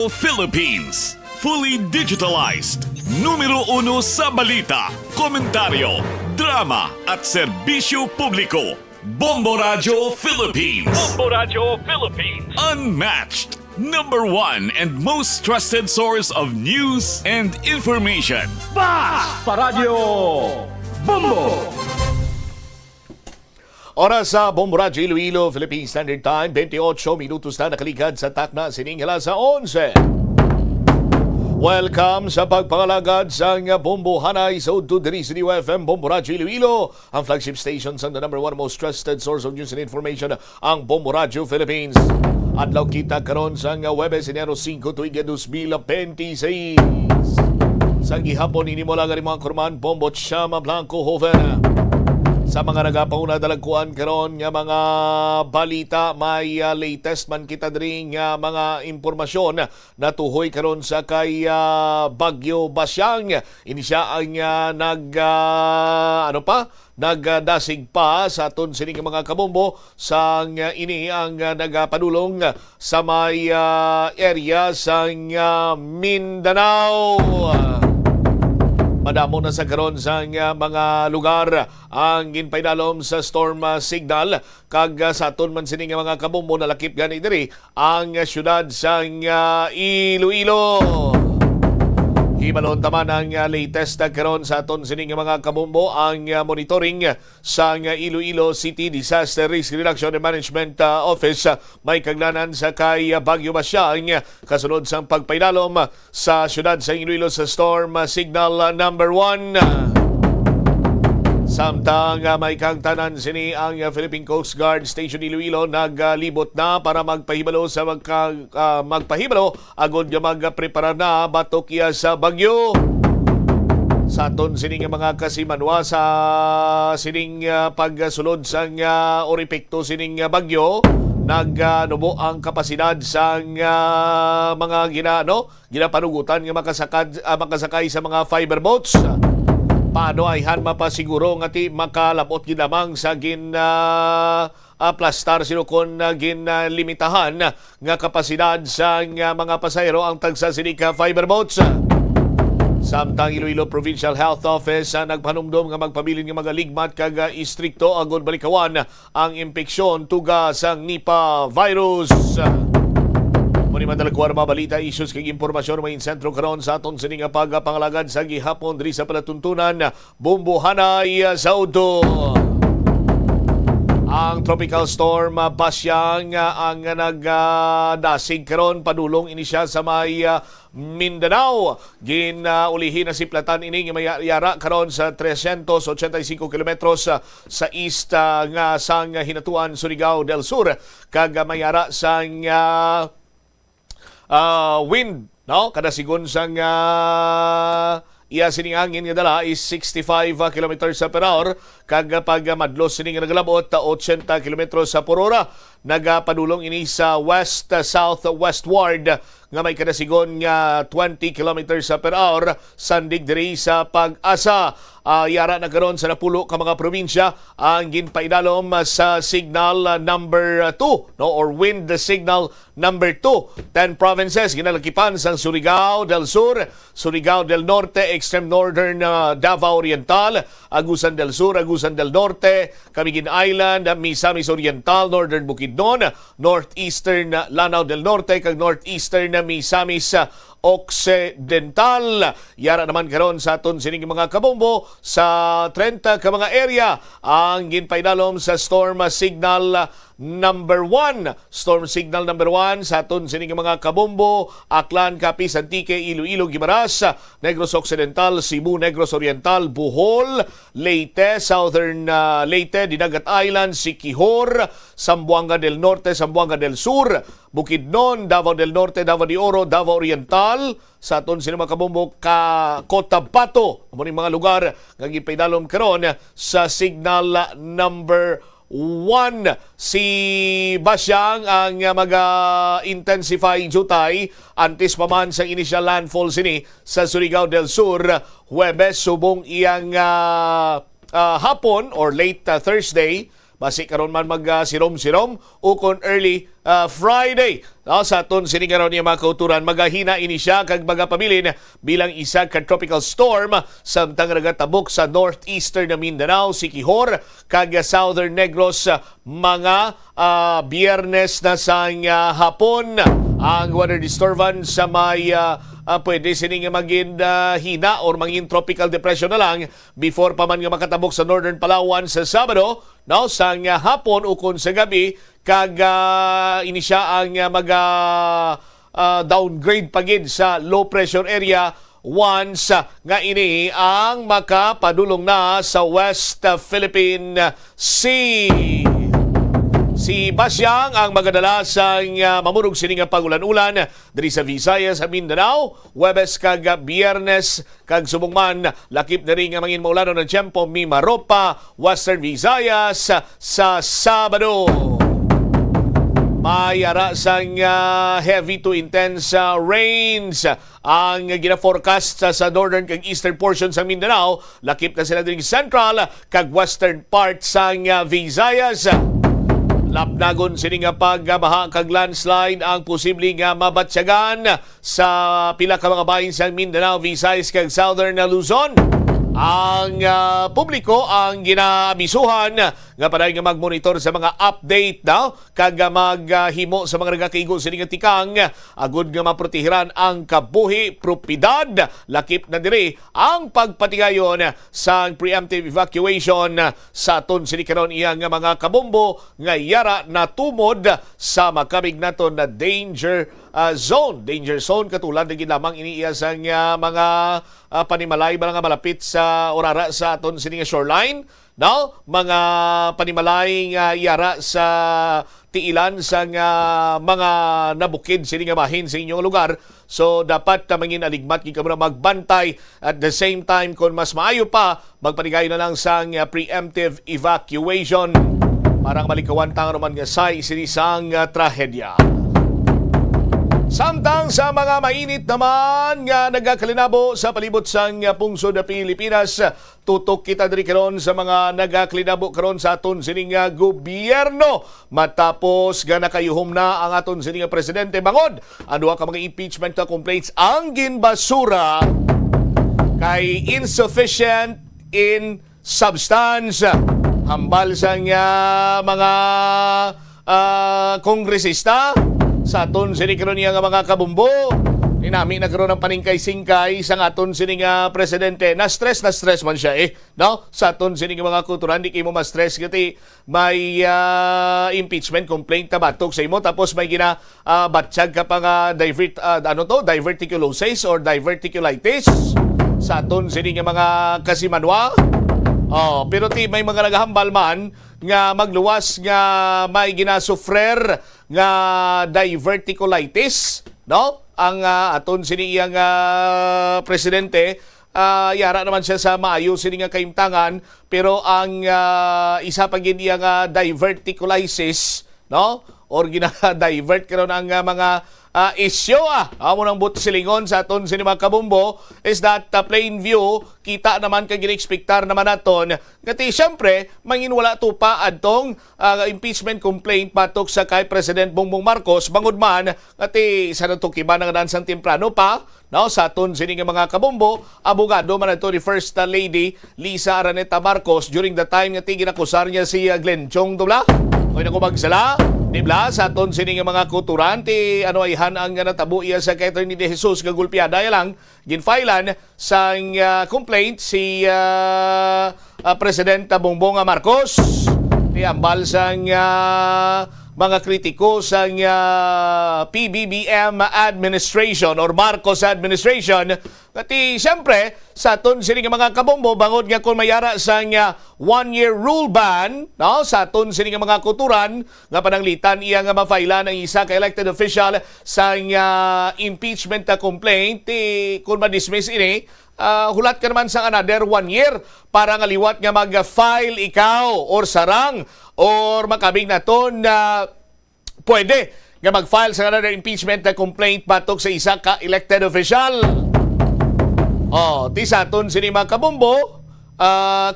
Philippines, fully digitalized, numero uno sa balita, komentaryo, drama at serbisyo publiko. Bombo Radio Philippines. Bombo Radio Philippines. Unmatched, number one and most trusted source of news and information. Paradyo Bombo. Oras sa Bombo Radio Iloilo, Philippine Standard Time, 28 minutos na nakaligad sa takna siningala sa 11. Welcome sa pagpangalagad sa Bombo Hanay sa Udto diri sa FM Bombo Radio Iloilo, ang flagship station sa the number one most trusted source of news and information, ang Bombo Radio Philippines. Adlaw kita karon sa Huwebes, Enero 5, tuig 2026. Sa gihapon ini mo lang mga kurman Bombo Chama Blanco Hoven. Sa mga nagapauna dalagkuan karon nga mga balita, may latest man kita diri nga mga impormasyon na tuhoy karon sa kay Bagyo Basyang. Ini siya ang nagdasig pa sa aton sining mga kabombo sa ini ang nagapadulong sa may area sa Mindanao. Madamo na sa karon sa mga lugar ang ginpaydalom sa storm signal, kag sa aton man sining mga kabombo nalakip gani diri ang syudad sa Iloilo. Hibalon taman ang latest karon sa aton sining mga kabombo, ang monitoring sa Iloilo City Disaster Risk Reduction and Management Office may kaglanan sa kay Bagyo Basyang kasunod sa pagpaydalom sa syudad sa Iloilo sa storm signal number 1. Samtang may kangtanan sini ang Philippine Coast Guard Station Iloilo naglibot na para magpahibalo sa magpahibalo agod nga magprepara na batok iya sa bagyo. Sa aton sining mga kasimanwa sa sining pagsulod sa oripekto sining bagyo, nagnubo ang kapasidad sa mga ginapanugutan nga makasakay sa mga fiber boats. Paano ay han mapasiguro nga ti makalabot gid lamang sa aplastar sino kon limitahan nga kapasidad sa mga pasahero ang tagsa sinika fiber boats. Samtang Iloilo Provincial Health Office nagpanumdom nga magpabilin nga mga ligmat kag istrikto agud balikawan ang impeksyon tuga sa Nipah virus. Muni madalagwar mga balita, issues kag impormasyon may sentro karon sa aton sining pagpangalagad sa gihapon diri sa palatuntunan Bombo Hanay sa Udto. Ang tropical storm Basyang ang nagdasig karon padulong ini siya sa may Mindanao. Ginulihin na siplatan ini nga mayara karon sa 385 kilometros sa east nga sang hinatuan Surigao del Sur, kag mayara sang wind, no? Kada sigon sang iya sining hangin nga dala is 65 kilometers per hour, kag pag madlos sining naglabot 80 kilometers per hora. Nagapadulong ini sa west south westward nga may kadasigon nga 20 kilometers per hour sandig diri sa Pag-asa. Yara na karon sa napulo ka mga probinsya ang ginpaidalom sa signal number 2, no, or wind signal number 2. 10 provinces ginalakipan sang Surigao del Sur, Surigao del Norte, extreme northern Davao Oriental, Agusan del Sur, Agusan del Norte, Camiguin Island, Misamis Oriental, northern Bukidnon, northeastern Lanao del Norte, kag northeastern Misamis Occidental. Yara naman karon sa aton sining mga kabombo sa 30 ka mga area ang ginpaydalom sa storm signal number 1. Storm signal number 1 sa aton sining mga kabombo: Aklan, Capiz, Antique, Iloilo, Guimaras, Negros Occidental, Cebu, Negros Oriental, Bohol, Leyte, Southern Leyte, Dinagat Island, Siquijor, Zamboanga del Norte, Zamboanga del Sur, Bukidnon, Davao del Norte, Davao de Oro, Davao Oriental. Sa aton sining mga kabombo Cotabato, mga lugar nga gipaydalom karon sa signal number 1. Si Basyang ang mag-intensify jutay antes pa man sa initial landfall sini sa Surigao del Sur Huwebes subong iyang hapon or late Thursday basi karon man mag sirom-sirom ukon early Friday. Sa aton sini karon niya mga kauturan, magahina ini siya kag magapabilin bilang isa ka tropical storm samtang nagatabok sa northeastern na Mindanao, Siquijor kag Southern Negros mga Biyernes na sang hapon. Ang weather disturbance sa may pwede sining maging hina or maging tropical depression na lang before pa man nga makatabok sa northern Palawan sa Sabado, no, sang hapon ukon sa gabi kag ini siya ang downgrade pagid sa low pressure area once nga ini ang makapadulong na sa West Philippine Sea. Si Basyang ang magadala sang mamurog sining pagulan-ulan diri sa Visayas sa Mindanao, Huwebes kag Biyernes kag subong lakip na rin nga mangin maulanon ng tiyempo Mimaropa, Western Visayas sa Sabado. May ara sang heavy to intense rains ang gina-forecast sa northern kag eastern portion sa Mindanao, lakip na sila diri central kag western part sang Visayas. Lapnagon sini nga pagbaha kag landslide ang posibleng mabatsyagan sa pila ka mga bahin sa Mindanao, Visayas kag Southern Luzon. Ang publiko ang ginaabisuhan nga paday nga magmonitor sa mga update daw kag maghimo sa mga nagakaigo sini nga tikang agud nga maprotehiran ang kabuhi propiedad. Lakip na diri ang pagpatigayon sa preemptive evacuation sa aton sini karon iyang mga kabombo nga yara na tumod sa makabig naton na danger zone. Danger zone katulad na ginamang iniiya sa mga panimalay ba nga malapit sa orara sa aton sini nga shoreline. Now, mga panimalay nga yara sa tiilan sa mga nabukid sini nga bahin sa inyong lugar. So dapat mangin aligmat gid kamo magbantay at the same time kung mas maayo pa magpanigayon na lang sa preemptive evacuation parang malikawan tang naman nga say sinisang trahedya. Samtang sa mga mainit naman nga nagakalinabo sa palibot sang pungsod na Pilipinas, tutok kita diri karon sa mga nagakalinabo karon sa aton sining gobyerno matapos nga nakayuhom na ang aton sining presidente bangod ano ka mga impeachment complaints ang ginbasura kay insufficient in substance. Hambal sang mga kongresista sa aton sini karon niya nga mga kabumbo. Inami nagkaroon ng paningkay-singkay sa aton sini nga presidente. Na-stress man siya no? Sa aton sini nga mga kulturan, di kayo mo ma-stress kasi may impeachment complaint tabatok sa imo tapos may batyag ka pa nga diverticulosis or diverticulitis sa aton sini nga mga kasimanwa. Pero may mga naghambal man nga magluwas nga may ginasufrer nga diverticulitis, no? Ang aton sini iyang presidente yara naman siya sa maayo sini nga kaimtangan pero ang isa pa gid iyang diverticulitis, no? Or gina-divert karon ang mga issue amo nang but silingon sa aton sini mga kabumbo is that plain view kita naman kay gina-expectar naman naton ngati syempre mangin wala tupa adtong impeachment complaint patok sa kay President Bongbong Marcos bangod man ngati sa nato kiba nga dansang temprano pa no sa aton sini nga mga kabumbo abogado man ato ni First Lady Lisa Araneta Marcos during the time nga ginakusar niya si Glenn Chong Dula o nakumagsala Dibla sa aton sini nga mga kuturan ti ano ayhan ang natabo iya sa kay Attorney De Jesus nga gulpiada lang ginfilean sa complaint si Presidente Bongbong Marcos ti ambal sang mga kritiko sa PBBM administration or Marcos administration. Kati siyempre, sa aton sini nga mga kabombo, bangod nga kung mayara sa one-year rule ban, no? Sa aton sini nga mga kuturan, nga pananglitan iya nga mafailan ang isa ka elected official sa impeachment na complaint, kung ma-dismiss ini, hulat ka naman sa another 1 year para nga liwat nga mag-file ikaw or sarang or makabing na to na pwede nga mag-file sa another impeachment na complaint batok sa isa ka elected official. Ti sa aton sini mga kabombo,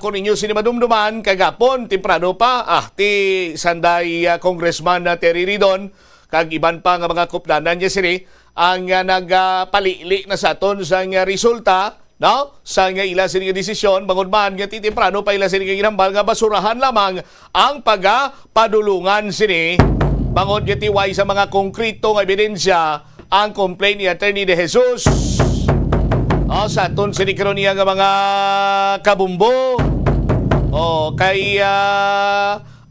kung inyo sinimadumduman, kagapon, temprano pa, ti Sanday Congressman Terry Ridon, kag iban pa nga mga kupdanan niya sini, ang nagpalili na sa aton sa resulta, no? Sa nga ila sini nga desisyon, bangod man nga temprano pa ila sini nga ginambal nga basurahan lamang ang padulungan sini, bangod nga tiway sa mga konkrito nga ebidensya ang complaint ni Attorney De Jesus. Sa aton sinikaron niya nga mga kabumbo. Kay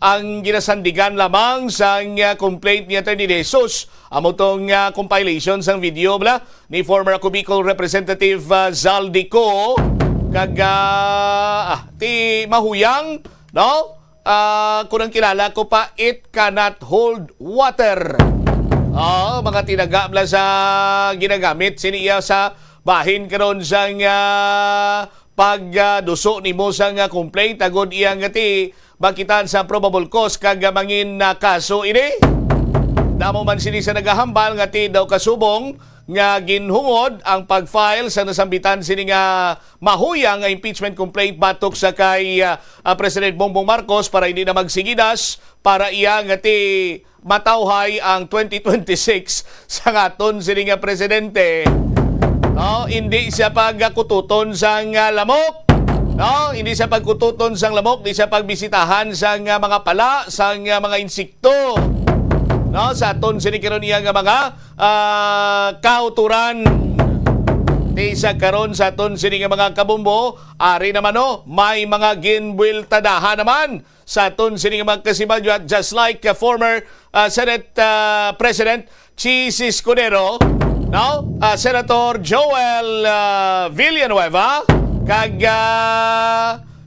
ang ginasandigan lamang sa complaint ni Attorney De Jesus. Amo tong compilation sang video ni former Cubicol Representative Zaldico kag ti mahuyang, no? Kung ang kilala ko pa, it cannot hold water. Mga tinaga sa ginagamit siniya sa bahin karon sa pagduso nimo sa complaint agod iyang ti bakitan sa probable cause kag mangin na kaso ini. Damo man sini sa nagahambal nga ti daw kasubong nga ginhungod ang pag-file sa nasambitan sini nga mahuyang nga impeachment complaint batok sa kay President Bongbong Marcos para hindi na magsigidas para iya nga ti matawhay ang 2026 sa ngaton sini nga presidente. Hindi siya pagkututon sa lamok. Hindi siya pagkututon sa lamok, hindi siya pagbisitahan sa mga pala, sa mga insekto. Sa aton sinikiron niya nga mga kauturan. Di sa karon sa aton sini nga mga kabumbo, ari naman may mga ginbuiltadahan naman sa aton sini nga mga kasimadyo, just like former Senate President Chis Escudero, Senator Joel Villanueva, kag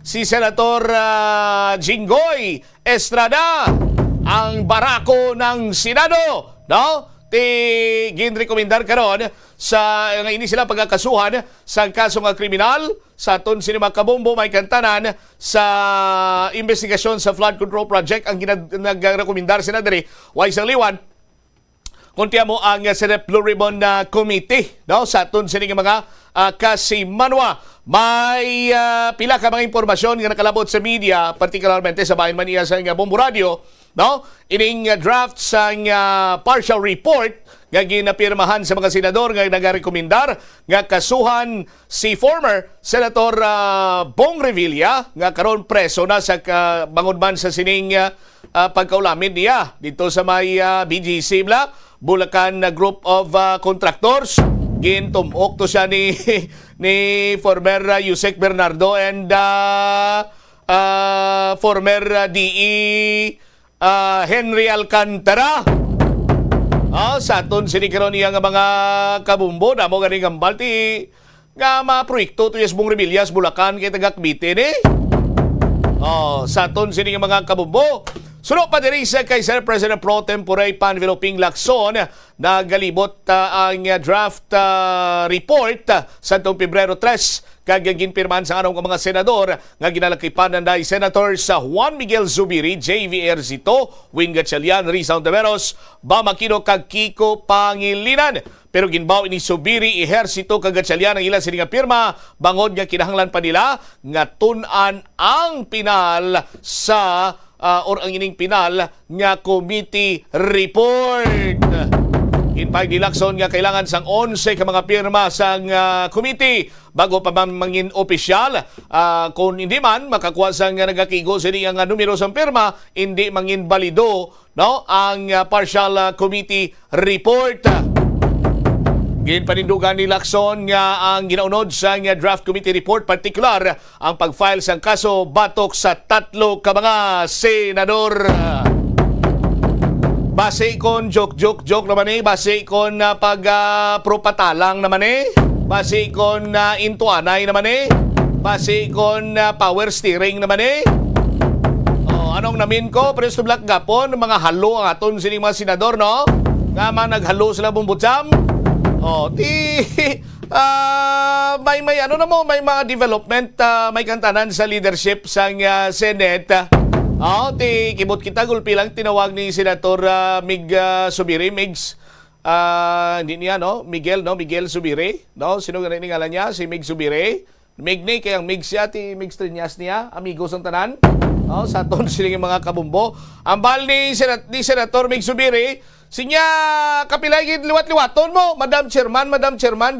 si Senator Jinggoy Estrada, ang barako ng Senado, ginrekomendar karon sa nga ini sila pagkakasuhan sa kaso nga kriminal sa aton sinima kabombo may kantanan sa investigasyon sa flood control project. Ang nagrekomendar sila diri way sa liwan kuntiya mo ang Senate Blue Ribbon Committee, sa aton sini nga mga kasimanwa. May pila ka mga impormasyon nga nakalabot sa media, partikularmente sa Bayan Mania sa Bombo Radio, ining draft sa partial report nga ginapirmahan sa mga senador nga nagarekomendar nga kasuhan si former Senator Bong Revilla nga karon preso na sa bangod man sa sining pagkaulamin niya dito sa may BGC Bulacan Group of Contractors. Gintumok to siya ni former Yusek Bernardo and former DE Henry Alcantara. Sa aton sinikaron niya nga mga kabumbo, damo ganing gambal ti nga mga proyekto to yes Bong Revillas Bulacan kay taga Cavite ni. Sa aton sini nga mga kabumbo, suno pa diri sa kay Sir President Pro Tempore Panviloping Lacson na galibot ang draft report sa Pebrero 3 kag ginpirmahan sa anong mga senador nga ginalakipan na Senator sa Juan Miguel Zubiri, JV Erzito, Win Gatchalian, Rizal Taveros, Bamakino kag Kiko Pangilinan. Pero ginbaw ni Zubiri, Ejercito kag Gatchalian ang ilang sininga pirma bangod nga kinahanglan pa nila nga tun-an ang pinal sa or ang ining pinal nga committee report. Inpag ni Lacson nga kailangan sang 11 ka mga pirma sang committee bago pa mangin opisyal. Kung hindi man makakuha sang nagakigo sini ang numero sang pirma, hindi mangin balido ang partial committee report. Ginpanindugan ni Lacson nga ang ginaunod sa draft committee report, partikular ang pag-file sang kaso batok sa 3 ka mga senador. Base kon joke naman base kon pagpropatalang naman base kon intuanay naman base kon power steering naman anong namin ko, Presto Black Gapon, mga halo ang aton sining mga senador, nga man naghalo sila bumbutsam. May ano na mo, may mga development, may kantanan sa leadership sa Senate. Kibot kita gulpi lang tinawag ni Senator Mig Subiri, Migs. Hindi niya, Miguel Subiri, sino ganun ngalan niya? Si Mig Subiri. Mignay kay ang mig siya ti Mig Triñas niya, amigos ang tanan. Sa aton sining mga kabumbo. Ang bal ni Senator Mig Subiri, sinya kapilay gid liwat-liwaton mo, Madam Chairman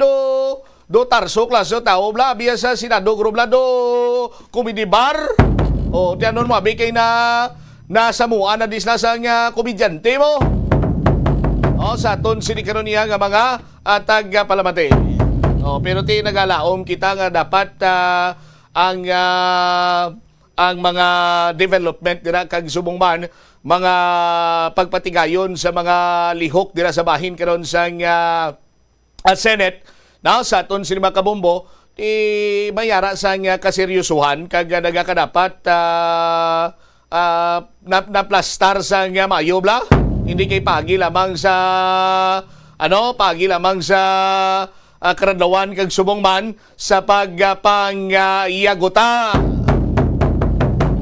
do Tarso klaso tao bla biya sa Senado grubla do comedy bar. Tiyanon mo abi kay na samuan na disla sa nga komedyante mo. Sa aton sini karon niya nga mga taga Palamate. Pero ti nagalaom kita nga dapat ang mga development dira kag subong man mga pagpatigayon sa mga lihok dira sa bahin karon sa Senate sa aton sini mga kabombo ti mayara sa kaseryosohan kag nagakadapat naplastar sa mayo bla hindi kay pagi lamang sa karadlawan kag subong man sa pagpangiyagota.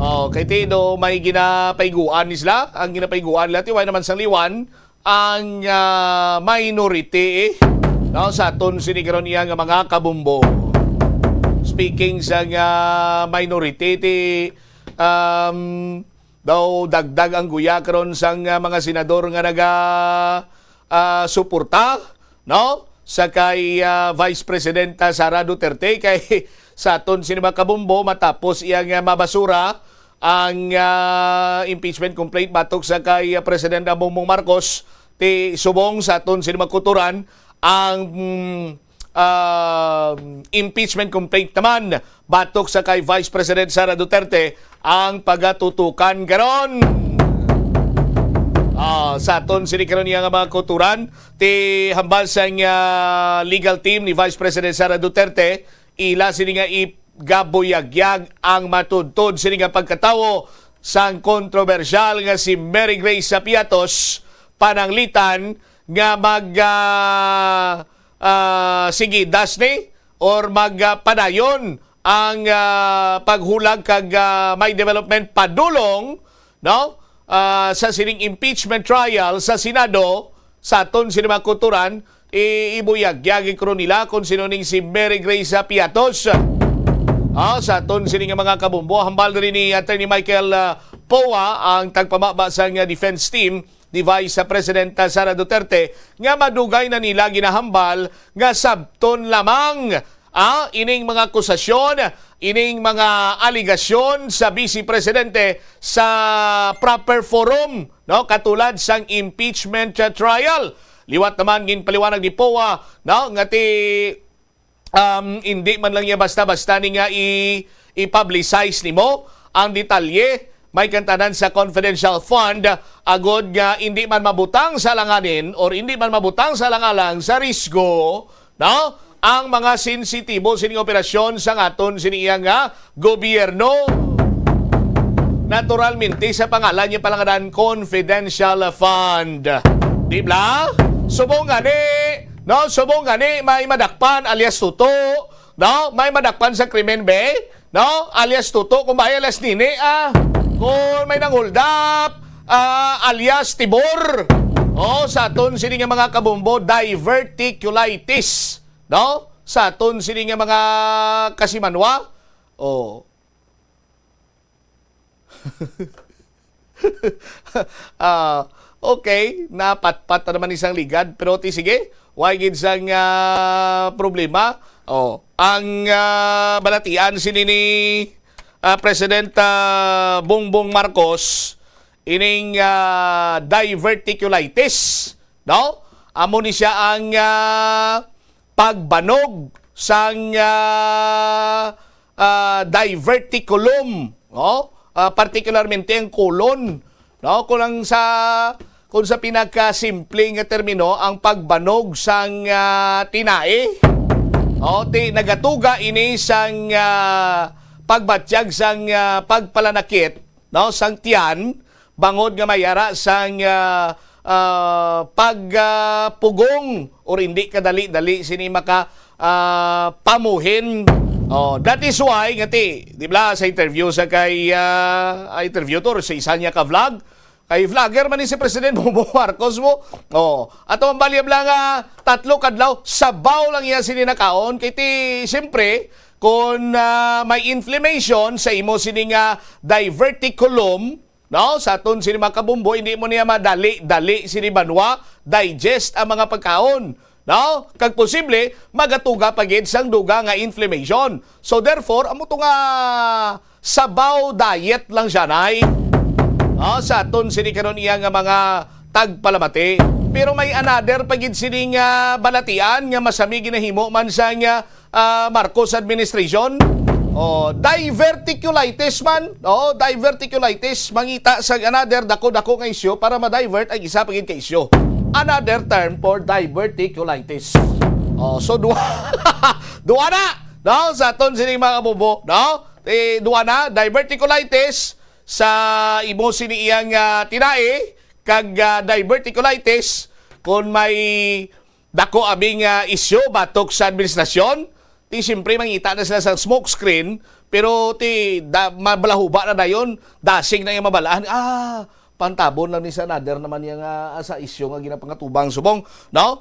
Kay Tino may ginapaiguan nisla. Ang ginapaiguan nila tiway naman sang liwan ang minority sa aton sinigaron niya nga mga kabumbo. Speaking sa minority daw dagdag ang guya karon sang mga senador nga suporta sa kay Vice Presidenta Sara Duterte kay sa aton sinima kabumbo matapos iyang mabasura ang impeachment complaint batok sa kay Presidente Bongbong Marcos ti subong sa aton sinima kuturan ang impeachment complaint naman batok sa kay Vice President Sara Duterte ang pagatutukan karon. Sa aton sinikaron niya nga mga kuturan ti hambal sa legal team ni Vice President Sara Duterte ila sini nga igabuyagyag ang matudtod sini nga pagkatawo sang kontrobersyal nga si Mary Grace Sapiatos pananglitan nga sigidas ni or magpadayon ang paghulag kag may development padulong sa sining impeachment trial sa Senado sa aton sinima kuturan ibuyagyagi ko nila kung sino ning si Mary Grace Piatos. Sa aton sining mga kabumbo hambal rin ni Attorney Michael Poa ang tagpamaba sa defense team ni Vice Presidenta Sara Duterte nga madugay na nila ginahambal nga sabton lamang ining mga akusasyon, ining mga aligasyon sa Vice Presidente sa proper forum, katulad sang impeachment trial. Liwat naman ginpaliwanag ni POA nga hindi man lang niya basta-basta ni nga i-publicize nimo ang detalye may kantanan sa confidential fund agod nga hindi man mabutang sa langanin or hindi man mabutang sa langalang sa risgo ang mga sensitibo sining operasyon sa aton siniyang gobyerno. Naturalmente sa pangalan niya palanganan confidential fund. Di ba? Subong gani may madakpan alias tuto, may madakpan sa krimen be, alias tuto kung may alias nini kung may nang-hold up alias tibor. Sa aton sining mga kabumbo diverticulitis. Sa aton sini nga mga kasimanwa. Okay, napatpat na naman isang ligad pero sige, why gid sang problema. Ang balatian sini ni President Bongbong Marcos ining diverticulitis, amo ni siya ang pagbanog sang diverticulum, particularmente ang colon, kung sa pinakasimpleng termino ang pagbanog sang tinae, nagatuga ini sang pagbatyag sang pagpalanakit, sang tiyan bangod nga mayara sang pagpugong or hindi kadali-dali sini maka pamuhin. That is why ngati, di ba sa interview sa kay interview to sa isa niya ka vlog kay vlogger man ni si President Bongbong Marcos mo. Ato ang baliyab lang 3 kadlaw sabaw lang iya sini nakaon kay ti siyempre kung may inflammation sa imo sining diverticulum, no, sa aton sini mga kabumbo, hindi mo niya madali sini banwa digest ang mga pagkaon. No? Kag posible magatuga pagid sang duga nga inflammation. So therefore, amo to nga sabaw diet lang siya nay. Sa aton sini karon iya nga mga tagpalamati. Pero may another pagid sini nga balatian nga masami ginahimo man sa nga Marcos administration. Diverticulitis man. Diverticulitis mangita sa another dako-dako nga isyu para ma-divert ang isa pagid ka isyu. Another term for diverticulitis. So duwa na, no, sa aton sining mga kabubo, no? Duwa na diverticulitis sa imo sini iyang tinae kag diverticulitis kung may dako abing isyu batok sa administrasyon, ti siyempre mangita na sila sa smoke screen, pero mabalahuba na dayon, dasig na yung mabalaan. Pantabon lang ni sa another naman yung sa isyu nga ginapangatubang subong, no?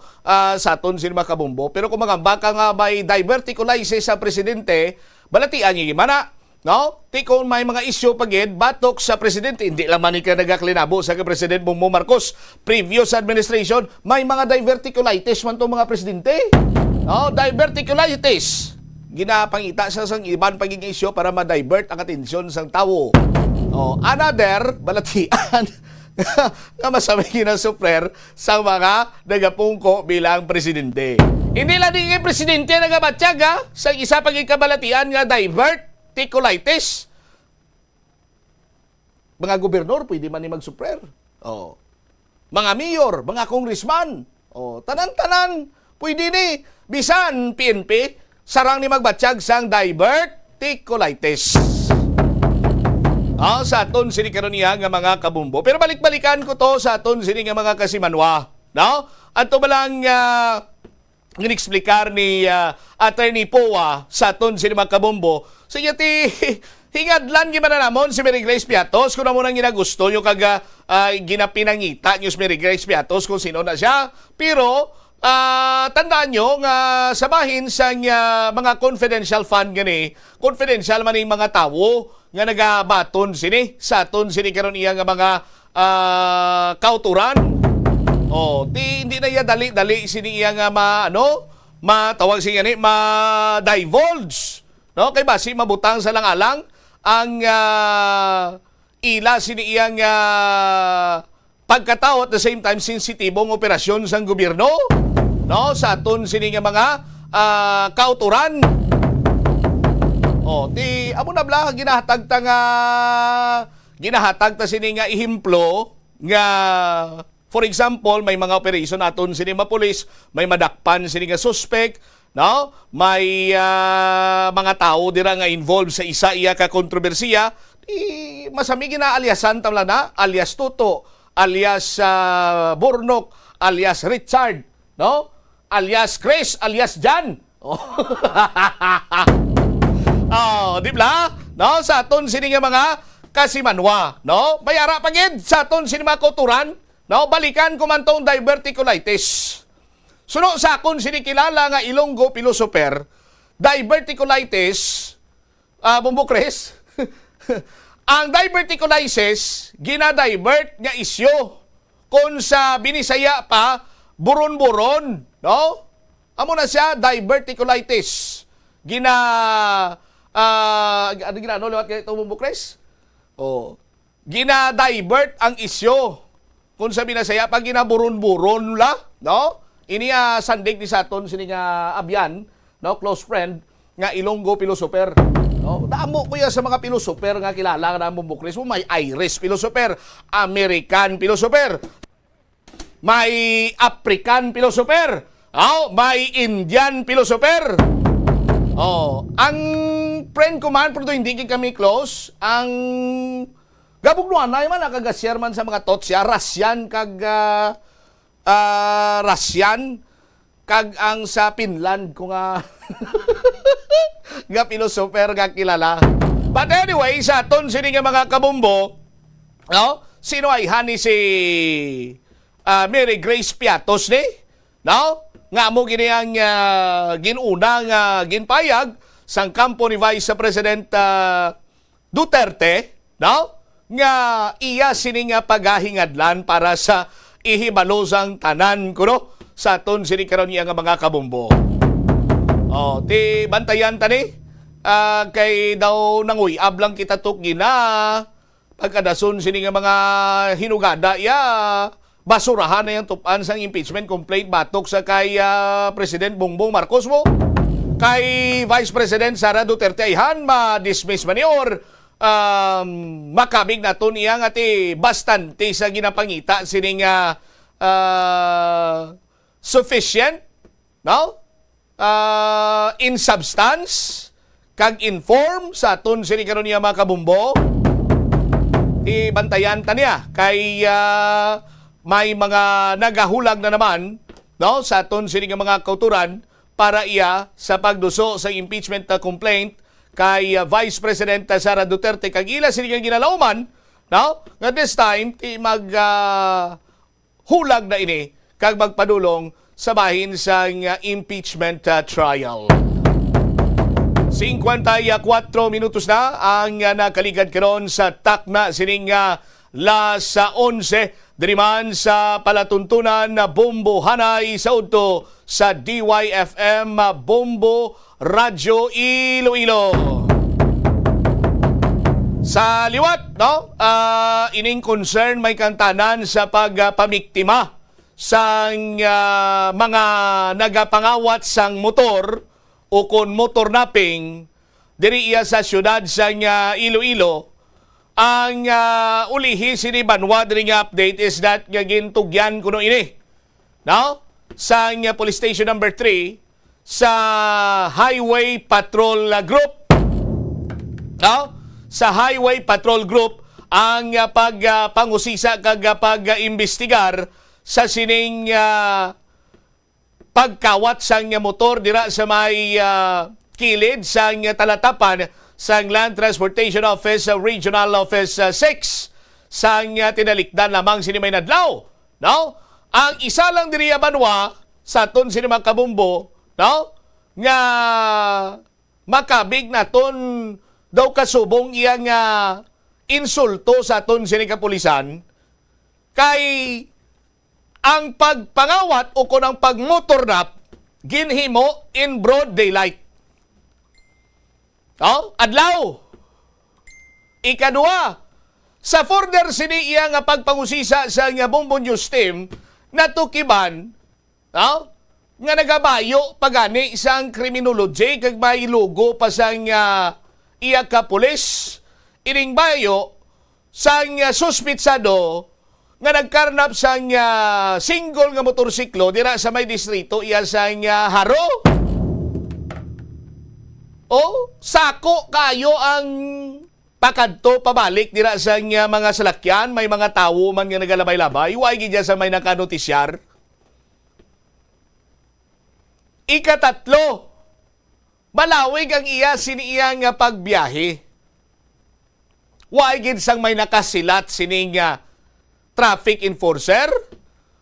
Sa aton sini mga kabumbo. Pero kung magamba ka nga may diverticulitis sa presidente, balatian niyo gimana, no? Ti kung may mga isyu pagid batok sa presidente, hindi lang man ka nagaklinabo sa President Bongbong Marcos previous administration, may mga diverticulitis man to mga presidente. No, diverticulitis. Ginapangita sa sang iban pagiging isyu para ma-divert ang atensyon sang tawo. Another balatian nga masami ginasuprer sa mga nagapungko bilang presidente. Hindi lang din yung presidente nagabatsyag sa isa pagiging kabalatian nga diverticulitis. Mga gobernador pwede man ni magsuprer. Mga mayor, mga congressman, tanan-tanan pwede ni bisan PNP sarang ni magbatsyag sang diverticulitis. Sa aton sini karon niya nga mga kabumbo. Pero balik-balikan ko to sa aton sini nga mga kasimanwa, no? Ato balang ginexplikar ni Attorney Poa sa aton sini mga kabumbo. Sige ti hingadlan gimana namon si Mary Grace Piatos kung amo nang ginagusto yung kaga ginapinangita niyo si Mary Grace Piatos kung sino na siya. Pero tandaan nyo nga sabahin sa mga confidential fund gani, confidential man yung mga tawo nga nagabaton sini sa aton sini karon iya nga mga kauturan. Hindi na iya dali sini iya nga matawag siya ni ma-divulge, no? Kay basi mabutang sa langalang ang ila sini iya nga pagkatao at the same time sensitibong operasyon sang gobyerno, no, sa aton sini nga mga kauturan. Amo na bla ginahatag ta sini nga ihimplo nga for example may mga operation aton sini mga pulis, may madakpan sini nga suspect, no, may mga tao dira nga involved sa isa iya ka kontrobersiya, masami ginaaliasan tamla na alias Toto, alias Burnok, alias Richard, no? Alias Chris, alias Jan. Di ba? No, sa aton sini nga mga kasimanwa, no? Bayara pagid sa aton sini mga kulturan, no? Balikan ko man tong diverticulitis. Suno sa akon sini kilala nga Ilonggo philosopher, diverticulitis, Bumbo Chris. Ang diverticulitis, ginadivert nga isyo. Kung sa binisaya pa, buron-buron, no? Amo na siya, diverticulitis. Ano ginano, lewat kayo itong Bumbo Chris? Ginadivert ang isyo. Kung sa binasaya pa, ginaburon-buron la, no? Ini sandig ni saton sini nga abyan, no, close friend nga Ilonggo philosopher. No, damo ko ya sa mga philosopher nga kilala nga Bumbo Chris. May Irish philosopher, American philosopher, may African philosopher, may Indian philosopher. Ang friend ko man pero hindi kami close, ang gabugnuan na man nakagashare man sa mga thoughts siya, Russian kag Russian kag ang sa Finland ko nga nga philosopher nga kilala. But anyway, sa aton sini nga mga kabumbo, no? Sino ay hani si Mary Grace Piatos ni? No? Nga mo gini ang ginuna nga ginpayag sang kampo ni Vice President Duterte, no? Nga iya sini nga paghahingadlan para sa ihibalosang tanan kuno sa aton sini karon niya nga mga kabombo. Ti bantayan tani kay daw nanguy ablang kita tukgi na pagkadason sini nga mga hinugada ya basurahan na yung tupan sang impeachment complaint batok sa kay President Bongbong Marcos mo kay Vice President Sara Duterte ayhan ma-dismiss man or makabig naton iya nga ti bastante sa ginapangita sining sufficient, no? In substance, kag inform sa aton sini karon niya mga kabumbo, ibantayan ta niya kay may mga nagahulag na naman, no? Sa aton sini nga mga kauturan para iya sa pagduso sa impeachment complaint kay Vice President Sara Duterte kag ila sini nga ginalauman, no? Nga this time ti mag hulag na ini kag magpadulong sa bahin sa impeachment trial. 54 minutos na ang nakaligad karon sa takna sining las 11 diriman sa palatuntunan na Bombo Hanay sa udto sa DYFM Bombo Radyo Iloilo. Sa liwat, no? Ining concern may kantanan sa pagpamiktima sang mga nagapangawat sang motor o kon motor napping diri iya sa syudad sang Iloilo. Ang ulihi sini banwa diri nga update is that nga gintugyan kuno ini, no? Sang police station number 3 sa Highway Patrol Group, no? Sa Highway Patrol Group ang pagpangusisa kag pag-imbestigar sa sining pagkawat sang motor dira sa may kilid sang talatapan sang Land Transportation Office Regional Office 6 sang tinalikdan lamang sini may nadlaw, no? Ang isa lang diri banwa sa aton sini mga kabumbo, no? Nga makabig naton daw kasubong iyang insulto sa aton sini kapulisan kay ang pagpangawat o kung ang pagmotornap ginhimo in broad daylight. Adlaw. Ikadua, sa further sini iya nga pagpangusisa sa nga Bombo News team natukiban, nga nagabayo pagani sang criminology kag may logo pa sang iya ka pulis ining bayo sang suspitsado nga nagkarnap sang single nga motorsiklo dira sa may distrito iya sang Haro. Sako kayo ang pakadto pabalik dira sa mga salakyan, may mga tawo man nga nagalabay-labay, way gid sa may nakanotisyar. Ikatatlo, malawig ang iya siniya nga pagbiyahe. Way gid sang may nakasilat sining traffic enforcer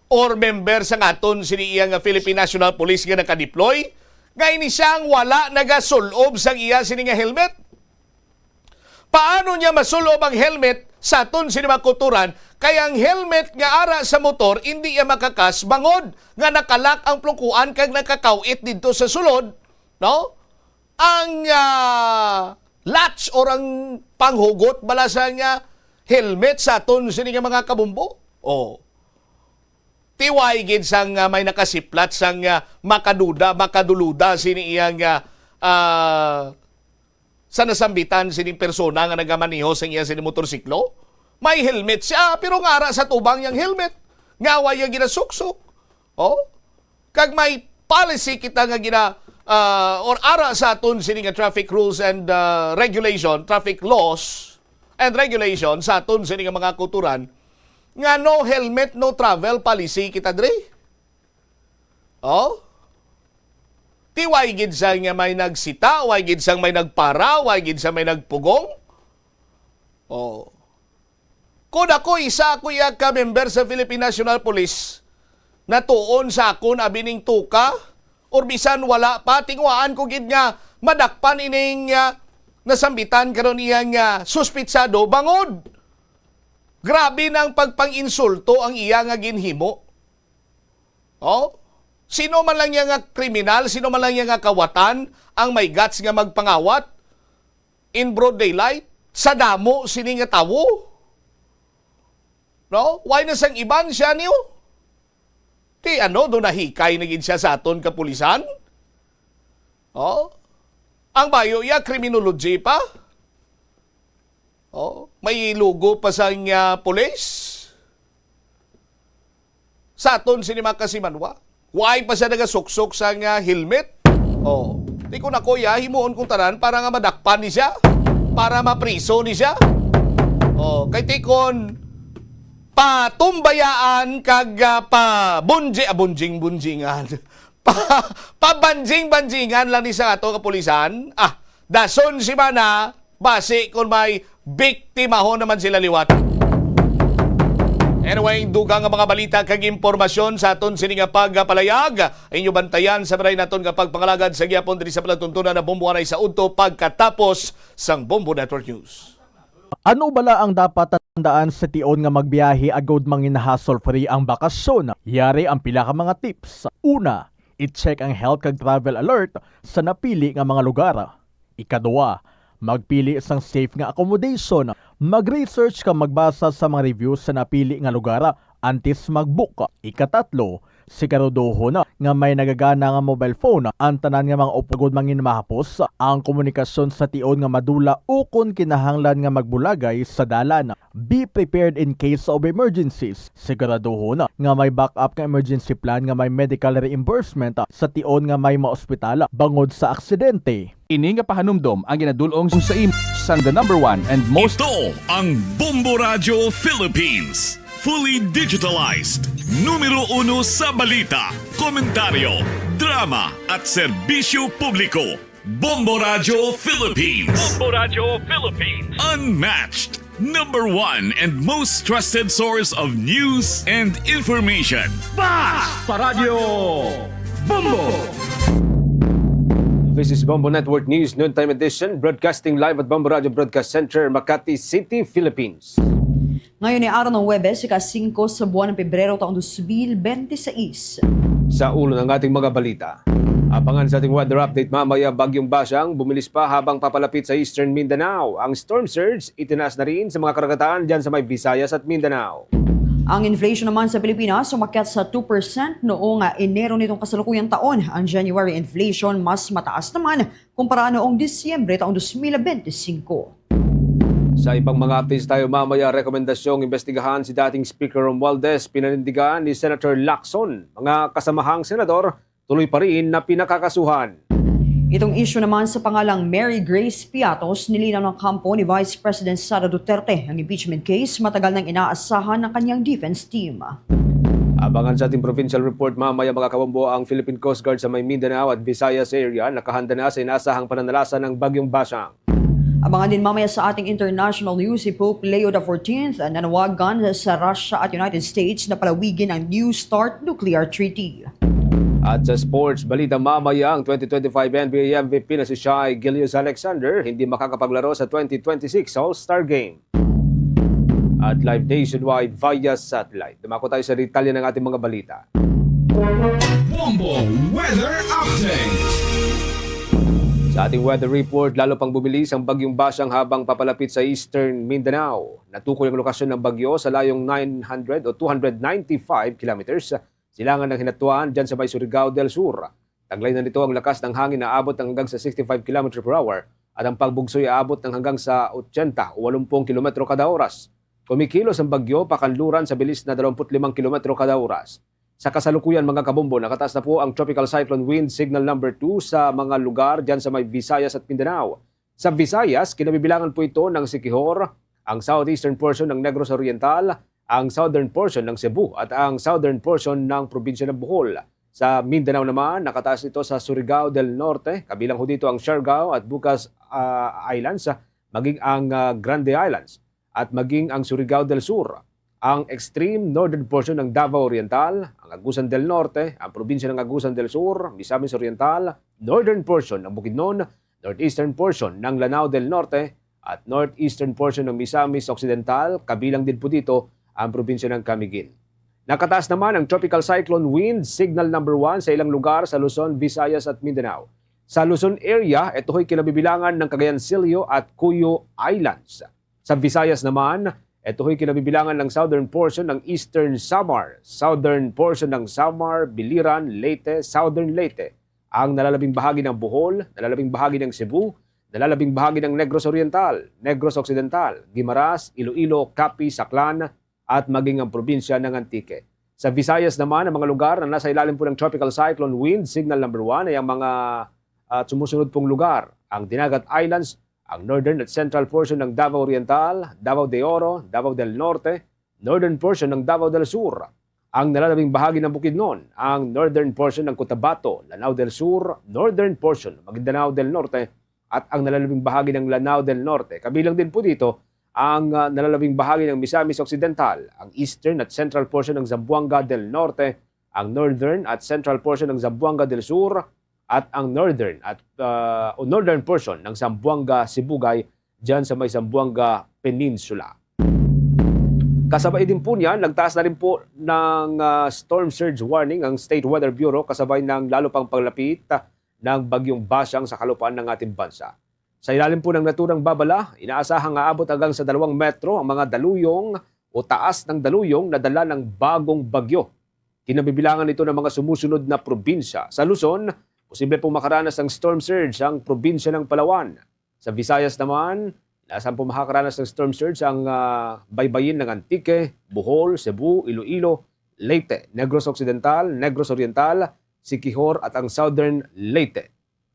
or member sa aton siniya nga Philippine National Police nga nakadeploy, ngayon siyang wala nagasulob sang iya sini nga helmet. Paano niya masulob ang helmet sa aton sini mga kulturan? Kaya ang helmet nga ara sa motor, hindi iya makakas bangod nga nakalak ang plungkuan kag nakakawit dito sa sulod, no? Ang latch or ang panghugot bala sa nga helmet sa aton sini nga mga kabumbo. Tiway gid sang may nakasiplat sang makaduluda sini iyang sa nasambitan sining persona nga nagamaniho sang iya sini motorsiklo. May helmet siya pero ngara sa tubang yang helmet. Ngawa yung ginasuksok. Kag may policy kita nga or ara sa aton sini nga traffic rules and regulation, traffic laws and regulation sa aton sini nga mga kulturan nga no helmet, no travel policy kita dre. Ti way gid sang nga may nagsita, way gid sang may nagpara, way gid sang may nagpugong. Kung ako isa ako iya ka member sa Philippine National Police na tuon sa akon abining tuka or bisan wala pa tingwaan ko gid nga madakpan ining nasambitan karon iyang suspitsado bangod. Grabe ng pagpang-insulto ang iya nga ginhimo. Oh, sino man lang nga kriminal, sino man lang nga kawatan ang may guts nga magpangawat in broad daylight sa damo sini nga tawo. No? Why na sang iban siya niyo? Ti do nahikay na gid siya sa aton kapulisan? Oh, ang bayo ya criminology pa? Oh, may logo pa sa pulis. Sa aton sinima kasimanwa. Why pa siya nagasuksok sa helmet? Oh, di ko na kuya himuon kong tanan para nga madakpan ni siya, para mapriso ni siya. Oh, kay tikon patumbayaan kag bunjingan. Pabanjing-banjingan lang ni sa ato kapulisan. Dason si mana base kung may biktima ho naman sila liwat. Anyway, dugang nga mga balita kag impormasyon sa aton sini nga pagpalayag. Inyo bantayan sa maray naton nga pagpangalagad sa gyapon diri sa palatuntunan na Bombo Anay sa udto pagkatapos sang Bombo Network News. Ano bala ang dapat tandaan sa tion nga magbiyahe agod mangin hassle-free ang bakasyon? Yari ang pila ka mga tips. Una, i-check ang health kag travel alert sa napili nga mga lugar. Ikaduwa, magpili isang safe nga accommodation. Mag-research ka magbasa sa mga reviews sa napili nga lugar antes mag-book. Ikatatlo, siguraduho na nga may nagagana nga mobile phone ang tanan nga mga upagod mangin mahapos ang komunikasyon sa tion nga madula o kung kinahanglan nga magbulagay sa dalan. Be prepared in case of emergencies. Siguraduho na nga may backup nga emergency plan nga may medical reimbursement sa tion nga may maospital bangod sa aksidente. Ini nga pahanumdom ang ginadulong sa sa the number one and most Ito ang Bombo Radio Philippines. Fully digitalized. Numero 1 sa balita, komentaryo, drama at serbisyo publiko. Bombo Radio Philippines. Bombo Radio Philippines. Unmatched. Number 1 and most trusted source of news and information. Sa Radyo Bombo. This is Bombo Network News Noontime Edition, broadcasting live at Bombo Radio Broadcast Center, Makati City, Philippines. Ngayon ay araw ng Huwebes, ika-5 sa buwan ng Pebrero taong 2026. Sa ulo ng ating mga balita, abangan sa ating weather update mamaya, Bagyong Basyang bumilis pa habang papalapit sa Eastern Mindanao. Ang storm surge itinaas na rin sa mga karagatan dyan sa may Visayas at Mindanao. Ang inflation naman sa Pilipinas umakyat sa 2% noong Enero nitong kasalukuyang taon. Ang January inflation mas mataas naman kumpara noong Disyembre taong 2025. Sa ibang mga updates tayo mamaya, rekomendasyong investigahan si dating Speaker Romualdez, pinanindigan ni Senator Lacson. Mga kasamahang senador, tuloy pa rin na pinakakasuhan. Itong issue naman sa pangalang Mary Grace Piatos, nilinaw ng kampo ni Vice President Sara Duterte. Ang impeachment case matagal nang inaasahan ng kanyang defense team. Abangan sa ating provincial report mamaya mga kabombo, ang Philippine Coast Guard sa may Mindanao at Visayas area nakahanda na sa inasahang pananalasa ng Bagyong Basyang. Abangan din mamaya sa ating international news si Pope Leo XIV nanawagan sa Russia at United States na palawigin ang New START nuclear treaty. At sa sports, balita mamaya ang 2025 NBA MVP na si Shai Gilgeous-Alexander hindi makakapaglaro sa 2026 All-Star Game. At live nationwide via satellite. Dumako tayo sa detalye ng ating mga balita. Bombo Weather Update. Sa ating weather report, lalo pang bumilis ang Bagyong Basyang habang papalapit sa Eastern Mindanao. Natukoy ang lokasyon ng bagyo sa layong 900 o 295 kilometers. Silangan ng Hinatuan dyan sa may Surigao del Sur. Taglay na nito ang lakas ng hangin na abot ng hanggang sa 65 km per hour at ang pagbugsoy aabot ng hanggang sa 80 o 80 km kada oras. Kumikilos ang bagyo pakanluran sa bilis na 25 km kada oras. Sa kasalukuyan mga kabombo, nakataas na po ang Tropical Cyclone Wind Signal number 2 sa mga lugar dyan sa may Visayas at Mindanao. Sa Visayas, kinabibilangan po ito ng Siquijor, ang southeastern portion ng Negros Oriental, ang southern portion ng Cebu at ang southern portion ng probinsya ng Bohol. Sa Mindanao naman, nakataas ito sa Surigao del Norte, kabilang ho dito ang Siargao at Bucas Islands, maging ang Grande Islands at maging ang Surigao del Sur. Ang extreme northern portion ng Davao Oriental, ang Agusan del Norte, ang probinsya ng Agusan del Sur, Misamis Oriental, northern portion ng Bukidnon, northeastern portion ng Lanao del Norte at northeastern portion ng Misamis Occidental, kabilang din po dito ang probinsya ng Camiguin. Nakataas naman ang tropical cyclone wind signal number 1 sa ilang lugar sa Luzon, Visayas at Mindanao. Sa Luzon area, ito ay kinabibilangan ng Cagayancillo at Cuyo Islands. Sa Visayas naman, ito ay kinabibilangan ng southern portion ng Eastern Samar, southern portion ng Samar, Biliran, Leyte, Southern Leyte, ang nalalabing bahagi ng Bohol, nalalabing bahagi ng Cebu, nalalabing bahagi ng Negros Oriental, Negros Occidental, Guimaras, Iloilo, Capiz, Aklan, at maging ang probinsya ng Antique. Sa Visayas naman, ang mga lugar na nasa ilalim po ng tropical cyclone wind signal number 1 ay ang mga sumusunod pong lugar. Ang Dinagat Islands, ang northern at central portion ng Davao Oriental, Davao de Oro, Davao del Norte, northern portion ng Davao del Sur, ang nalalabing bahagi ng Bukidnon, ang northern portion ng Cotabato, Lanao del Sur, northern portion ng Maguindanao del Norte, at ang nalalabing bahagi ng Lanao del Norte. Kabilang din po dito ang nalalabing bahagi ng Misamis Occidental, ang eastern at central portion ng Zamboanga del Norte, ang northern at central portion ng Zamboanga del Sur, at ang northern portion ng Zamboanga Sibugay dyan sa may Zamboanga Peninsula. Kasabay din po niyan, nagtaas na rin po ng storm surge warning ang State Weather Bureau kasabay ng lalo pang paglapit ng bagyong Basyang sa kalupaan ng ating bansa. Sa ilalim po ng naturang babala, inaasahang aabot hanggang sa 2 metro ang mga daluyong o taas ng daluyong na dala ng bagong bagyo. Kinabibilangan ito ng mga sumusunod na probinsya. Sa Luzon, posible pong makaranas ng storm surge ang probinsya ng Palawan. Sa Visayas naman, inaasahan po makakaranas ng storm surge ang baybayin ng Antique, Bohol, Cebu, Iloilo, Leyte, Negros Occidental, Negros Oriental, Siquijor at ang Southern Leyte.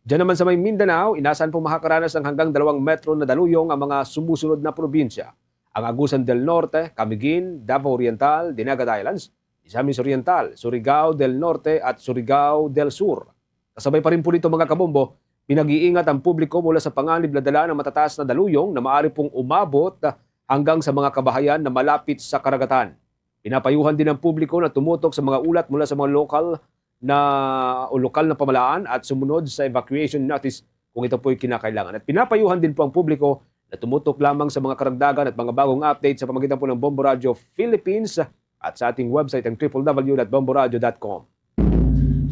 Diyan naman sa may Mindanao, inaasahan po makakaranas ng hanggang 2 metro na daluyong ang mga sumusunod na probinsya. Ang Agusan del Norte, Camiguin, Davao Oriental, Dinagat Islands, Misamis Oriental, Surigao del Norte at Surigao del Sur. Kasabay pa rin po nito mga kabombo, pinag-iingat ang publiko mula sa panganib na dala ng matataas na daluyong na maaari pong umabot hanggang sa mga kabahayan na malapit sa karagatan. Pinapayuhan din ang publiko na tumutok sa mga ulat mula sa mga lokal na pamalaan at sumunod sa evacuation notice kung ito po'y kinakailangan. At pinapayuhan din po ang publiko na tumutok lamang sa mga karagdagan at mga bagong update sa pamamagitan po ng Bombo Radio Philippines at sa ating website ang www.bomboradio.com.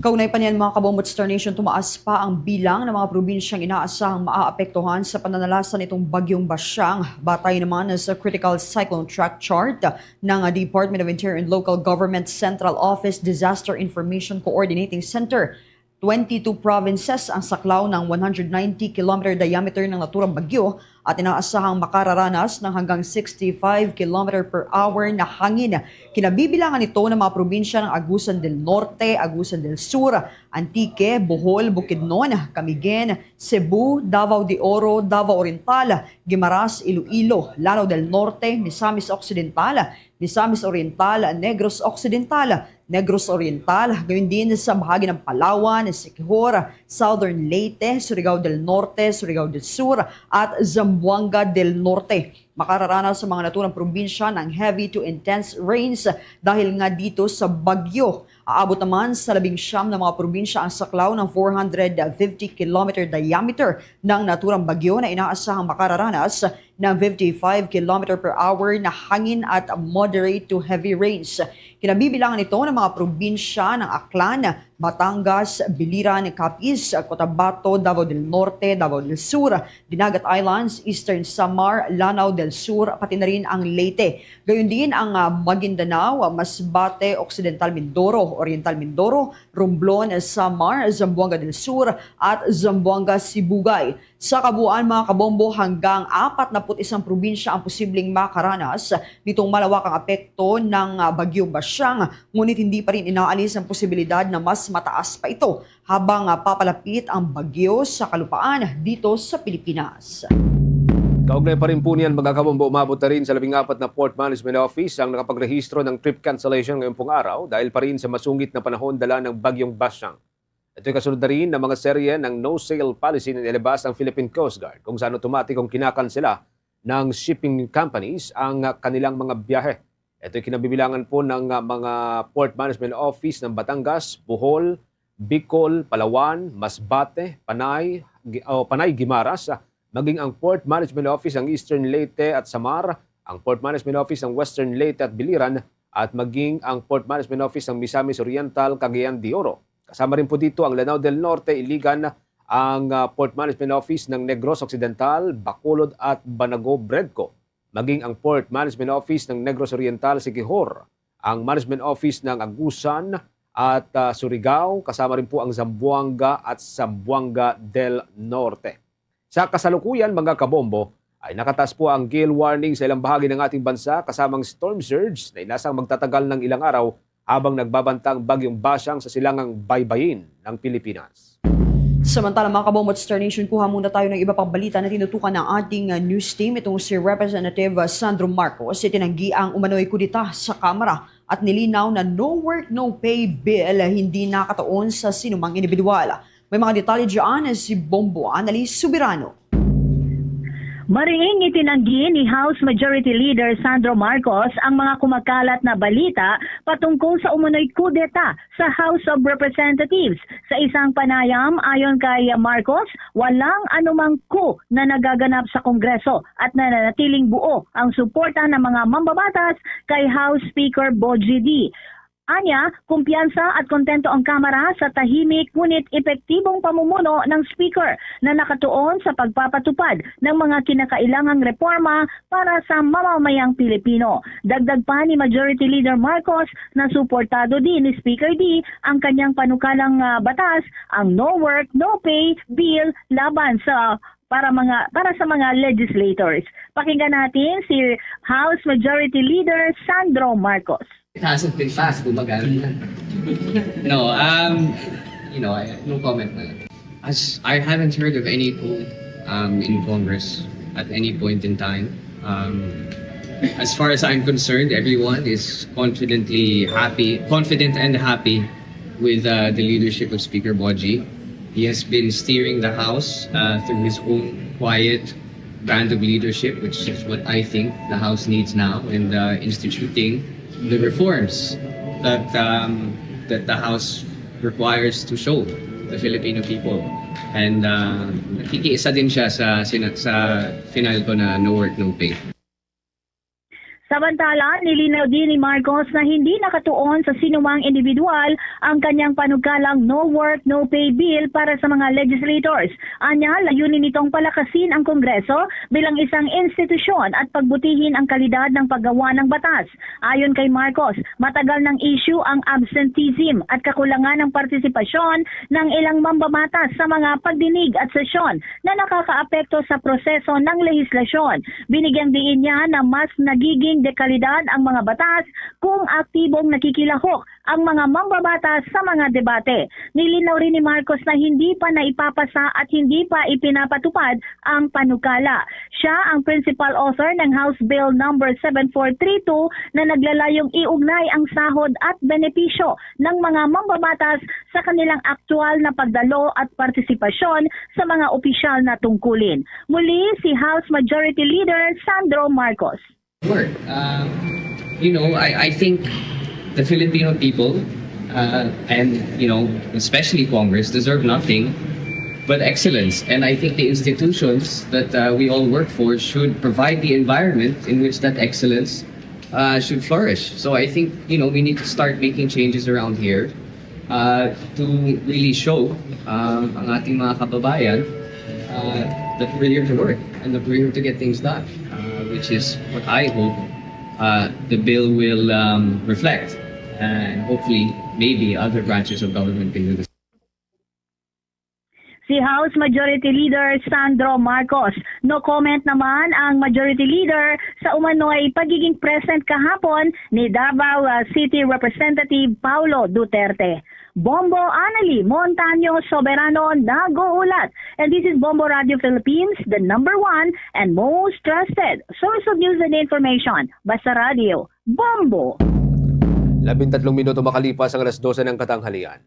Kaunay pa niyan mga kabombo at Star Nation, tumaas pa ang bilang ng mga probinsyang inaasahang maaapektuhan sa pananalasan nitong bagyong Basyang. Batay naman sa Critical Cyclone Track Chart ng Department of Interior and Local Government Central Office Disaster Information Coordinating Center. 22 provinces ang saklaw ng 190 km diameter ng naturang bagyo at inaasahang makararanas ng hanggang 65 km per hour na hangin. Kinabibilangan ito ng mga probinsya ng Agusan del Norte, Agusan del Sur, Antique, Bohol, Bukidnon, Camiguin, Cebu, Davao de Oro, Davao Oriental, Guimaras, Iloilo, Lanao del Norte, Misamis Occidental, Misamis Oriental, Negros Occidental, Negros Oriental, gayon din sa bahagi ng Palawan, Siquijor, Southern Leyte, Surigao del Norte, Surigao del Sur, at Zamboanga del Norte. Makararanas sa mga naturang probinsya ng heavy to intense rains dahil nga dito sa bagyo. Aabot naman sa 19 na mga probinsya ang saklaw ng 450 km diameter ng naturang bagyo na inaasahang makararanas ng 55 km per hour na hangin at moderate to heavy rains. Kinabibilangan ito ng mga probinsya ng Aklan, Batangas, Biliran, Capiz, Cotabato, Davao del Norte, Davao del Sur, Dinagat Islands, Eastern Samar, Lanao del Sur, pati na rin ang Leyte. Gayon din ang Maguindanao, Masbate, Occidental Mindoro, Oriental Mindoro, Romblon, Samar, Zamboanga del Sur, at Zamboanga Sibugay. Sa kabuuan mga kabombo, hanggang 41 probinsya ang posibleng makaranas nitong malawakang apekto ng bagyong Basyang, ngunit hindi pa rin inaalis ang posibilidad na mas mataas pa ito habang papalapit ang bagyo sa kalupaan dito sa Pilipinas. Kaugnay pa rin po niyan mga kabombo, umabot na rin sa 14 na Port Management Office ang nakapagrehistro ng trip cancellation ngayong pong araw dahil pa rin sa masungit na panahon dala ng bagyong Basyang. Ito'y kasunod na rin ng mga serye ng no-sale policy na nilabas ng Philippine Coast Guard kung saan otomatikong kinakansela ng shipping companies ang kanilang mga biyahe. Ito'y kinabibilangan po ng mga Port Management Office ng Batangas, Bohol, Bicol, Palawan, Masbate, Panay Guimaras, maging ang Port Management Office ng Eastern Leyte at Samar, ang Port Management Office ng Western Leyte at Biliran, at maging ang Port Management Office ng Misamis Oriental, Cagayan de Oro. Kasama rin po dito ang Lanao del Norte, Iligan, ang Port Management Office ng Negros Occidental, Bacolod at Banago, Bredco. Maging ang Port Management Office ng Negros Oriental, Siquijor, ang Management Office ng Agusan at Surigao, kasama rin po ang Zamboanga at Zamboanga del Norte. Sa kasalukuyan, mga kabombo, ay nakataas po ang gale warning sa ilang bahagi ng ating bansa kasamang storm surge na inasang magtatagal ng ilang araw habang nagbabantang bagyong Basyang sa silangang baybayin ng Pilipinas. Samantala mga kabombo at Star Nation, kuha muna tayo ng iba pang balita na tinutukan ng ating news team. Itong si Representative Sandro Marcos, itinanggi ang umano'y kudita sa Kamara at nilinaw na no work, no pay bill hindi nakataon sa sinumang individual. May mga detalye dyan si Bombo Annalise Subirano. Mariing itinanggi ni House Majority Leader Sandro Marcos ang mga kumakalat na balita patungkol sa umunoy kudeta sa House of Representatives. Sa isang panayam ayon kay Marcos, walang anumang coup na nagaganap sa Kongreso at nananatiling buo ang suporta ng mga mambabatas kay House Speaker Bogie D. Anya, kumpiyansa at kontento ang Kamara sa tahimik ngunit epektibong pamumuno ng Speaker na nakatuon sa pagpapatupad ng mga kinakailangang reforma para sa mamamayang Pilipino. Dagdag pa ni Majority Leader Marcos na suportado din ni Speaker D ang kanyang panukalang batas, ang No Work, No Pay Bill laban sa para sa mga legislators. Pakinggan natin si House Majority Leader Sandro Marcos. It hasn't been fast, kumbaga. No, no comment. As I haven't heard of any coup in Congress at any point in time. As far as I'm concerned, everyone is confident and happy with the leadership of Speaker Bogie. He has been steering the House through his own quiet brand of leadership, which is what I think the House needs now, and instituting the reforms that the House requires to show the Filipino people. And nakikiisa din siya sa final ko na No Work, No Pay. Samantala, nilinaw din ni Marcos na hindi nakatuon sa sinumang individual ang kanyang panukalang No Work, No Pay Bill para sa mga legislators. Anya, layunin nitong palakasin ang Kongreso bilang isang institusyon at pagbutihin ang kalidad ng paggawa ng batas. Ayon kay Marcos, matagal ng issue ang absenteeism at kakulangan ng partisipasyon ng ilang mambabatas sa mga pagdinig at sesyon na nakakaapekto sa proseso ng lehislasyon. Binigyang diin niya na mas nagiging dekalidad ang mga batas kung aktibong nakikilahok ang mga mambabatas sa mga debate. Nilinaw rin ni Marcos na hindi pa naipapasa at hindi pa ipinapatupad ang panukala. Siya ang principal author ng House Bill number 7432 na naglalayong iugnay ang sahod at benepisyo ng mga mambabatas sa kanilang aktual na pagdalo at partisipasyon sa mga opisyal na tungkulin. Muli si House Majority Leader Sandro Marcos. Work. I think the Filipino people and especially Congress deserve nothing but excellence, and I think the institutions that we all work for should provide the environment in which that excellence should flourish. So I think we need to start making changes around here to really show ang ating mga kababayan that we're here to work and that we're here to get things done, which is what I hope the bill will reflect, and hopefully maybe other branches of government can do this. Si House Majority Leader Sandro Marcos. No comment naman ang Majority Leader sa umano'y pagiging present kahapon ni Davao City Representative Paulo Duterte. Bombo Anali Montaño Soberano nag-uulat. And this is Bombo Radio Philippines, the #1 and most trusted source of news and information. Basta Radio, Bombo! 13 minuto makalipas ang alas 12 ng katanghalian.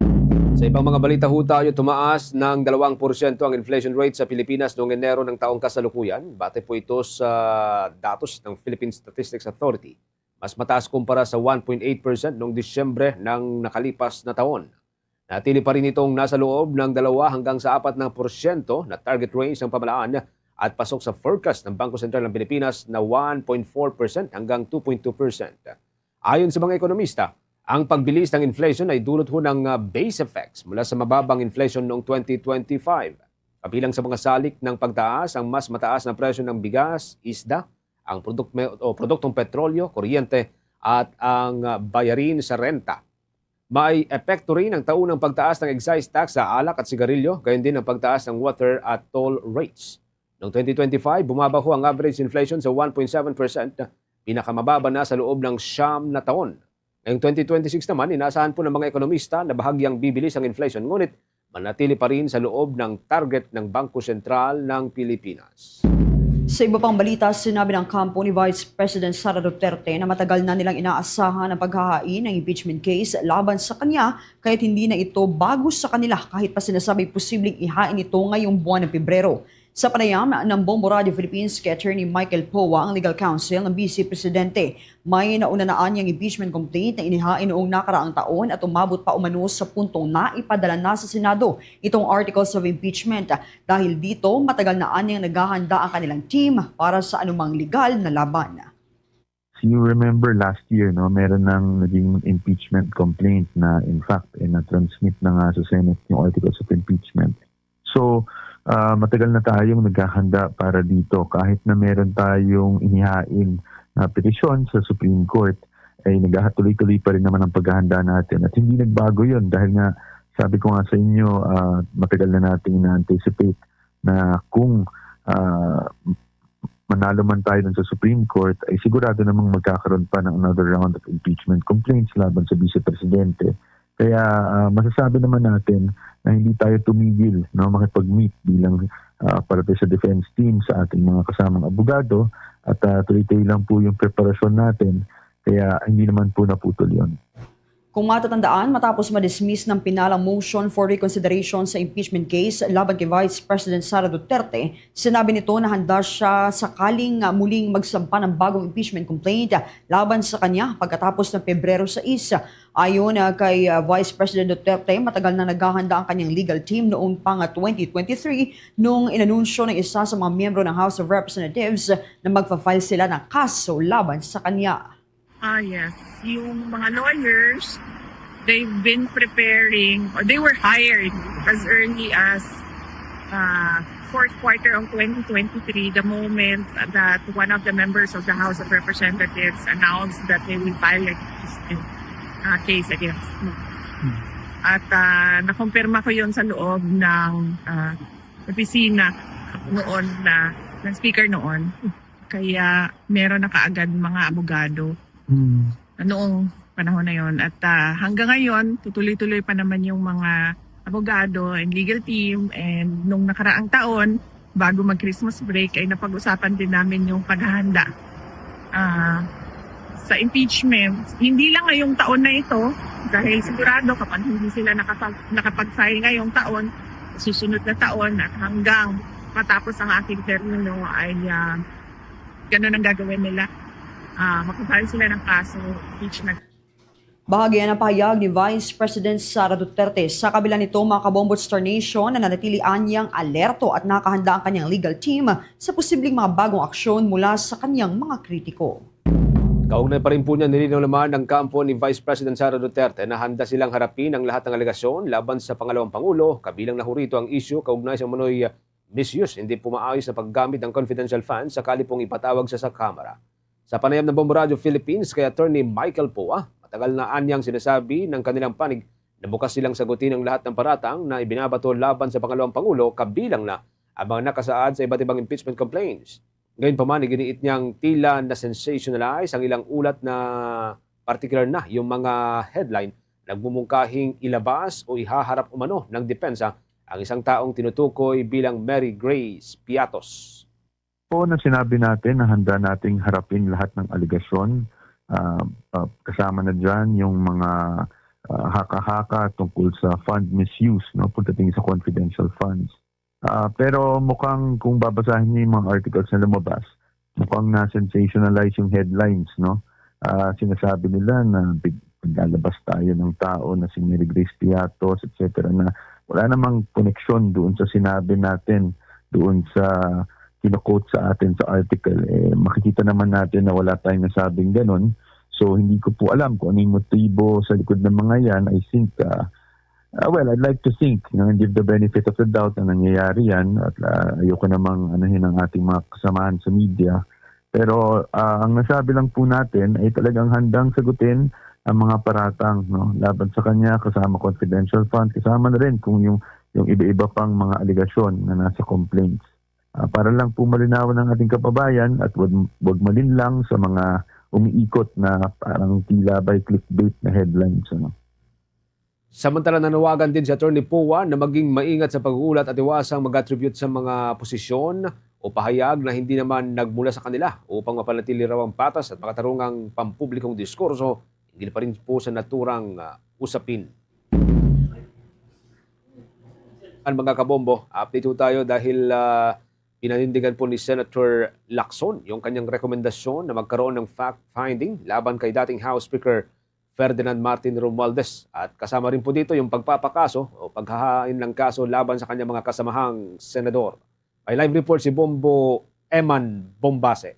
Sa ibang mga balita ho tayo, tumaas ng 2% ang inflation rate sa Pilipinas noong Enero ng taong kasalukuyan. Bate po ito sa datos ng Philippine Statistics Authority. Mas mataas kumpara sa 1.8% noong Disyembre ng nakalipas na taon. Natili pa rin itong nasa loob ng 2 hanggang sa 4% na target range ng pamalaan at pasok sa forecast ng Bangko Sentral ng Pilipinas na 1.4% hanggang 2.2%. Ayon sa mga ekonomista, ang pagbilis ng inflation ay dulot ho ng base effects mula sa mababang inflation noong 2025. Kabilang sa mga salik ng pagtaas ang mas mataas na presyo ng bigas, isda, ang produktong petrolyo, kuryente at ang bayarin sa renta. May epekto rin ang taunang pagtaas ng excise tax sa alak at sigarilyo, gayon din ang pagtaas ng water at toll rates. Noong 2025, bumaba ho ang average inflation sa 1.7%, pinakamababa na sa loob ng 9 na taon. Ngayong 2026 naman, inaasahan po ng mga ekonomista na bahagyang bibilis ang inflation, ngunit manatili pa rin sa loob ng target ng Bangko Sentral ng Pilipinas. Sa iba pang balita, sinabi ng kampo ni Vice President Sara Duterte na matagal na nilang inaasahan ang paghahain ng impeachment case laban sa kanya kahit hindi na ito bago sa kanila kahit pa sinasabi posibleng ihain ito ngayong buwan ng Pebrero. Sa panayam ng Bombo Radio Philippines kay Attorney Michael Powa, ang legal counsel ng Vice Presidente, may naunanaan niyang impeachment complaint na inihain noong nakaraang taon at umabot pa umano sa puntong naipadala na sa Senado itong articles of impeachment. Dahil dito, matagal na anyang naghahanda ang kanilang team para sa anumang legal na laban. You remember last year, no, meron ng naging impeachment complaint na in fact na-transmit na nga sa Senate yung articles of impeachment. So, matagal na tayong naghahanda para dito. Kahit na meron tayong inihain na petisyon sa Supreme Court, ay nagtuloy-tuloy pa rin naman ang paghahanda natin. At hindi nagbago yun dahil nga, sabi ko nga sa inyo, matagal na natin na-anticipate na kung manalo man tayo dun sa Supreme Court, ay sigurado namang magkakaroon pa ng another round of impeachment complaints laban sa Vice Presidente. Kaya masasabi naman natin na hindi tayo tumigil, no, makipag-meet bilang para sa defense team sa ating mga kasamang abogado at tuloy-tuloy lang po yung preparasyon natin. Kaya hindi naman po naputol yun. Kung matatandaan, matapos ma-dismiss ng pinalang motion for reconsideration sa impeachment case laban kay Vice President Sara Duterte, sinabi nito na handa siya sakaling muling magsampa ng bagong impeachment complaint laban sa kanya pagkatapos ng Pebrero 6. Ayon kay Vice President Duterte, matagal na naghahanda ang kanyang legal team noong pang 2023 nung inanunsyo ng isa sa mga miyembro ng House of Representatives na magpa-file sila ng kaso laban sa kanya. Yes. Yung mga lawyers, they've been preparing, or they were hired as early as fourth quarter of 2023, the moment that one of the members of the House of Representatives announced that they will file a case against me. At nakumpirma ko yun sa loob ng opisina noon ng speaker noon. Kaya meron na kaagad mga abogado noong panahon na yon. At hanggang ngayon, tutuloy-tuloy pa naman yung mga abogado and legal team. And nung nakaraang taon, bago mag-Christmas break, ay napag-usapan din namin yung paghahanda sa impeachment. Hindi lang ngayong taon na ito, dahil sigurado kapag hindi sila nakapag-file ngayong taon, susunod na taon at hanggang matapos ang aking termino ay ganun ang gagawin nila. Makapal sila ng kaso, impeachment. Bahagi ng pahayag ni Vice President Sara Duterte. Sa kabila nito, mga kabombo Star Nation na nanatilian niyang alerto at nakahanda ang kanyang legal team sa posibleng mga bagong aksyon mula sa kanyang mga kritiko. Kaugnay pa rin po niya nilinaw naman ng kampo ni Vice President Sara Duterte na handa silang harapin ang lahat ng alegasyon laban sa pangalawang Pangulo, kabilang na rito ang issue kaugnay sa manoy misuse, hindi pumaayos na paggamit ng confidential funds sakali pong ipatawag sa Kamara. Sa panayam ng Bombo Radio Philippines kay Attorney Michael Powa, matagal na anyang sinasabi ng kanilang panig na bukas silang sagutin ang lahat ng paratang na ibinabato laban sa pangalawang Pangulo, kabilang na ang mga nakasaad sa iba't ibang impeachment complaints. Ngayon pa man, iginiit niyang tila na sensationalize ang ilang ulat na particular na yung mga headline nagmumungkahing ilabas o ihaharap umano ng depensa ang isang taong tinutukoy bilang Mary Grace Piatos. Po na sinabi natin na handa nating harapin lahat ng aligasyon. Kasama na dyan yung mga haka-haka tungkol sa fund misuse, no, pagdating sa confidential funds. Pero mukhang kung babasahin niyo yung mga articles na lumabas, mukhang na-sensationalize yung headlines, no? Sinasabi nila na lalabas tayo ng tao na si Mary Grace Piatos, etc. na wala namang koneksyon doon sa sinabi natin, doon sa kino-quote sa atin sa article. Makikita naman natin na wala tayong nasabing ganun. So hindi ko po alam kung ano yung motibo sa likod ng mga yan. I think, well, I'd like to think, and give the benefit of the doubt na nangyayari yan. At ayoko namang anuhin ang ating mga kasamahan sa media. Pero ang nasabi lang po natin ay talagang handang sagutin ang mga paratang, no, laban sa kanya, kasama confidential fund, kasama na rin kung yung iba-iba pang mga aligasyon na nasa complaints. Para lang po malinawan ng ating kababayan at wag malinlang sa mga umiikot na parang tila by clickbait na headlines. Ano. Samantala, nanawagan din si Atty. Poa na maging maingat sa pag-uulat at iwasang mag-attribute sa mga posisyon o pahayag na hindi naman nagmula sa kanila upang mapanatili raw ang patas at makatarungang pampublikong diskurso, hindi pa rin po sa naturang usapin. Mga kabombo, update po tayo dahil pinanindigan po ni Senator Lacson yung kanyang rekomendasyon na magkaroon ng fact-finding laban kay dating House Speaker Ferdinand Martin Romualdez. At kasama rin po dito yung pagpapakaso o paghahain ng kaso laban sa kanyang mga kasamahang senador. May live report si Bombo Eman Bombase.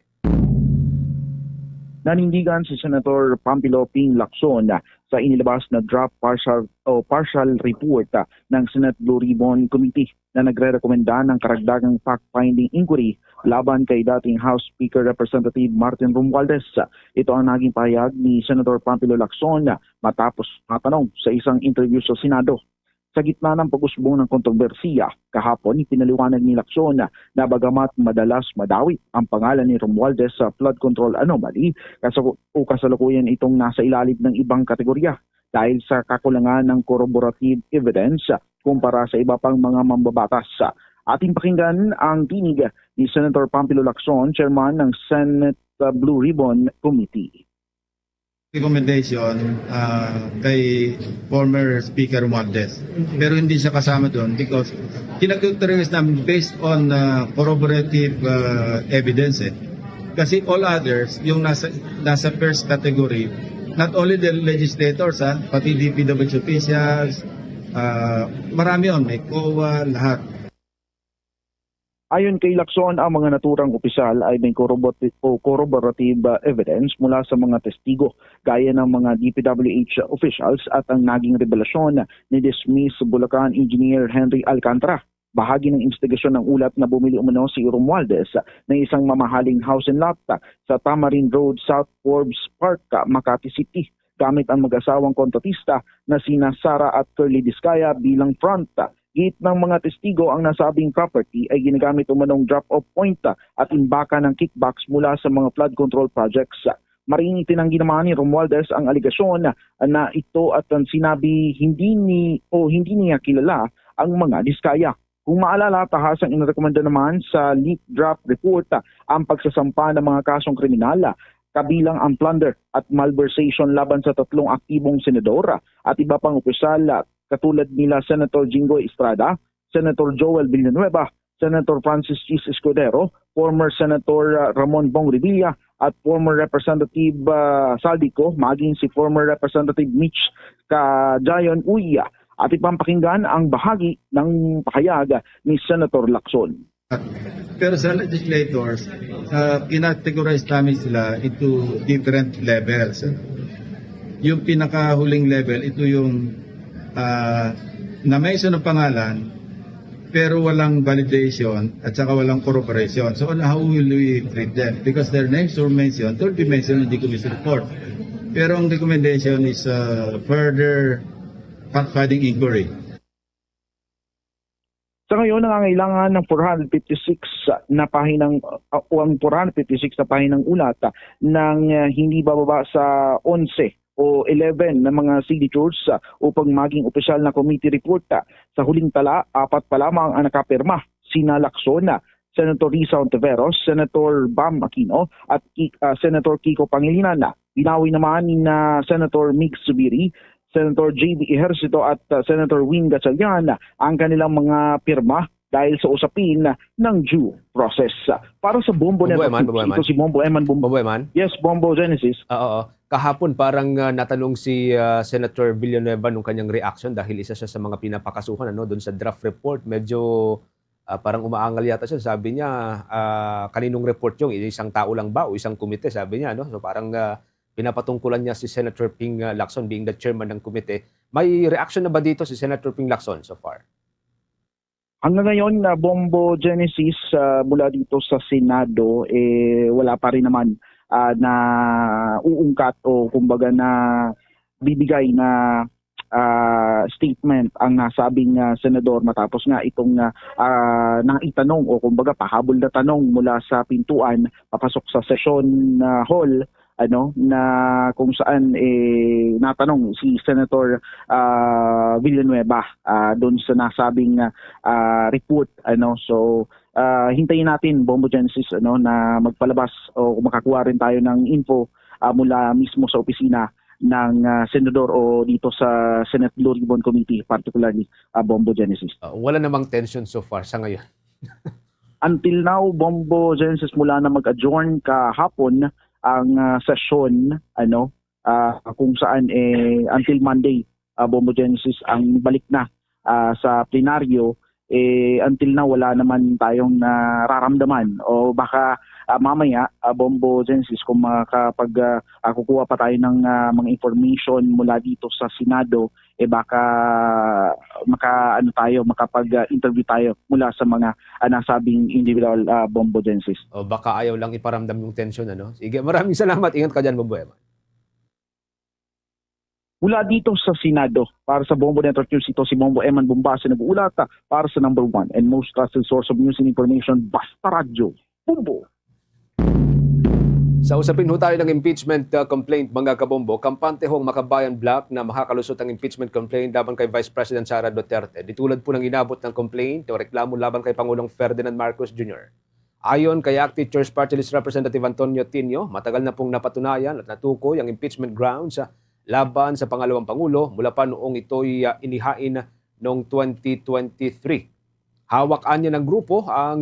Nanindigan si Senator Pampilo Ping Lacson sa inilabas na draft partial report ng Senate Blue Ribbon Committee na nagre-rekomenda ng karagdagang fact-finding inquiry laban kay dating House Speaker Representative Martin Romualdez. Ito ang naging pahayag ni Senator Pampilo Lacson matapos matanong sa isang interview sa Senado. Sa gitna ng pag-usbong ng kontrobersiya, kahapon ipinaliwanag ni Lacson na bagamat madalas madawit ang pangalan ni Romualdez sa flood control anomaly, kasalukuyan itong nasa ilalim ng ibang kategorya dahil sa kakulangan ng corroborative evidence kumpara sa iba pang mga mambabatas. Ating pakinggan ang tinig ni Senator Pampilo Lacson, chairman ng Senate Blue Ribbon Committee. Recommendation kay former Speaker Romualdez. Pero hindi siya kasama doon because kinag-authorize namin based on corroborative evidence. Kasi all others, yung nasa first category, not only the legislators, pati DPWH officials, marami yun, may COA, lahat. Ayon kay Lacson, ang mga naturang opisyal ay may corroborative evidence mula sa mga testigo gaya ng mga DPWH officials at ang naging revelasyon ni dismiss Bulacan Engineer Henry Alcantara. Bahagi ng investigasyon ng ulat na bumili umano si Romualdez ng isang mamahaling house and lot sa Tamarind Road, South Forbes Park, Makati City gamit ang mag-asawang kontratista na sina Sara at Curly Discaya bilang front. Git ng mga testigo, ang nasabing property ay ginagamit umanong drop-off point at imbaka ng kickbacks mula sa mga flood control projects. Maring itinanggi naman ni Romualdez ang aligasyon na ito at sinabi hindi niya kilala ang mga Diskaya. Kung maalala, tahasang inirekomenda naman sa leak draft report ang pagsasampa ng mga kasong kriminal kabilang ang plunder at malversation laban sa 3 aktibong senador at iba pang opisyal katulad nila Senator Jinggoy Estrada, Senator Joel Villanueva, Senator Francis Chis Escudero, former Senator Ramon Bong Revilla at former Representative Saldico, maging si former Representative Mitch Kajayon Uya. At ipampakinggan ang bahagi ng pahayag ni Senator Lacson. Pero sa legislators, kinategorize namin sila into different levels. Yung pinakahuling level, ito yung na may iso ng pangalan pero walang validation at saka walang corroboration. So how will we treat them? Because their names were mentioned, will be mentioned in the commission report. Pero ang recommendation is further fact-finding inquiry. Sa ngayon, nangangailangan ng 456 na pahinang ulat ng hindi bababa sa 11 o 11 na mga signatures upang maging opisyal na committee report. Sa huling tala, 4 pa lamang ang nakapirma, sina Lacson, Senator Risa Ontiveros, Senator Bam Aquino at Senator Kiko Pangilinan. Binawi naman ni Senator Mig Zubiri, Senator J.B. Ejercito at Senator Wing Gatchalian ang kanilang mga pirma dahil sa usapin ng due process. Para sa Bombo Network, ito si Bombo Eman. Bombo Eman? Yes, Bombo Genesis. Oo. kahapon parang natanong si Senator Villanueva nung kanyang reaction dahil isa siya sa mga pinapakasuhan doon sa draft report. Medyo parang umaangal yata siya. Sabi niya, kaninong report yung isang tao lang ba o isang komite, sabi niya. So parang pinapatungkulan niya si Senator Ping Lacson being the chairman ng komite. May reaction na ba dito si Senator Ping Lacson so far? Hanggang ngayon, Bombo Genesis mula dito sa Senado, wala pa rin naman na uungkat o kumbaga na bibigay na statement ang nasabing senador matapos nga itong naitanong o kumbaga pahabol na tanong mula sa pintuan papasok sa session hall na kung saan natanong si Senator Villanueva doon sa nasabing report so hintayin natin Bombo Genesis na magpalabas o makakuha rin tayo ng info mula mismo sa opisina ng senador o dito sa Senate Blue Ribbon Committee, particularly Bombo Genesis. Wala namang tension so far sa ngayon. Until now, Bombo Genesis mula na mag-adjourn kahapon ang session kung saan until Monday Bombo Genesis ang balik na sa plenaryo until now wala naman tayong nararamdaman o baka mamaya Bombo Genesis kung kukuha pa tayo ng mga information mula dito sa Senado baka makapag-interview tayo mula sa mga nasabing individual Bombo Genesis. O baka ayaw lang iparamdam yung tension Sige, maraming salamat. Ingat ka dyan, Bombo Eman. Mula dito sa Senado, para sa Bombo Network News, ito si Bombo Eman Bombase nag-uulat para sa number 1 and most trusted source of news and information, Basta Radyo, Bombo. Sa usapin ho tayo ng impeachment complaint, mga kabombo, kampante hong Makabayan Black na makakalusot ang impeachment complaint laban kay Vice President Sara Duterte. Ditulad po ng inabot ng complaint o reklamo laban kay Pangulong Ferdinand Marcos Jr. Ayon kay Active Church Party List Representative Antonio Tinio, matagal na pong napatunayan at natukoy ang impeachment grounds laban sa pangalawang Pangulo mula pa noong ito'y inihain noong 2023. Hawak anya ng grupo ang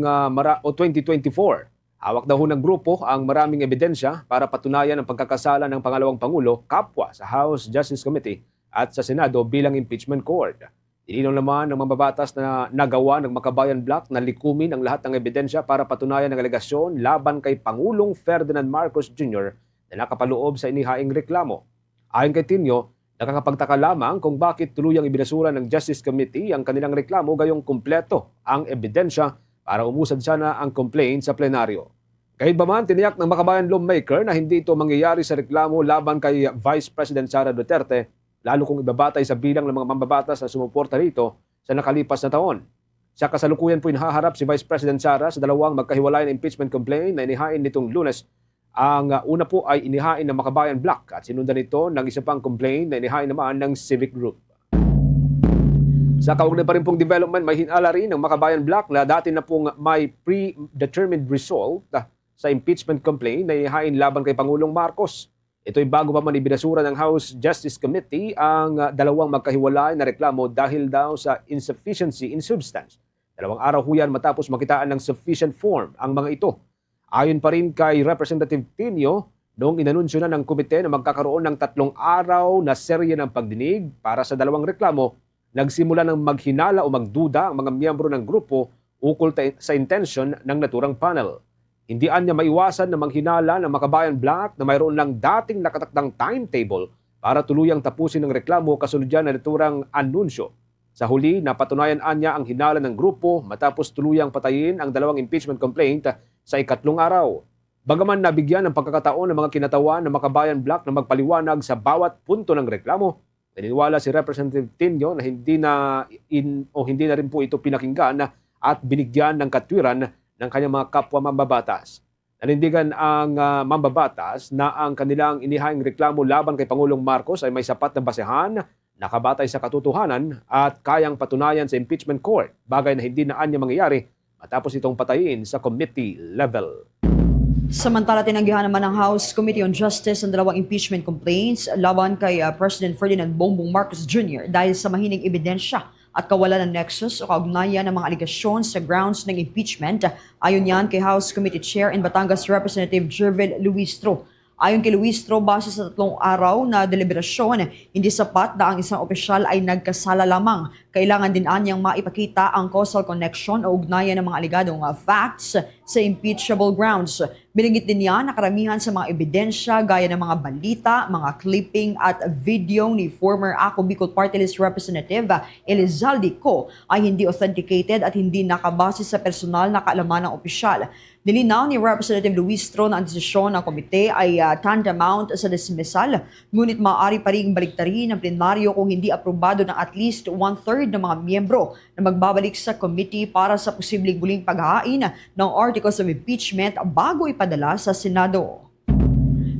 2024. Hawak daw ng grupo ang maraming ebidensya para patunayan ang pagkakasala ng pangalawang Pangulo kapwa sa House Justice Committee at sa Senado bilang impeachment court. Ininom naman ng mambabatas na nagawa ng Makabayan Black na likumin ang lahat ng ebidensya para patunayan ang alegasyon laban kay Pangulong Ferdinand Marcos Jr. na nakapaloob sa inihaing reklamo. Ayon kay Tinio, nakakapagtaka lamang kung bakit tuluyang ibinasura ng Justice Committee ang kanilang reklamo gayong kumpleto ang ebidensya para umusad sana ang complaint sa plenaryo. Gayunpaman, tiniyak ng Makabayan lawmaker na hindi ito mangyayari sa reklamo laban kay Vice President Sara Duterte, lalo kung ibabatay sa bilang ng mga mambabatas na sumuporta rito sa nakalipas na taon. Sa kasalukuyan po inaharap si Vice President Sara sa dalawang magkahiwalay na impeachment complaint na inihain nitong Lunes. Ang una po ay inihain ng Makabayan Black at sinundan nito ng isa pang complaint na inihain naman ng Civic Group. Sa kaugnay pa rin pong development, may hinala rin ng Makabayan Black na dati na pong may predetermined result sa impeachment complaint na inihain laban kay Pangulong Marcos. Ito'y bago pa man ibinasura ng House Justice Committee ang dalawang magkahiwalay na reklamo dahil daw sa insufficiency in substance. 2 araw ho yan matapos makitaan ng sufficient form ang mga ito. Ayon pa rin kay Representative Tinio, noong inanunsyo na ng komite na magkakaroon ng 3 araw na serye ng pagdinig para sa dalawang reklamo, nagsimula ng maghinala o magduda ang mga miyembro ng grupo ukol sa intention ng naturang panel. Hindi anya maiwasan na manghinala ng Makabayan Black na mayroon lang dating nakatakdang timetable para tuluyang tapusin ang reklamo kasunod yan na naturang anunsyo. Sa huli, napatunayan anya ang hinala ng grupo matapos tuluyang patayin ang dalawang impeachment complaint sa 3 araw. Bagaman nabigyan ng pagkakataon ng mga kinatawan ng Makabayan Black na magpaliwanag sa bawat punto ng reklamo, naniniwala si Representative Tinio na hindi na rin po ito pinakinggan at binigyan ng katwiran ng kanyang mga kapwa mambabatas. Nanindigan ang mambabatas na ang kanilang inihaing reklamo laban kay Pangulong Marcos ay may sapat na basehan, nakabatay sa katotohanan at kayang patunayan sa impeachment court, bagay na hindi na anya mangyayari matapos itong patayin sa committee level. Samantala, tinanggihan naman ng House Committee on Justice ang dalawang impeachment complaints laban kay President Ferdinand Bongbong Marcos Jr. dahil sa mahining ebidensya at kawalan ng nexus o kaugnayan ng mga aligasyon sa grounds ng impeachment. Ayon yan kay House Committee Chair in Batangas Representative Jervil Luistro. Ayon kay Luistro, base sa 3 araw na deliberasyon, hindi sapat na ang isang opisyal ay nagkasala lamang. Kailangan din anyang maipakita ang causal connection o ugnayan ng mga aligadong facts sa impeachable grounds. Binanggit din niya na karamihan sa mga ebidensya gaya ng mga balita, mga clipping at video ni former Ako Bicol Party List Representative Elizalde Co ay hindi authenticated at hindi nakabase sa personal na kaalaman ng opisyal. Nilinaw ni Representative Luistro na ang desisyon ng komite ay tantamount sa dismissal, ngunit maaari pa ring baliktarin ng plenaryo kung hindi aprobado ng at least 1/3 ng mga miyembro na magbabalik sa committee para sa posibleng muling paghahain ng articles of impeachment bago ipadala sa Senado.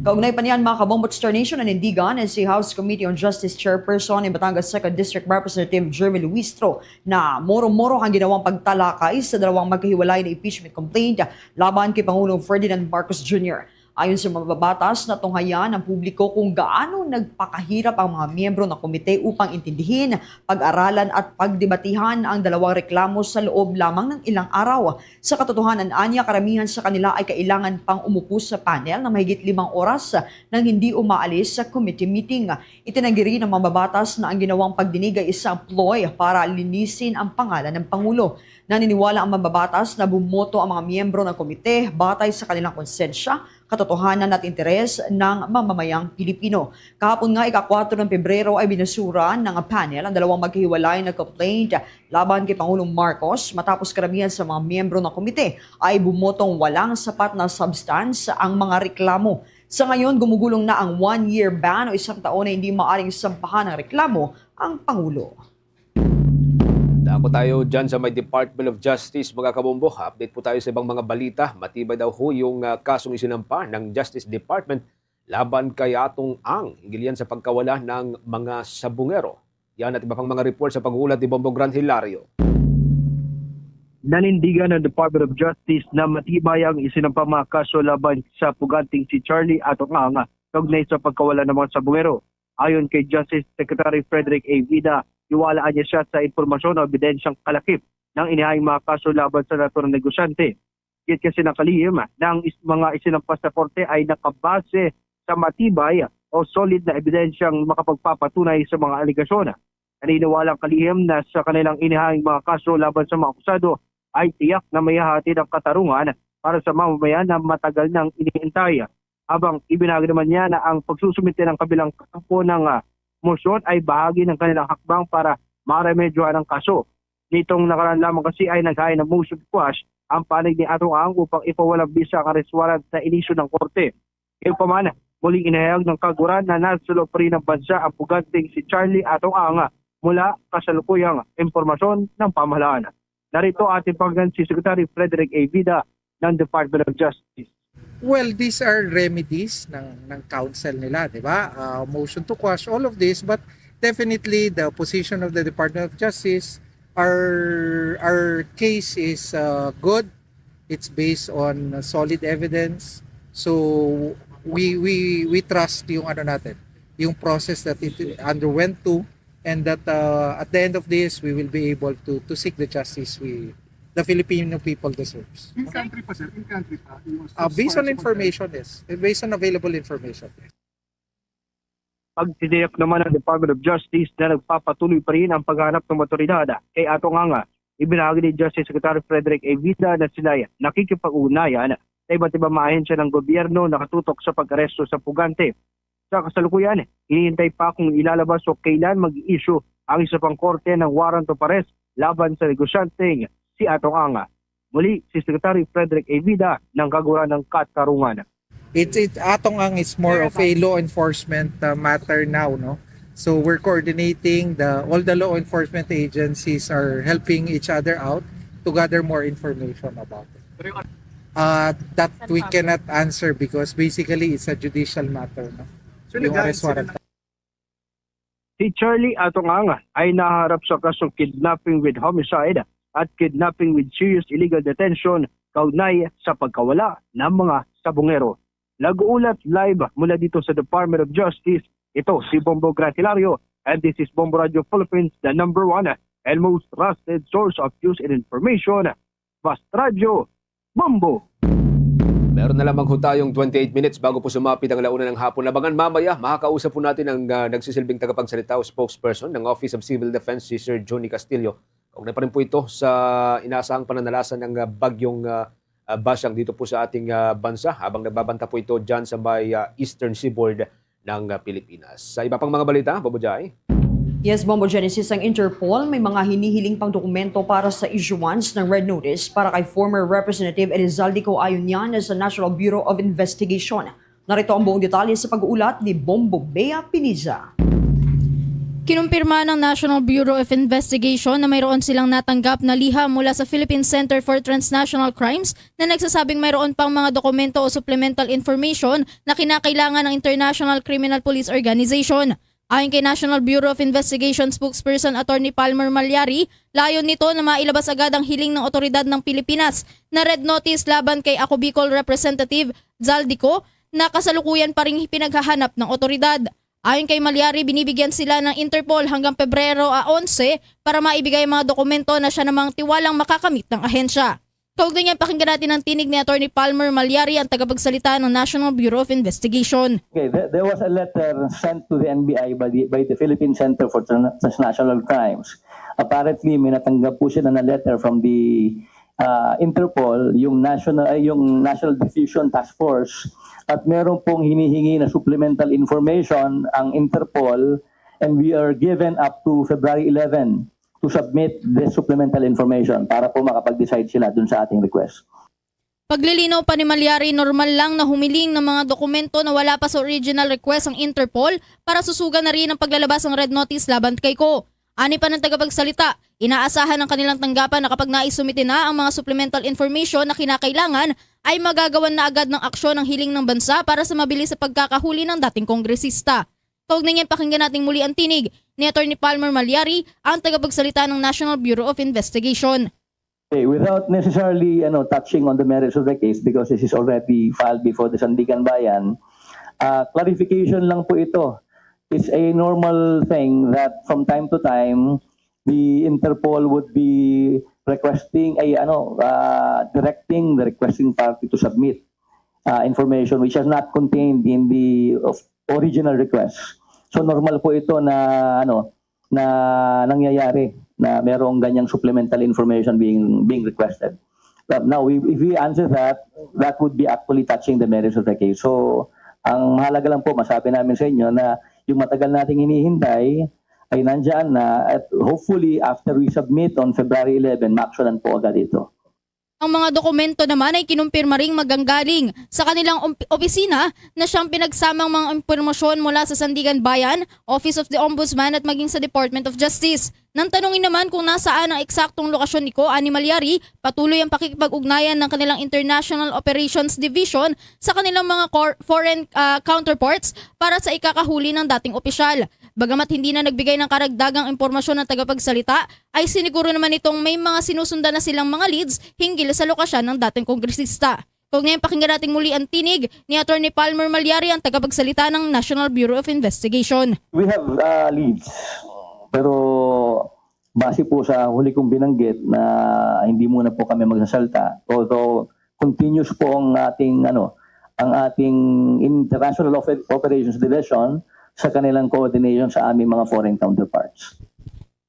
Kaugnay pa niyan mga kabombo Star Nation, nanindigan si House Committee on Justice Chairperson ni Batangas 2nd District Representative Jeremy Luistro na moro-moro ang ginawang pagtalakay sa dalawang magkahiwalay na impeachment complaint laban kay Pangulong Ferdinand Marcos Jr. Ayon sa mababatas na tunghayan ng publiko kung gaano nagpakahirap ang mga miyembro ng komite upang intindihin, pag-aralan at pagdebatihan ang dalawang reklamo sa loob lamang ng ilang araw. Sa katotohanan, anya karamihan sa kanila ay kailangan pang umupo sa panel na mahigit 5 oras nang hindi umaalis sa committee meeting. Itinanggi rin ng mababatas na ang ginawang pagdinig ay isang ploy para linisin ang pangalan ng Pangulo. Naniniwala ang mababatas na bumoto ang mga miyembro ng komite batay sa kanilang konsensya, katotohanan at interes ng mamamayang Pilipino. Kahapon nga, ika-4 ng Pebrero ay binasura ng panel ang dalawang maghihiwalay na complaint laban kay Pangulong Marcos matapos karamihan sa mga miyembro ng komite ay bumotong walang sapat na substance ang mga reklamo. Sa ngayon, gumugulong na ang 1-year ban o 1 taon na hindi maaring sampahan ng reklamo ang Pangulo. Dako tayo dyan sa may Department of Justice, mga kabombo. Update po tayo sa ibang mga balita. Matibay daw ho yung kasong isinampa ng Justice Department laban kay Atong Ang. Hinggil yan sa pagkawala ng mga sabungero. Yan at iba pang mga report sa pag-uulat ni Bombo Gran Hilario. Nanindigan ng Department of Justice na matibay ang isinampa mga kaso laban sa puganting si Charlie Atong Ang kaugnay sa pagkawala ng mga sabungero. Ayon kay Justice Secretary Frederick A. Vida, iwalaan niya siya sa impormasyon o ebidensyang kalakip ng inihayang mga kaso laban sa naturang negosyante. Kit kasi nakalihim na ang mga isinampas na korte ay nakabase sa matibay o solid na ebidensyang makapagpapatunay sa mga aligasyon. Naniniwalang kalihim na sa kanilang inihayang mga kaso laban sa mga akusado ay tiyak na may hatid ang katarungan para sa mamamayan na matagal nang iniintay. Habang ibinahagi naman niya na ang pagsusumite ng kabilang kampo ng motion ay bahagi ng kanilang hakbang para maremedyohan ang kaso. Nitong nakaraan lamang kasi ay naghain ng motion quash ang panig ni Atong Ang upang ipawalang bisa ang arrest warrant na inisyu ng korte. Gayunpaman, muling inahayag ng kaguran na nasulog pa rin ng bansa ang puganting si Charlie Atong Ang mula kasalukuyang impormasyon ng pamahalaan. Narito ating paggan si Secretary Frederick A. Vida ng Department of Justice. Well, these are remedies ng council nila, di ba? Motion to quash, all of this, but definitely the position of the Department of Justice, our case is good. It's based on solid evidence. So we trust yung yung process that it underwent to, and that at the end of this we will be able to seek the justice the Filipino people deserves. In country pa, sir? In country pa? Based on information, yes. Based on available information. Pagtitiyak naman ng Department of Justice na nagpapatuloy pa rin ang paghanap ng otoridad kay Atong Ang, ibinahagi ni Justice Secretary Frederick A. Vida na sila nakikipag-ugnayan sa iba't ibang mga ahensya ng gobyerno nakatutok sa pag-aresto sa pugante. Sa kasalukuyan, hinihintay pa kung ilalabas o kailan mag-i-issue ang isa pang korte ng warrant of arrest laban sa negosyanteng si Atong Ang. Muli, si Secretary Frederick A. Vida ng Kaguran ng Katarungan. Atong Ang is more of a law enforcement matter now, no? So we're coordinating, all the law enforcement agencies are helping each other out to gather more information about it. That we cannot answer because basically it's a judicial matter, no? Yung arrest warrant. Si Charlie Atong Ang ay naharap sa kasong kidnapping with homicide at kidnapping with serious illegal detention kaugnay sa pagkawala ng mga sabungero. Nag-uulat live mula dito sa Department of Justice. Ito si Bombo Gran Hilario, and this is Bombo Radio Philippines, the #1 and most trusted source of news and information. Bast Radio, Bombo! Meron na lamang ho tayong 28 minutes bago po sumapit ang alauna ng hapon. Labangan mamaya, makakausap po natin ang nagsisilbing tagapagsalita o spokesperson ng Office of Civil Defense, si Sir Johnny Castillo. Kaugnay pa rin po ito sa inaasahang pananalasan ng bagyong Basyang dito po sa ating bansa habang nagbabanta po ito dyan sa may eastern seaboard ng Pilipinas. Sa iba pang mga balita, Bobo Jai. Yes, Bombo Genesis, ang Interpol may mga hinihiling pang dokumento para sa issuance ng Red Notice para kay former Representative Elizalde Ayunian sa National Bureau of Investigation. Narito ang buong detalye sa pag-uulat ni Bombo Bea Piniza. Kinumpirma ng National Bureau of Investigation na mayroon silang natanggap na liham mula sa Philippine Center for Transnational Crimes na nagsasabing mayroon pang mga dokumento o supplemental information na kinakailangan ng International Criminal Police Organization. Ayon kay National Bureau of Investigation spokesperson Attorney Palmer Malyari, layon nito na mailabas agad ang hiling ng otoridad ng Pilipinas na red notice laban kay Ako Bicol Representative Zaldico na kasalukuyan pa ring pinaghahanap ng otoridad. Ayon kay Malyari, binibigyan sila ng Interpol hanggang Pebrero 11 para maibigay ang mga dokumento na siya namang tiwalang makakamit ng ahensya. Kaugnay niyan, pakinggan natin ang tinig ni Attorney Palmer Malyari, ang tagapagsalita ng National Bureau of Investigation. Okay, there was a letter sent to the NBI by the Philippine Center for Transnational Crimes. Apparently, may natanggap po sila na letter from the Interpol, yung National Diffusion Task Force, at meron pong hinihingi na supplemental information ang Interpol, and we are given up to February 11 to submit this supplemental information para po makapag-decide sila dun sa ating request. Paglilinaw pa ni Malyari, normal lang na humiling ng mga dokumento na wala pa sa original request ang Interpol para susugan na rin ang paglalabas ng red notice laban kay Ko. Ani pa ng tagapagsalita, inaasahan ng kanilang tanggapan na kapag naisumite na ang mga supplemental information na kinakailangan ay magagawan na agad ng aksyon ang hiling ng bansa para sa mabilis sa pagkakahuli ng dating kongresista. Kaugnay niyan, pakinggan natin muli ang tinig ni Attorney Palmer Malyari, ang tagapagsalita ng National Bureau of Investigation. Okay, without necessarily touching on the merits of the case because this is already filed before the Sandigan Bayan, clarification lang po ito. It's a normal thing that from time to time, the Interpol would be requesting directing the requesting party to submit information which is not contained in the original request. So normal po ito na na nangyayari na merong ganyang supplemental information being requested. But now if we answer that would be actually touching the merits of the case. So ang mahalaga lang po masabi namin sa inyo na yung matagal nating hinihintay ay nandiyan na at hopefully after we submit on February 11, ma-actionan po agad ito. Ang mga dokumento naman ay kinumpirma ring maganggaling sa kanilang opisina na siyang pinagsamang mga impormasyon mula sa Sandigan Bayan, Office of the Ombudsman at maging sa Department of Justice. Nang tanungin naman kung nasaan ang eksaktong lokasyon ni Ko, ani Malyari, patuloy ang pakikipag-ugnayan ng kanilang International Operations Division sa kanilang mga foreign counterparts para sa ikakahuli ng dating opisyal. Bagamat hindi na nagbigay ng karagdagang impormasyon ng tagapagsalita, ay siniguro naman itong may mga sinusundan na silang mga leads hinggil sa lokasyon ng dating kongresista. Kung ngayon pakinggan natin muli ang tinig ni Attorney Palmer Malyari, ang tagapagsalita ng National Bureau of Investigation. We have leads, pero base po sa huli kong binanggit na hindi muna po kami magsasalta, although continuous po ang ating International Operations Division sa kanilang coordination sa aming mga foreign counterparts.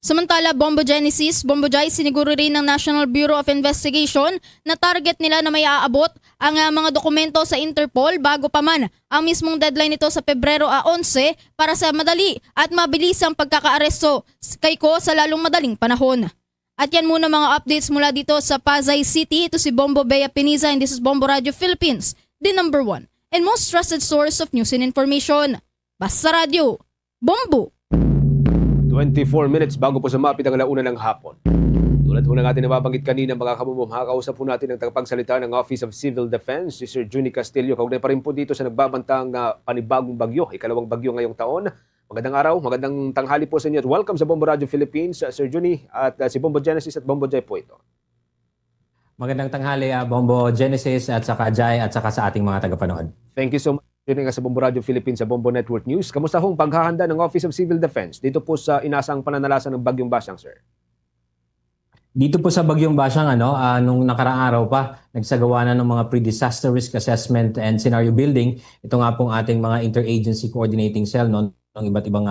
Samantala, Bombo Genesis, Bombo Jai, siniguro rin ng National Bureau of Investigation na target nila na may aabot ang mga dokumento sa Interpol bago pa man ang mismong deadline nito sa Pebrero 11 para sa madali at mabilis ang pagkakaaresto kay Ko sa lalong madaling panahon. At yan muna mga updates mula dito sa Pasay City. Ito si Bombo Bea Piniza and this is Bombo Radio Philippines, the number one and most trusted source of news and information. Basta Radio, Bombo! 24 minutes bago po sumapit ang alauna ng hapon. Tulad po na natin nababanggit kanina mga kabumbo, makakausap po natin ang tagapagsalita ng Office of Civil Defense, si Sir Johnny Castillo. Kaugnay pa rin po dito sa nagbabantang panibagong bagyo, ikalawang bagyo ngayong taon. Magandang araw, magandang tanghali po sa inyo at welcome sa Bombo Radio Philippines, Sir Johnny at si Bombo Genesis at Bombo Jai po ito. Magandang tanghali, Bombo Genesis at saka Jai at saka sa ating mga tagapanood. Thank you so much. Dito nga sa Bombo Radio Philippines sa Bombo Network News. Kamusta hong paghahanda ng Office of Civil Defense dito po sa inasang pananalasan ng Bagyong Basyang, sir? Dito po sa Bagyong Basyang, nung nakaraang araw pa, nagsagawa na ng mga pre-disaster risk assessment and scenario building. Ito nga pong ating mga interagency coordinating cell ng iba't ibang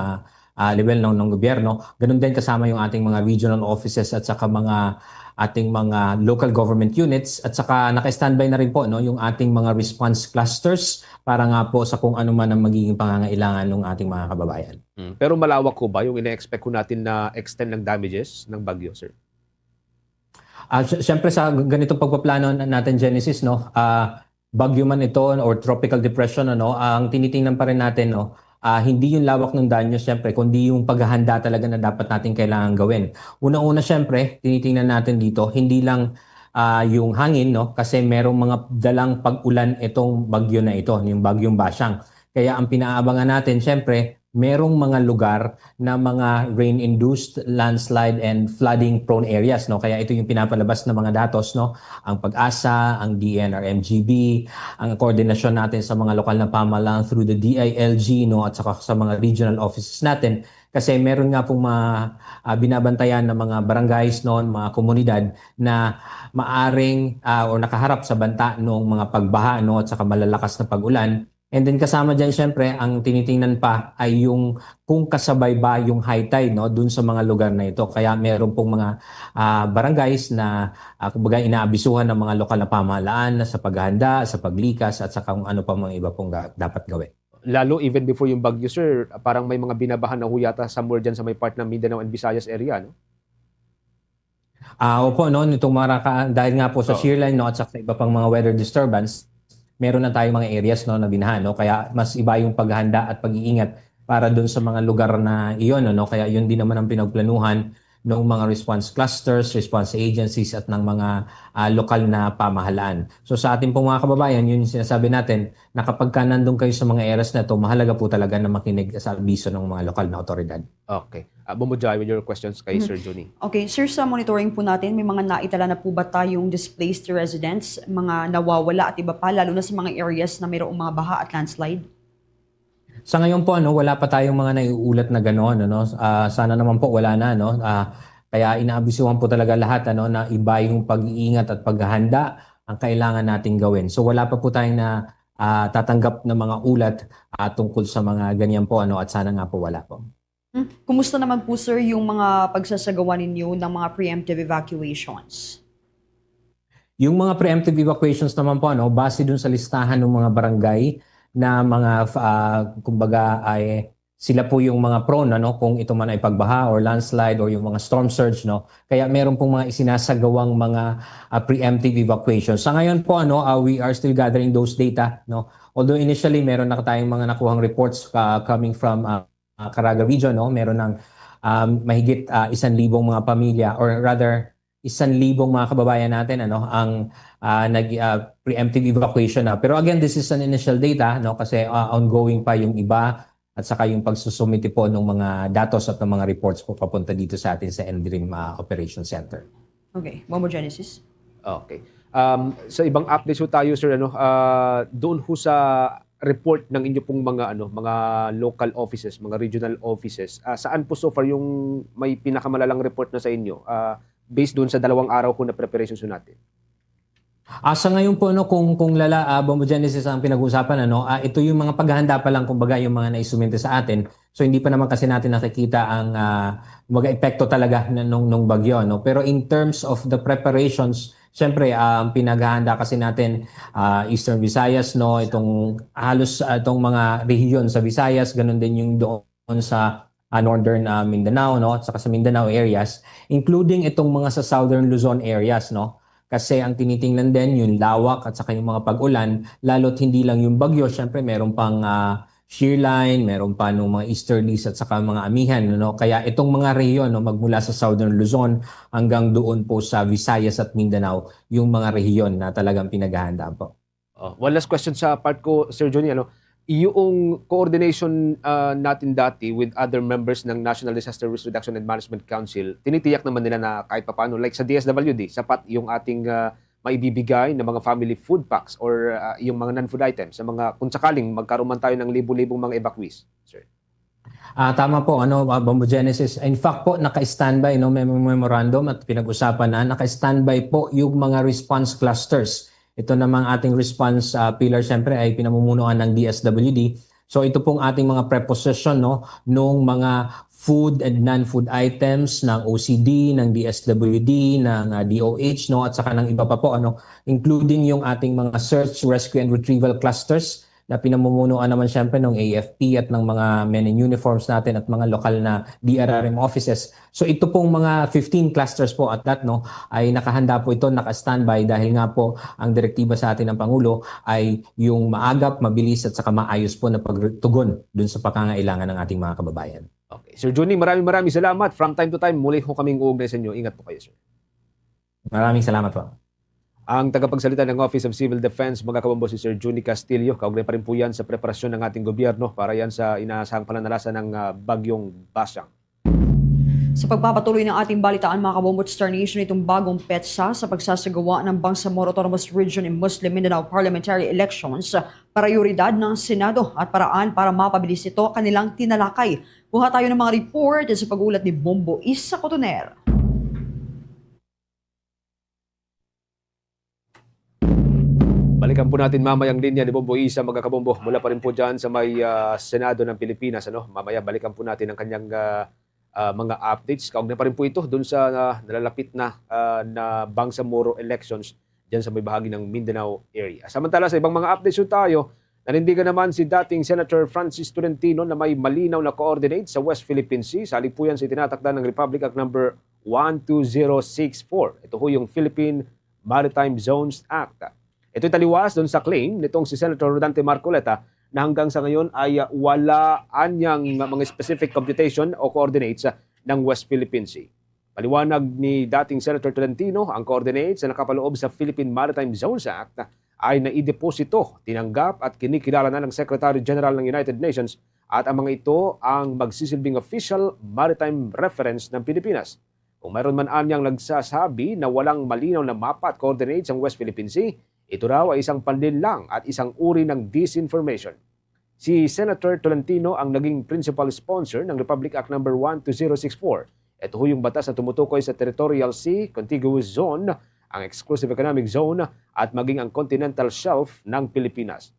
level ng gobyerno. Ganun din kasama yung ating mga regional offices at saka mga ating mga local government units at saka naka-standby na rin po yung ating mga response clusters para nga po sa kung ano man ang magiging pangangailangan ng ating mga kababayan. Pero malawak ko ba yung ina-expect ko natin na extend ng damages ng bagyo, sir? Siyempre sa ganitong pagpaplano natin, Genesis, bagyo man ito or tropical depression, ang tinitingnan pa rin natin, hindi yung lawak ng danyo siyempre, kundi yung paghahanda talaga na dapat natin kailangan gawin. Unang-una siyempre, tinitingnan natin dito, hindi lang yung hangin, kasi merong mga dalang pag-ulan itong bagyo na ito, yung Bagyong Basyang. Kaya ang pinaabangan natin siyempre, merong mga lugar na mga rain-induced landslide and flooding-prone areas. Kaya ito yung pinapalabas ng mga datos. Ang Pag-asa, ang DNRMGB, ang koordinasyon natin sa mga lokal na pamahalaan through the DILG at saka sa mga regional offices natin. Kasi meron nga pong binabantayan ng mga barangays mga komunidad na maaring o nakaharap sa banta ng mga pagbaha at saka malalakas na pag-ulan. And then kasama dyan syempre, ang tinitingnan pa ay yung kung kasabay ba yung high tide dun sa mga lugar na ito. Kaya meron pong mga barangays na kumbaga inaabisuhan ng mga lokal na pamahalaan sa paghahanda, sa paglikas at sa kung ano pa mga iba pong dapat gawin. Lalo even before yung bagyo, sir, parang may mga binabahan na huyata somewhere dyan sa may part ng Mindanao and Visayas area, no? Opo, nitong dahil nga po sa shearline at saka iba pang mga weather disturbance, meron na tayong mga areas na binahan, kaya mas iba yung paghahanda at pag-iingat para doon sa mga lugar na iyon, kaya yun din naman ang pinagplanuhan ng mga response clusters, response agencies at ng mga lokal na pamahalaan. So sa ating pong mga kababayan, yun yung sinasabi natin na kapag ka nandun kayo sa mga areas na ito, mahalaga po talaga na makinig sa abiso ng mga lokal na otoridad. Okay. Bumujay with your questions kay Sir Johnny. Okay, sir, sa monitoring po natin, may mga naitala na po ba tayong displaced residents, mga nawawala at iba pa, lalo na sa mga areas na mayroong mga baha at landslide? Sa ngayon po, wala pa tayong mga naiulat na gano'n. Sana naman po wala na. Kaya inaabisuhan po talaga lahat na iba yung pag-iingat at paghahanda ang kailangan nating gawin. So wala pa po tayong na tatanggap na mga ulat tungkol sa mga ganyan po at sana nga po wala po. Kumusta naman po, sir, yung mga pagsasagawa ninyo ng mga preemptive evacuations? Yung mga preemptive evacuations naman po, base dun sa listahan ng mga barangay na mga, kumbaga, ay sila po yung mga prone, kung ito man ay pagbaha or landslide or yung mga storm surge. Kaya meron pong mga isinasagawang mga preemptive evacuations. Sa ngayon po, we are still gathering those data. Although initially, meron na tayong mga nakuhang reports coming from Caraga region, meron ng mahigit 1,000 mga pamilya or rather 1,000 mga kababayan natin ang preemptive evacuation na. Pero again, this is an initial data kasi ongoing pa yung iba at saka yung pagsusumiti po ng mga datos at ng mga reports po papunta dito sa atin sa NDRIM Operation Center. Okay, Bombo Genesis. Okay. Sa ibang updates po tayo, sir, doon ho sa report ng inyo pong mga mga local offices, mga regional offices, saan po so far yung may pinakamalalang report na sa inyo based doon sa 2 araw po na preparations natin? Sa ngayon po kung Bombo Genesis ang pinag-uusapan ito yung mga paghahanda pa lang kumbaga yung mga naisumite sa atin. So hindi pa naman kasi natin nakikita ang kumbaga epekto talaga nung bagyo Pero in terms of the preparations, siyempre ang pinaghahanda kasi natin Eastern Visayas itong halos itong mga rehiyon sa Visayas, ganun din yung doon sa Northern Mindanao at saka sa Mindanao areas, including itong mga sa Southern Luzon areas Kasi ang tinitingnan din yung lawak at saka yung mga pag-ulan, lalo't hindi lang yung bagyo, syempre meron pang shear line, meron pa nung mga easterlies at saka mga amihan. Kaya itong mga rehiyon magmula sa Southern Luzon hanggang doon po sa Visayas at Mindanao, yung mga rehiyon na talagang pinaghahandaan po. One last question sa part ko, Sir Johnny. Yung coordination natin dati with other members ng National Disaster Risk Reduction and Management Council, tinitiyak naman nila na kahit papaano, like sa DSWD, sapat yung ating maibibigay na mga family food packs or yung mga non-food items sa mga kung sakaling magkaroon man tayo ng libo-libong mga evacuees, sir? Tama po, Bombo Genesis. In fact po, naka-standby, may memorandum at pinag-usapan na, naka-standby po yung mga response clusters. Ito namang ating response pillar, syempre, ay pinamumunuan ng DSWD. So ito pong ating mga preposition, nung mga food and non-food items ng OCD, ng DSWD, ng DOH, at saka ng iba pa po, including yung ating mga search, rescue, and retrieval clusters na pinamumunuan naman syempre ng AFP at ng mga men in uniforms natin at mga lokal na DRRM offices. So ito pong mga 15 clusters po at that ay nakahanda po ito, naka-standby dahil nga po ang direktiba sa atin ng Pangulo ay yung maagap, mabilis at saka maayos po na pagtugon dun sa pangangailangan ng ating mga kababayan. Okay. Sir Johnny, maraming salamat. From time to time, muli ho kaming uugnay sa inyo. Ingat po kayo, sir. Maraming salamat po. Ang tagapagsalita ng Office of Civil Defense, mga kabombo, si Sir Johnny Castillo. Kaugnay pa rin po yan sa preparasyon ng ating gobyerno para yan sa inaasahang pananalasa ng bagyong Basyang. Sa pagpapatuloy ng ating balitaan, mga kabombo at Star Nation, itong bagong petsa sa pagsasagawa ng Bangsamoro Autonomous Region in Muslim Mindanao Parliamentary Elections, prioridad ng Senado at paraan para mapabilis ito kanilang tinalakay. Kuha tayo ng mga report sa pag-ulat ni Bombo Isa Cotoner. Balikan po natin mamayang linya ni Bombo Isa, mga kabombo. Mula pa rin po dyan sa may Senado ng Pilipinas. Mamaya balikan po natin ang kanyang mga updates. Kaugnay pa rin po ito dun sa nalalapit na Bangsamoro elections dyan sa may bahagi ng Mindanao area. Samantala sa ibang mga updates tayo, nanindigan naman si dating Senator Francis Tolentino na may malinaw na coordinate sa West Philippine Sea. Sali po yan sa itinatakda ng Republic Act number 12064. Ito ho yung Philippine Maritime Zones Act. Ito'y taliwas doon sa claim nitong si Senator Rodante Marcoleta na hanggang sa ngayon ay wala anyang mga specific computation o coordinates ng West Philippine Sea. Paliwanag ni dating Senator Tolentino, ang coordinates na nakapaloob sa Philippine Maritime Zones Act ay naideposito, tinanggap at kinikilala na ng Secretary General ng United Nations at ang mga ito ang magsisilbing official maritime reference ng Pilipinas. Kung mayroon man anyang nagsasabi na walang malinaw na mapa at coordinates ang West Philippine Sea, ito raw ay isang panlinlang at isang uri ng disinformation. Si Senator Tolentino ang naging principal sponsor ng Republic Act number 12064. Ito ho yung batas na tumutukoy sa Territorial Sea, Contiguous Zone, ang Exclusive Economic Zone at maging ang Continental Shelf ng Pilipinas.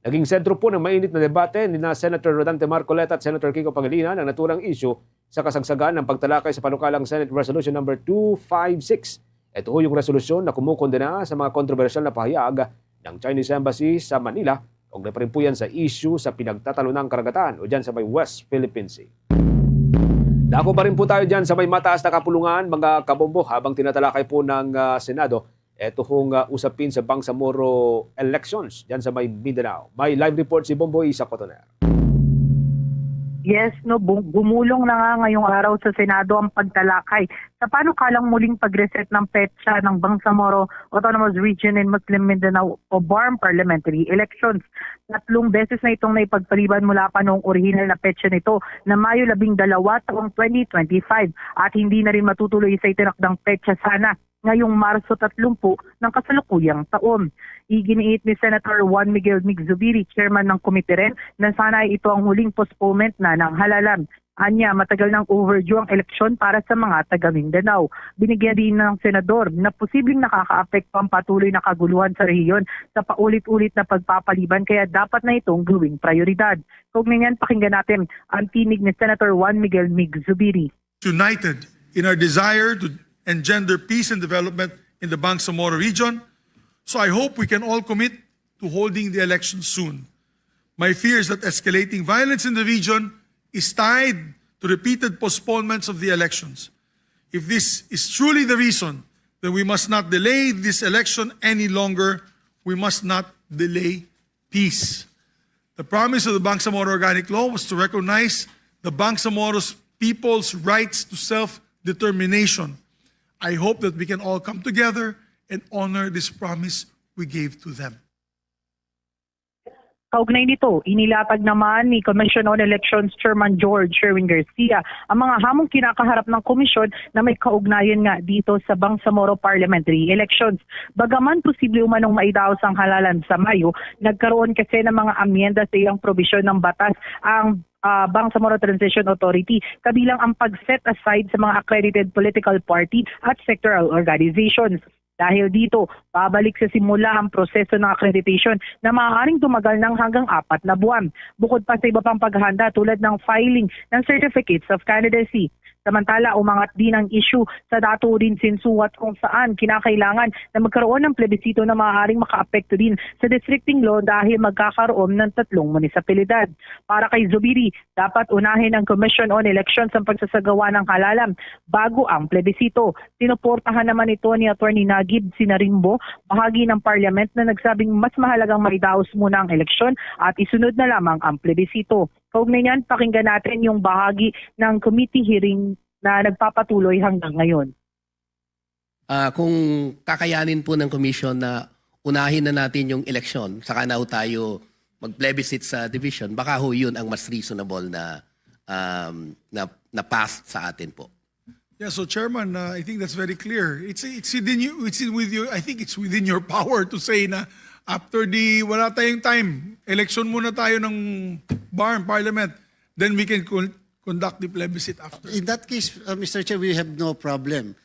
Naging sentro po ng mainit na debate ni Senator Rodante Marcoleta at Senator Kiko Pangilinan ang naturang issue sa kasagsagan ng pagtalakay sa panukalang Senate Resolution number 256. Ito ho yung resolusyon na kumukondena sa mga kontrobersyal na pahayag ng Chinese Embassy sa Manila. Kaugnay pa rin po yan sa issue sa pinagtatalo ng karagatan o dyan sa may West Philippine Sea. Dako pa rin po tayo dyan sa may mataas na kapulungan, mga kabombo, habang tinatalakay po ng Senado. Ito hong usapin sa Bangsamoro elections dyan sa may Mindanao. May live report si Bombo Isa Cotoner. Yes, gumulong na nga ngayong araw sa Senado ang pagtalakay sa panukalang muling pag-reset ng petsa ng Bangsamoro Autonomous Region in Muslim Mindanao o BARM parliamentary elections. 3 beses na itong naipagpaliban mula pa noong original na petsa nito na Mayo 12 taong 2025 at hindi na rin matutuloy sa itinakdang petsa sana ngayong Marso 30 ng kasalukuyang taon. Iginiit ni Senator Juan Miguel Mig-Zubiri, chairman ng komite rin, na sana ito ang huling postponement na ng halalan. Anya, matagal ng overdue ang eleksyon para sa mga taga Mindanao. Binigyan din ng senador na posibleng nakakaapekto ang patuloy na kaguluhan sa rehiyon sa paulit-ulit na pagpapaliban kaya dapat na itong gawing prioridad. Kaugnay niyan, pakinggan natin ang tinig ni Senator Juan Miguel Mig-Zubiri. United in our desire to engender peace and development in the Bangsamoro region. So I hope we can all commit to holding the election soon. My fear is that escalating violence in the region is tied to repeated postponements of the elections. If this is truly the reason, then we must not delay this election any longer. We must not delay peace. The promise of the Bangsamoro Organic Law was to recognize the Bangsamoro's people's rights to self-determination. I hope that we can all come together and honor this promise we gave to them. Kaugnay nito, inilatag naman ni Commission on Elections Chairman George Sherwin Garcia ang mga hamong kinakaharap ng komisyon na may kaugnayan nga dito sa Bangsamoro Parliamentary Elections. Bagaman posible umanong maidaos ang halalan sa Mayo, nagkaroon kasi ng mga amyenda sa ilang probisyon ng batas ang Bangsamoro Transition Authority, kabilang ang pag-set aside sa mga accredited political party at sectoral organizations. Dahil dito, babalik sa simula ang proseso ng accreditation na maaaring tumagal ng hanggang 4 na buwan. Bukod pa sa iba pang paghahanda tulad ng filing ng certificates of candidacy. Samantala, umangat din ang issue sa daturin sinsuwat kung saan kinakailangan na magkaroon ng plebisito na maaaring makaapekto din sa districting law dahil magkakaroon ng 3 munisipalidad. Para kay Zubiri, dapat unahin ang Commission on Elections ang pagsasagawa ng halalan bago ang plebisito. Sinuportahan naman ito ni Atty. Nagib Sinarimbo, bahagi ng Parliament, na nagsabing mas mahalagang maidaos muna ang eleksyon at isunod na lamang ang plebisito. Kaugnay niyan, pakinggan natin yung bahagi ng committee hearing na nagpapatuloy hanggang ngayon. Kung kakayanin po ng commission na unahin na natin yung eleksyon, saka na tayo mag-plebiscite sa division, baka ho yun ang mas reasonable na path sa atin po. Yeah, so Chairman, I think that's very clear. It's within you. I think it's within your power to say na after wala tayong time, election muna tayo ng Parliament, then we can conduct the plebiscite after. In that case, Mr. Chair, we have no problem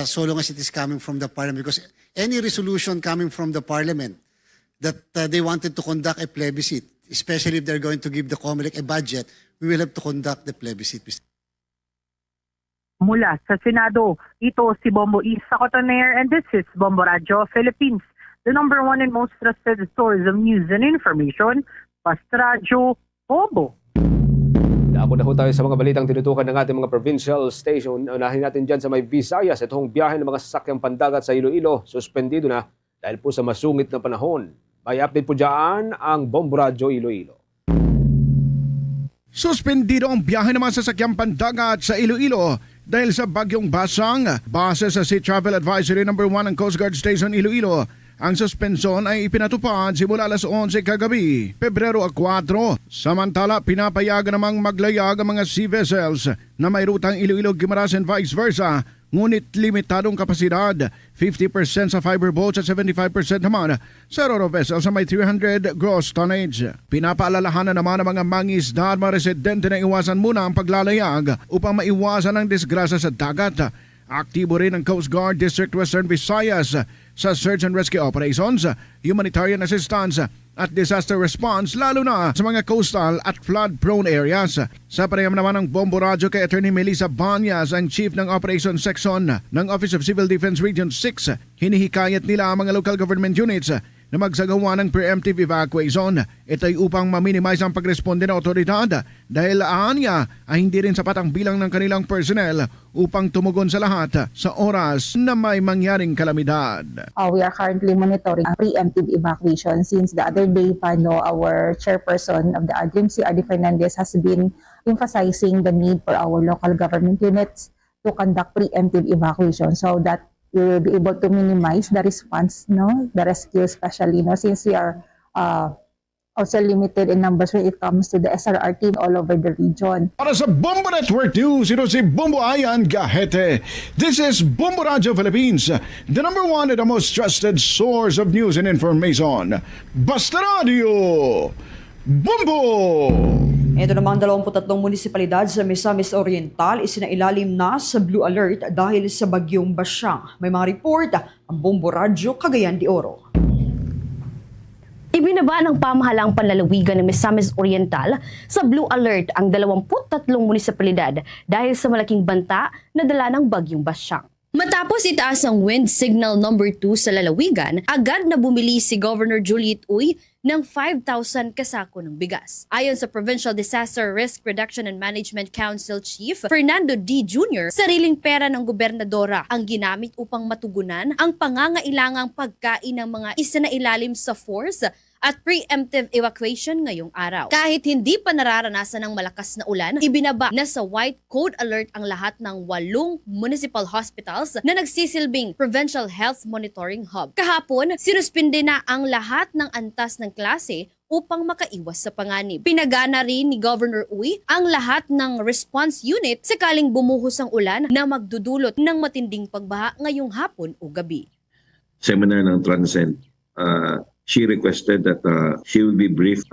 so long as it is coming from the Parliament, because any resolution coming from the Parliament that they wanted to conduct a plebiscite, especially if they're going to give the COMELEC a budget, we will have to conduct the plebiscite. Mula sa Senado, ito si Bombo Isa Cotoner, and this is Bombo Radio Philippines, the #1 and most trusted source of news and information. Basta Radio Bobo. Dako na ho tayo sa mga balitang tinutukan ng ating mga provincial station. Unahin natin dyan sa may Visayas. Itong biyahe ng mga sasakyang pandagat sa Iloilo, suspendido na dahil po sa masungit na panahon. May update po dyan ang Bombo Radio Iloilo. Suspendido ang biyahe ng mga sasakyang pandagat sa Iloilo dahil sa bagyong Basang. Base sa Sea Travel Advisory #1 ng Coast Guard Station Iloilo, ang suspensyon ay ipinatupad simula alas 11 kagabi, Pebrero 4. Samantala, pinapayagan namang maglayag ang mga sea vessels na may rutang Iloilo-Guimaras and vice versa, ngunit limitadong kapasidad, 50% sa fiber boats at 75% naman sa ro-ro vessels na may 300 gross tonnage. Pinapaalalahanan naman ng mga mangisda at mga residente na iwasan muna ang paglalayag upang maiwasan ang disgrasya sa dagat. Aktibo rin ang Coast Guard District Western Visayas sa search and rescue operations, humanitarian assistance at disaster response, lalo na sa mga coastal at flood-prone areas. Sa pareham naman ng Bombo Radio kay Attorney Melissa Banyas, ang Chief ng Operations Section ng Office of Civil Defense Region 6, hinihikayat nila ang mga local government units na magsagawa ng preemptive evacuation. Ito ay upang ma-minimize ang pagresponde ng otoridad dahil niya ay hindi rin sapat ang bilang ng kanilang personnel upang tumugon sa lahat sa oras na may mangyaring kalamidad. We are currently monitoring preemptive evacuation since the other day our chairperson of the agency, Adi Fernandez, has been emphasizing the need for our local government units to conduct preemptive evacuation so that we will be able to minimize the response, the rescue especially, since we are also limited in numbers when it comes to the SRR team all over the region. Para sa Bombo Network News, ito si Bombo Ayan Gahete. This is Bombo Radio Philippines, the #1 and the most trusted source of news and information. Basta Radio Bombo! Ito namang 23 munisipalidad sa Misamis Oriental isinailalim na sa Blue Alert dahil sa bagyong Basyang. May mga report ang Bombo Radio Cagayan de Oro. Ibinaba ng pamahalang panlalawigan ng Misamis Oriental sa Blue Alert ang 23 munisipalidad dahil sa malaking banta na dala ng bagyong Basyang. Matapos itaas ang wind signal number 2 sa lalawigan, agad na bumili si Governor Juliet Uy ng 5,000 kasako ng bigas. Ayon sa Provincial Disaster Risk Reduction and Management Council Chief Fernando D. Jr., sariling pera ng gobernadora ang ginamit upang matugunan ang pangangailangang pagkain ng mga isinailalim sa force at preemptive evacuation ngayong araw. Kahit hindi pa nararanasan ng malakas na ulan, ibinaba na sa white code alert ang lahat ng 8 municipal hospitals na nagsisilbing Provincial Health Monitoring Hub. Kahapon, sinuspinde na ang lahat ng antas ng klase upang makaiwas sa panganib. Pinagana rin ni Governor Uy ang lahat ng response unit sakaling bumuhos ang ulan na magdudulot ng matinding pagbaha ngayong hapon o gabi. Seminar ng Transcend she requested that she will be briefed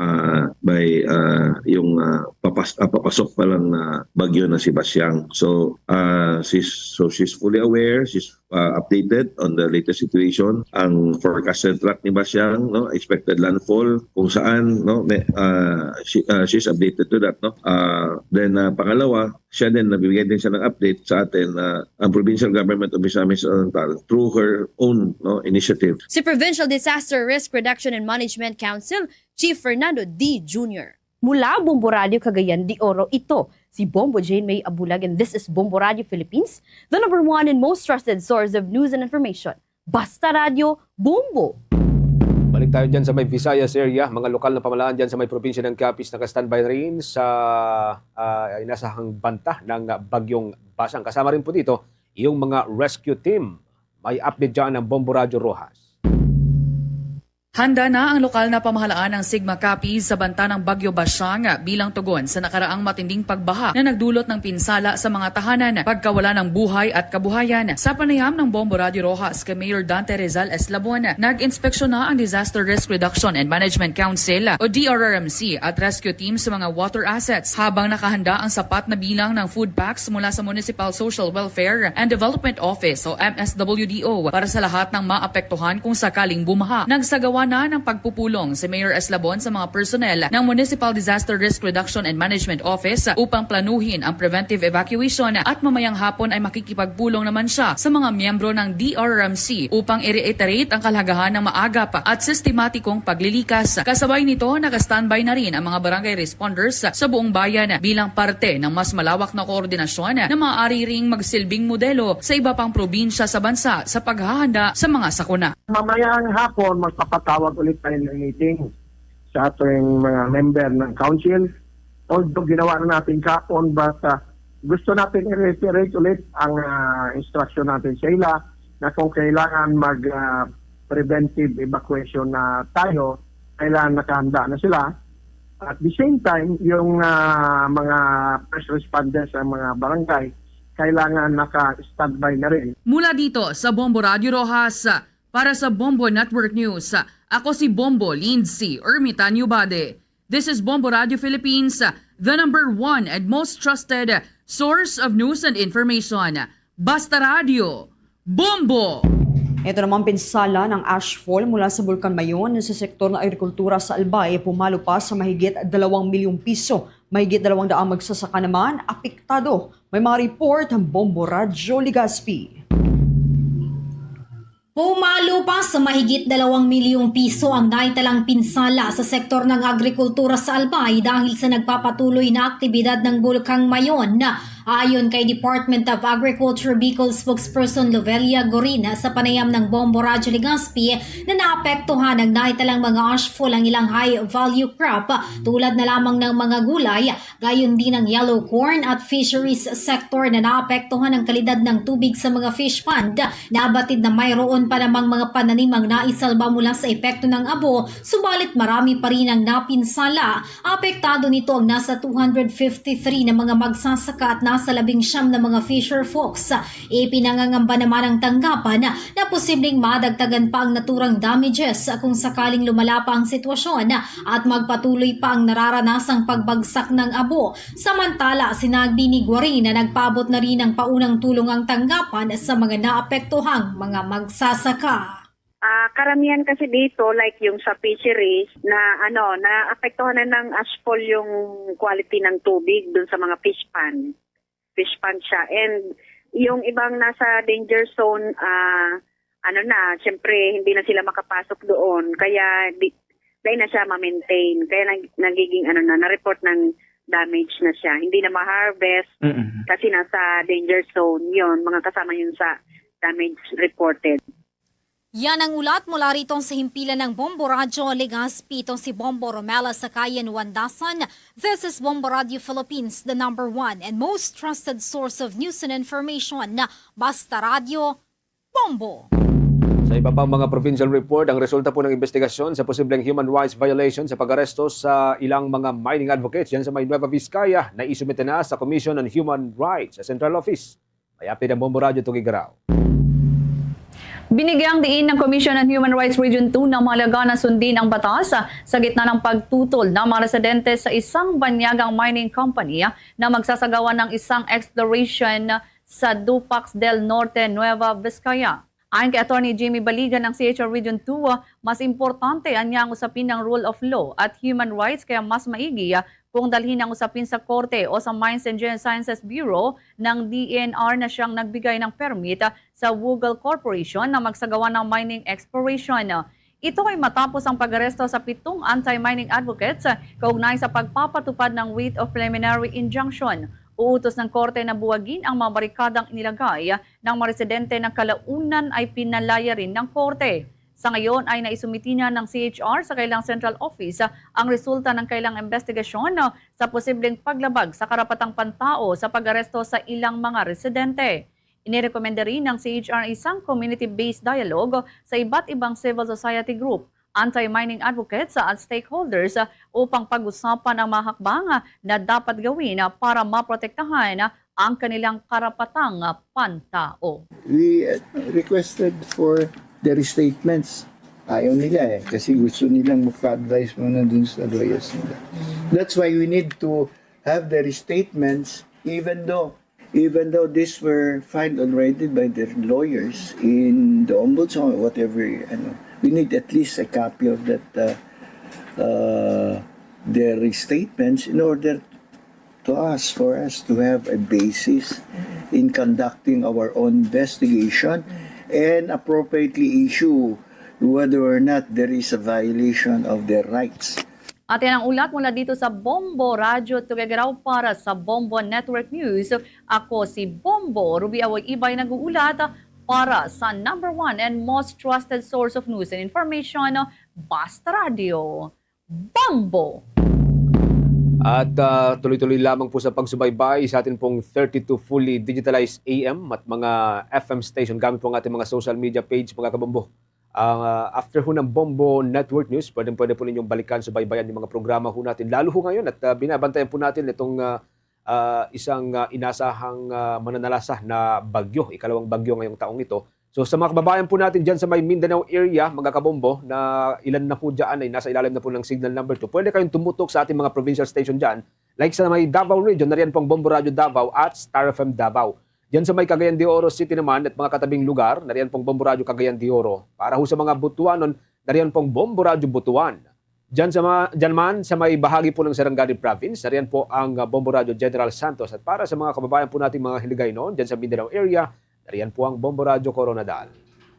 by yung papasok pa lang na bagyo na si Basyang. So she's fully aware, she's updated on the latest situation. Ang forecasted track ni Basyang, no, expected landfall kung saan, no, she's updated to that, no. Then pangalawa, siya din nabibigay din siya ng update sa atin ang Provincial Government of Misamis Oriental through her own, no, initiative. Si Provincial Disaster Risk Reduction and Management Council, Chief Fernando D. Jr. Mula Bombo Radio Cagayan de Oro, ito si Bombo Jane May Abulag, and this is Bombo Radio Philippines, the #1 and most trusted source of news and information. Basta Radio, Bombo! Balik tayo dyan sa may Visayas area. Mga lokal na pamalaan dyan sa may probinsya ng Capiz naka-standby rin sa inasahang banta ng bagyong Basang. Kasama rin po dito yung mga rescue team. May update dyan ng Bombo Radio Rojas. Handa na ang lokal na pamahalaan ng Sigma Capiz sa banta ng Bagyo Basyang bilang tugon sa nakaraang matinding pagbaha na nagdulot ng pinsala sa mga tahanan, pagkawala ng buhay at kabuhayan. Sa panayam ng Bombo Radio Rojas kay Mayor Dante Rizal Eslabon, nag-inspeksyon na ang Disaster Risk Reduction and Management Council o DRRMC at rescue team sa mga water assets habang nakahanda ang sapat na bilang ng food packs mula sa Municipal Social Welfare and Development Office o MSWDO para sa lahat ng maapektuhan kung sakaling bumaha. Nagsagawa na ng pagpupulong si Mayor Eslabon sa mga personnel ng Municipal Disaster Risk Reduction and Management Office upang planuhin ang preventive evacuation at mamayang hapon ay makikipagpulong naman siya sa mga miyembro ng DRRMC upang i-reiterate ang kalagahan ng maagap at sistematikong paglilikas. Kasabay nito, naka-standby na rin ang mga barangay responders sa buong bayan bilang parte ng mas malawak na koordinasyon na maaari ring magsilbing modelo sa iba pang probinsya sa bansa sa paghahanda sa mga sakuna. Mamayang hapon, magpapatawag ulit tayo ng meeting sa ating mga member ng council. Although ginawa na natin kapon, but gusto natin i-reiterate ulit ang instruction natin sa ila na kung kailangan mag-preventive evacuation na tayo, kailangan nakahanda na sila. At the same time, yung mga first responders sa mga barangay, kailangan naka-standby na rin. Mula dito sa Bombo Radio Rojas, para sa Bombo Network News, ako si Bombo Lindsay Ermitanio Bade. This is Bombo Radio Philippines, the #1 and most trusted source of news and information. Basta Radio, Bombo! Ito naman pinsala ng ashfall mula sa Bulkan Mayon sa sektor ng agrikultura sa Albay pumalo pa sa mahigit 2 milyong piso. Mahigit 200 magsasaka naman apektado. May mga report ang Bombo Radio Legazpi. Pumalo pa sa mahigit 2 milyong piso ang naitalang pinsala sa sektor ng agrikultura sa Albay dahil sa nagpapatuloy na aktibidad ng Bulkang Mayon. Ayon kay Department of Agriculture Bicol spokesperson Lovelia Gorina sa panayam ng Bombo Radio Legazpi na naapektuhan ng naitalang mga ashfall ang ilang high-value crop tulad na lamang ng mga gulay, gayon din ang yellow corn at fisheries sector na naapektuhan ang kalidad ng tubig sa mga fish pond. Nabatid na mayroon pa namang mga pananimang naisalba mula sa epekto ng abo, subalit marami pa rin ang napinsala. Apektado nito ang nasa 253 na mga magsasaka at nasa 19 na mga fisher folks. Ipinangangamba naman ang tanggapan na posibleng madagtagan pa ang naturang damages kung sakaling lumala pa ang sitwasyon at magpatuloy pa ang nararanasang pagbagsak ng abo. Samantala, sinagbi ni Guarin na nagpaabot na rin ng paunang tulong ang tanggapan sa mga naapektuhang mga magsasaka. Karamihan kasi dito, like yung sa fisheries, na naapektuhan na ng ashfall yung quality ng tubig dun sa mga fish pond siya. And yung ibang nasa danger zone, syempre hindi na sila makapasok doon. Kaya dahil na siya ma-maintain. Kaya nagiging na-report ng damage na siya. Hindi na ma-harvest kasi nasa danger zone. Yun, mga kasama yun sa damage reported. Yan ang ulat mula rito sa himpilan ng Bombo Radio Legazpi. Itong si Bombo Romela Sakayan Wandasan. This is Bombo Radio Philippines, the #1 and most trusted source of news and information na Basta Radio, Bombo! Sa iba pang mga provincial report, ang resulta po ng investigasyon sa posibleng human rights violation sa pag-aresto sa ilang mga mining advocates yan sa may Nueva Vizcaya na isumite na sa Commission on Human Rights sa Central Office. May update ang Bombo Radio Tugigaraw. Binigyang diin ng Commission on Human Rights Region 2 na mahalaga na sundin ang batas sa gitna ng pagtutol ng mga residente sa isang banyagang mining company na magsasagawa ng isang exploration sa Dupax del Norte, Nueva Vizcaya. Ayon kay Attorney Jamie Baligan ng CHR Region 2, mas importante ang usapin ng rule of law at human rights kaya mas maigi kung dalhin ang usapin sa korte o sa Mines and Geosciences Bureau ng DENR na siyang nagbigay ng permit sa Wugel Corporation na magsagawa ng mining exploration. Ito ay matapos ang pag-aresto sa 7 anti-mining advocates kaugnay sa pagpapatupad ng writ of preliminary injunction. Uutos ng korte na buwagin ang mga barikadang inilagay ng mga residente ng kalaunan ay pinalaya rin ng korte. Sa ngayon ay naisumiti na ng CHR sa kailang Central Office ang resulta ng kailang investigasyon sa posibleng paglabag sa karapatang pantao sa pag-aresto sa ilang mga residente. Inirekomenda rin ng CHR isang community-based dialogue sa iba't ibang civil society group, anti-mining advocates at stakeholders upang pag-usapan ang mga hakbang na dapat gawin para maprotektahan ang kanilang karapatang pantao. We requested for their statements. Ayaw nila kasi gusto nilang magpa-advise muna dun sa lawyers nila. That's why we need to have their statements even though these were filed already by their lawyers in the ombudsman or whatever, we need at least a copy of that their statements in order for us to have a basis in conducting our own investigation and appropriately issue whether or not there is a violation of their rights. At yan ang ulat mula dito sa Bombo Radio Tugigaraw para sa Bombo Network News. Ako si Bombo Ruby Awoy Ibay nag-uulat para sa #1 and most trusted source of news and information, Basta Radio. Bombo! At tuloy-tuloy lamang po sa pagsubaybay sa atin pong 32 fully digitalized AM at mga FM station gamit po ang ating mga social media page, mga kabombo. After ho ng Bombo Network News, pwede po ninyong balikan, subaybayan yung mga programa ho natin. Lalo ho ngayon at binabantayan po natin itong isang inasahang mananalasa na bagyo, ikalawang bagyo ngayong taong ito. So sa mga kababayan po natin dyan sa may Mindanao area, mga kabombo, na ilan na po dyan ay nasa ilalim na po ng signal number 2, pwede kayong tumutok sa ating mga provincial station dyan. Like sa may Davao region, nariyan pong Bombo Radio Davao at Star FM Davao. Dyan sa may Cagayan de Oro City naman at mga katabing lugar, nariyan pong Bombo Radio Cagayan de Oro. Para ho sa mga Butuanon, nariyan pong Bombo Radio Butuan. Dyan man sa may bahagi po ng Sarangani Province, nariyan po ang Bombo Radio General Santos. At para sa mga kababayan po nating mga Hiligay noon, dyan sa Mindanao area, nariyan po ang Bombo Radio Coronadal.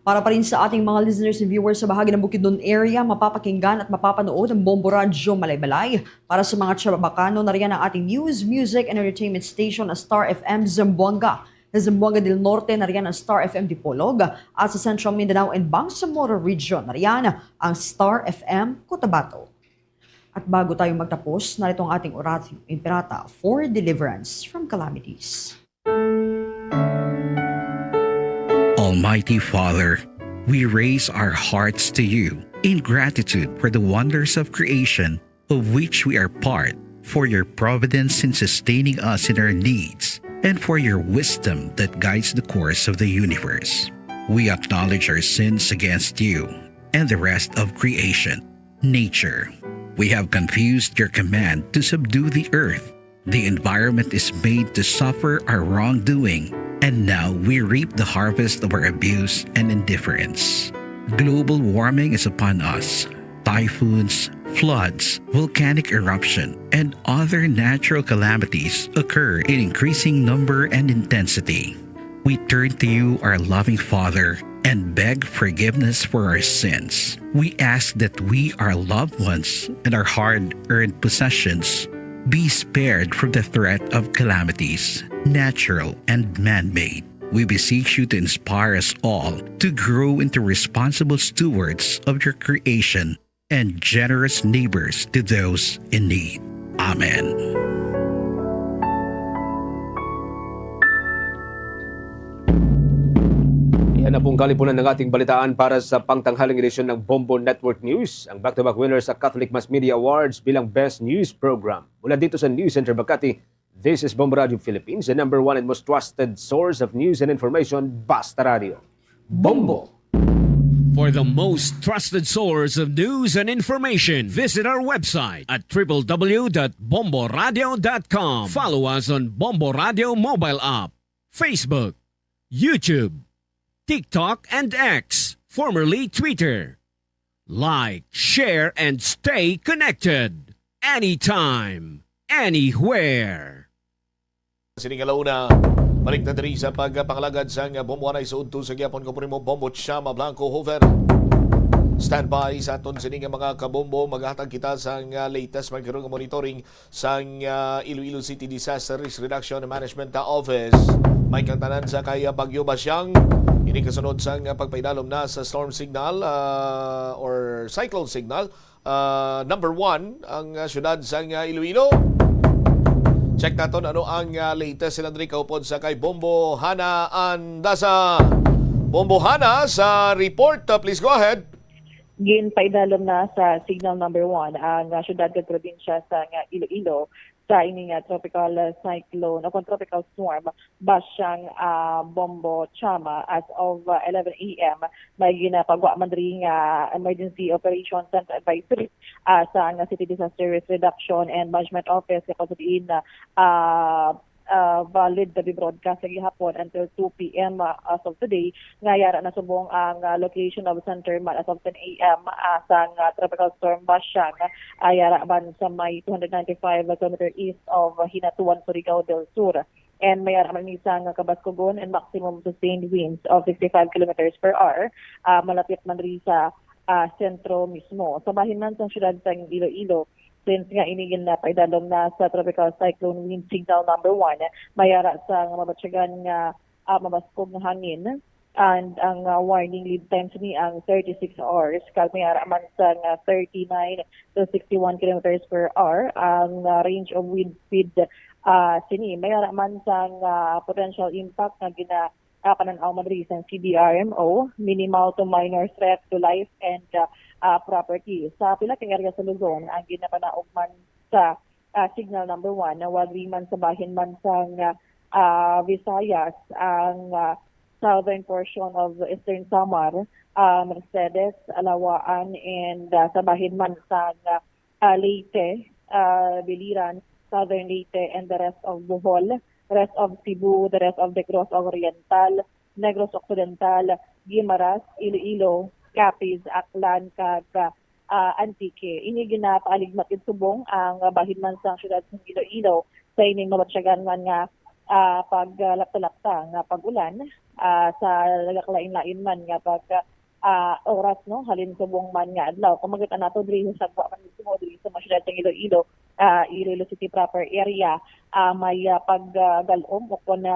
Para pa rin sa ating mga listeners and viewers sa bahagi ng Bukidnon area, mapapakinggan at mapapanood ang Bombo Radio Malaybalay. Para sa mga Chabacano, nariyan ang ating news, music, and entertainment station na Star FM Zamboanga. Sa Zamboanga del Norte, nariyan ang Star FM Dipolog. At sa Central Mindanao and Bangsamoro Region, nariyan ang Star FM Cotabato. At bago tayo magtapos, narito ang ating oratio imperata for deliverance from calamities. Almighty Father, we raise our hearts to you in gratitude for the wonders of creation of which we are part, for your providence in sustaining us in our needs, and for your wisdom that guides the course of the universe. We acknowledge our sins against you and the rest of creation, nature. We have confused your command to subdue the earth. The environment is made to suffer our wrongdoing, and now we reap the harvest of our abuse and indifference. Global warming is upon us. Typhoons, floods, volcanic eruption, and other natural calamities occur in increasing number and intensity. We turn to you, our loving Father, and beg forgiveness for our sins. We ask that we, our loved ones, and our hard-earned possessions be spared from the threat of calamities, natural and man-made. We beseech you to inspire us all to grow into responsible stewards of your creation and generous neighbors to those in need. Amen. Yan na pong kalipunan ng ating balitaan para sa pangtanghaling edisyon ng Bombo Network News, ang back-to-back winners sa Catholic Mass Media Awards bilang Best News Program. Mula dito sa News Center Makati, this is Bombo Radio Philippines, the #1 and most trusted source of news and information, Basta Radio. Bombo! For the most trusted source of news and information, visit our website at www.bomboradio.com. Follow us on Bombo Radio mobile app, Facebook, YouTube, TikTok, and X, formerly Twitter. Like, share, and stay connected. Anytime, anywhere. Siningalaw na balik na diri sa pagpangalagad sa bomboanay sa udto sa gyapon ko mo Bombo Chama Blanco Hover. Standby sa aton sining mga kabombo, maghatag kita sa latest magkaroon ng monitoring sa Iloilo City Disaster Risk Reduction and Management Office. May kantanan sa kaya Bagyo Basyang. Ini kasunod sa pagpaidalom na sa storm signal or cyclone signal number 1 ang syudad sa Iloilo. Check natin ano ang latest silang diri kaupod sa kay Bombo Hana Andasa. Bombo Hana sa report, please go ahead. Ginpaidalom na sa signal number 1 ang syudad at probinsya sa Iloilo sa ining tropical cyclone o tropical storm Basyang Bombo Chama. As of 11 a.m. may ginapagwa man ring emergency operations center advisory sa City Disaster Risk Reduction and Management Office kasi din valid the broadcast sa gihapon until 2 p.m. As of today. Ngayara na subong ang location of center man as of 10 a.m. Sa tropical storm Basyang ayara man sa may 295 km east of Hinatuan, Surigao del Sur. And may araman isang kabaskugon and maximum sustained winds of 65 km per hour. Malapit man rin sa sentro mismo. Sa bahinan sa syudad sa Iloilo, since nga inigin na paidalom na sa tropical cyclone wind signal number 1, mayara sa mabatsyagan nga mabaskog na hangin. And ang warning lead times ni ang 36 hours. Kag mayara man sa 39 to 61 kilometers per hour. Ang range of wind speed sini mayara man sa potential impact na pananaw man rin sa CDRMO, minimal to minor threat to life and property. Sa pila kang area sa Luzon, ang ginapanaog man sa signal number 1, na wagri man sa bahin man sa Visayas, ang southern portion of Eastern Samar, Mercedes, Alawaan, and sa bahin man sa Leyte, Biliran, southern Leyte, and the rest of Bohol, rest of Cebu, the rest of Negros Oriental, Negros Occidental, Guimaras, Iloilo, Capiz, Aklan, kag Antique. Ini ginapaaligmat subong ang bahin man sa syudad ng Iloilo sa ining mabatsyagan man nga paglapta-lapta nga pag-ulan sa lagaklain-lain man nga pag oras no halin subong man nga adlaw. Kung magita nato diri sa sagwa man mismo diri sa syudad ng Iloilo, Iloilo City proper area, may paggalom o kung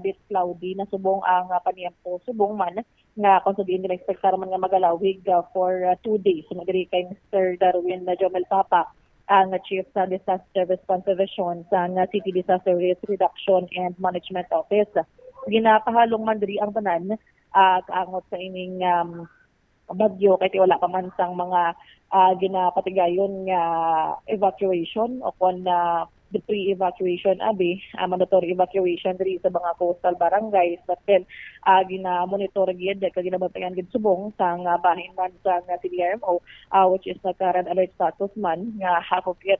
bit cloudy na subong ang paniyempo subong man nga kung sabihin nila expectar man nga magalawig for 2 days. So nagdiri kay Mr. Darwin Jomel Papa, ang Chief sa Disaster Response Division sa City Disaster Risk Reduction and Management Office. Ginapahalong man diri ang tanan kaangot sa ining bagyo kay wala pa man sang mga ginapatigayon nga evacuation o kung the pre-evacuation mandatory evacuation diri sa mga coastal barangays, but then gina-monitor gyud kag ginabantayan gyud subong sa bahin man sa CDRMO, which is nagka-red alert status man nga half of it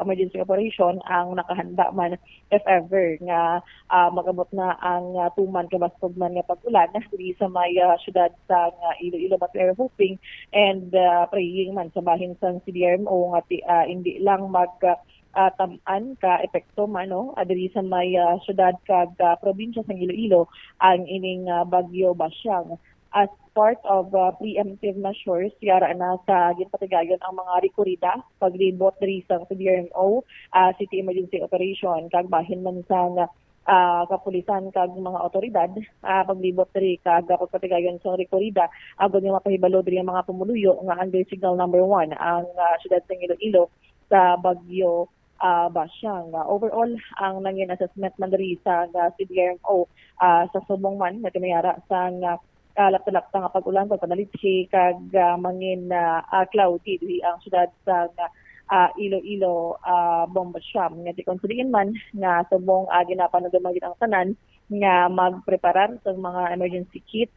emergency operation ang nakahanda man if ever nga magabot na ang tuman kabastog man nga pag-ulan diri sa may syudad sa Iloilo. But we're hoping and praying man sa bahin sa CDRMO nga hindi lang tamaan ka epekto man diri sa may syudad kag probinsya sa Iloilo ang ining Bagyo Basyang. As part of preemptive measures, yara na sa ginpatigayon ang mga rekurida, paglibot diri sa CDRMO, City Emergency Operation, kag bahin man sa kapulisan kag mga otoridad, paglibot diri kag pagpatigayon sa rekurida, agod nga mapahibalo diri ang mga pumuluyo nga under signal number 1 ang syudad sa Iloilo sa Bagyo Basyang. Overall, ang nangin assessment man diri sa CDRMO sa subong man na kinayara sa lapta-lapta nga pag-ulan, pagpanalitsi, kag mangin cloudy diri ang syudad sa Iloilo, Bombosyam. Nga tikon suliin man nga subong ginapanagdumagin ang tanan nga magpreparar sa mga emergency kit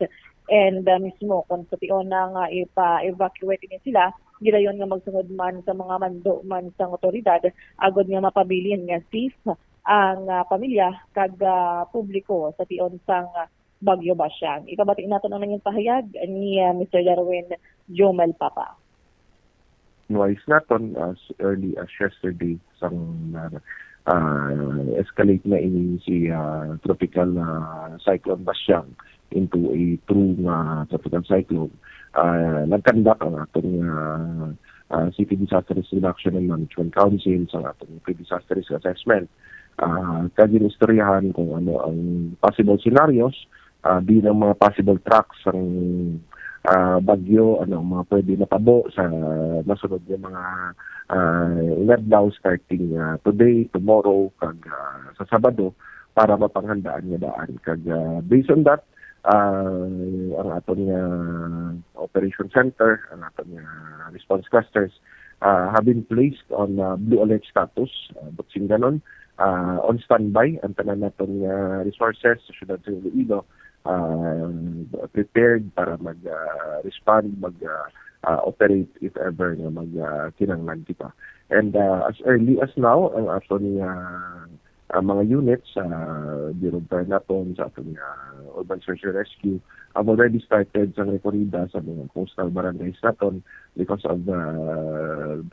and mismo kung sa tiyon na nga ipa-evacuate din sila, gidayon nga magsunod man sa mga mando man sa otoridad agod nga mapabilin nga safe ang pamilya kag publiko sa tiyon sang Bagyo Basyang. Ikabati natin ang nanging pahayag ni Mr. Darwin Jomel Papa. Wise naton as early as yesterday sang escalate na ini si tropical cyclone Basyang into a true tropical cyclone. Nagkandak ang atong City Disaster Risk Reduction and Management Council sa atong pre-disaster risk assessment. Kaginistoryahan kung ano ang possible scenarios, bilang mga possible tracks ang bagyo, mga pwede natabo sa nasunod yung mga ledlaw starting today, tomorrow, kag sa Sabado para mapanghandaan nga daan. Kag based on that, ang aton nga operation center, ang aton nga response clusters have been placed on blue alert status, butsing ganon, on standby ang tanan naton nga resources sa syudad sa Iloilo, prepared para mag-respond, mag-operate if ever na kinanglan kita. And as early as now, ang aton mga units, Bureau of naton sa aton Urban Search and Rescue, have already started sa rekorida sa mga coastal barangays naton because of the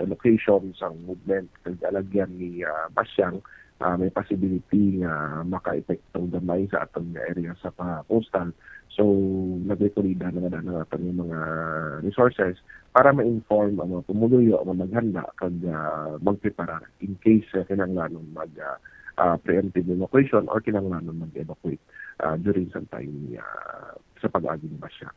locations, ang movement, kag-alagyan ni Basyang. May possibility nga maka-epektong damay sa atong area sa coastal. So, nagrekorida na natin yung mga resources para ma-inform ang mga pumuluyo, ang maghanda, kag magprepara in case kinanglanon preemptive evacuation or kinanglanon mag-evacuate during some time sa pag-agi ni Basya.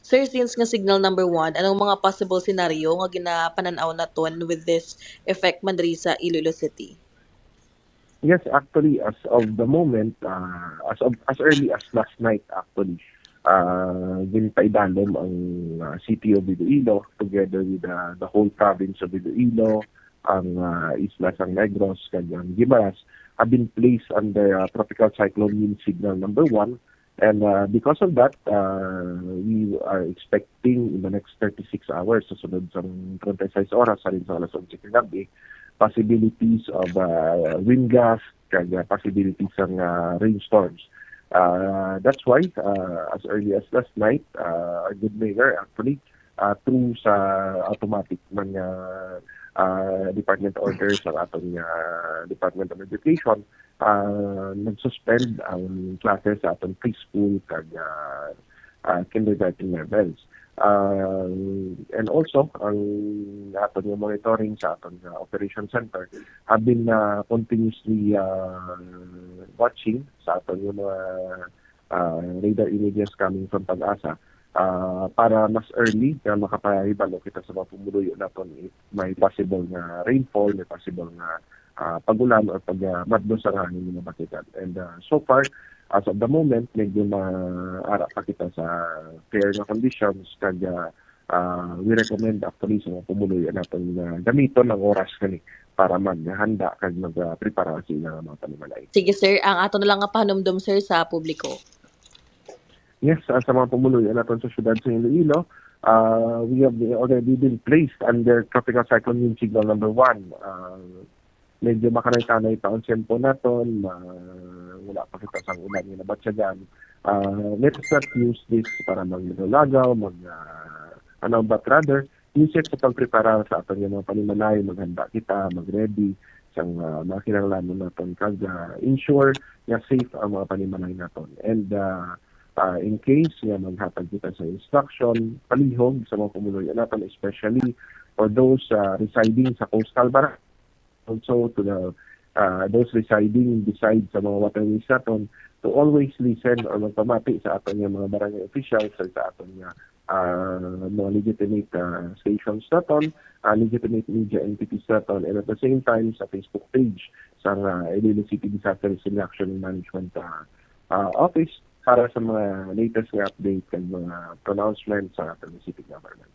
Sir, since nga signal number 1, anong mga possible scenario nga ginapananaw naton with this effect man diri sa Iloilo City? Yes, actually, as of the moment, as early as last night, actually, ginpaidalom ang city of Iloilo together with the whole province of Iloilo, ang Isla San Negros, kag ang Guimaras, have been placed under tropical cyclone wind signal number 1. And because of that, we are expecting in the next 36 hours, sa sunod sa 36 oras, sa rin sa alas 11 kagabi, possibilities of wind gusts, kag possibilities ng rainstorms. That's why, as early as last night, our good mayor actually, through sa automatic man department orders ng atong Department of Education, nag-suspend ang classes sa atong preschool kag kindergarten levels. And also, ang aton yung monitoring sa aton operation center have been continuously watching sa aton yung mga radar images coming from Pag-asa para mas early na makapahibalo kita sa mga pumuluyo naton if may possible na rainfall, may possible na pagulan or pagmadlo sa hangin ng bakitan. And so far, as of the moment, medyo maara pa kita sa fair na conditions kaya we recommend actually sa mga pumuluyo natin na gamiton ng oras kani para maghanda kag magprepara sila mga panimalay. Sige sir, ang ato na lang nga pahanumdum sir sa publiko. Yes, sa mga pumuluyo natin sa syudad sa Iloilo, we have already been placed under tropical cyclone wind signal number 1. Medyo makanay-kanay pa ang tempo naton, wala pa kita sa ulan yung nabatsyagan. Let us not use this para maglagaw, but rather, use it sa pagprepara sa aton yung mga panimalay, maghanda kita, mag-ready, sang makinanglanon naton, kag ensure na safe ang mga panimalay naton. And in case maghatag kita sa instruction, palihog sa mga pumuluyo naton, especially for those residing sa coastal barangay, also to those residing beside sa mga waterways naton, to always listen or magpamati sa aton yung mga barangay officials or sa aton mga legitimate stations naton, legitimate media entities naton, and at the same time sa Facebook page sa Iloilo City Disaster Risk Reduction and Management Office para sa mga latest update and mga pronouncements sa ating city government.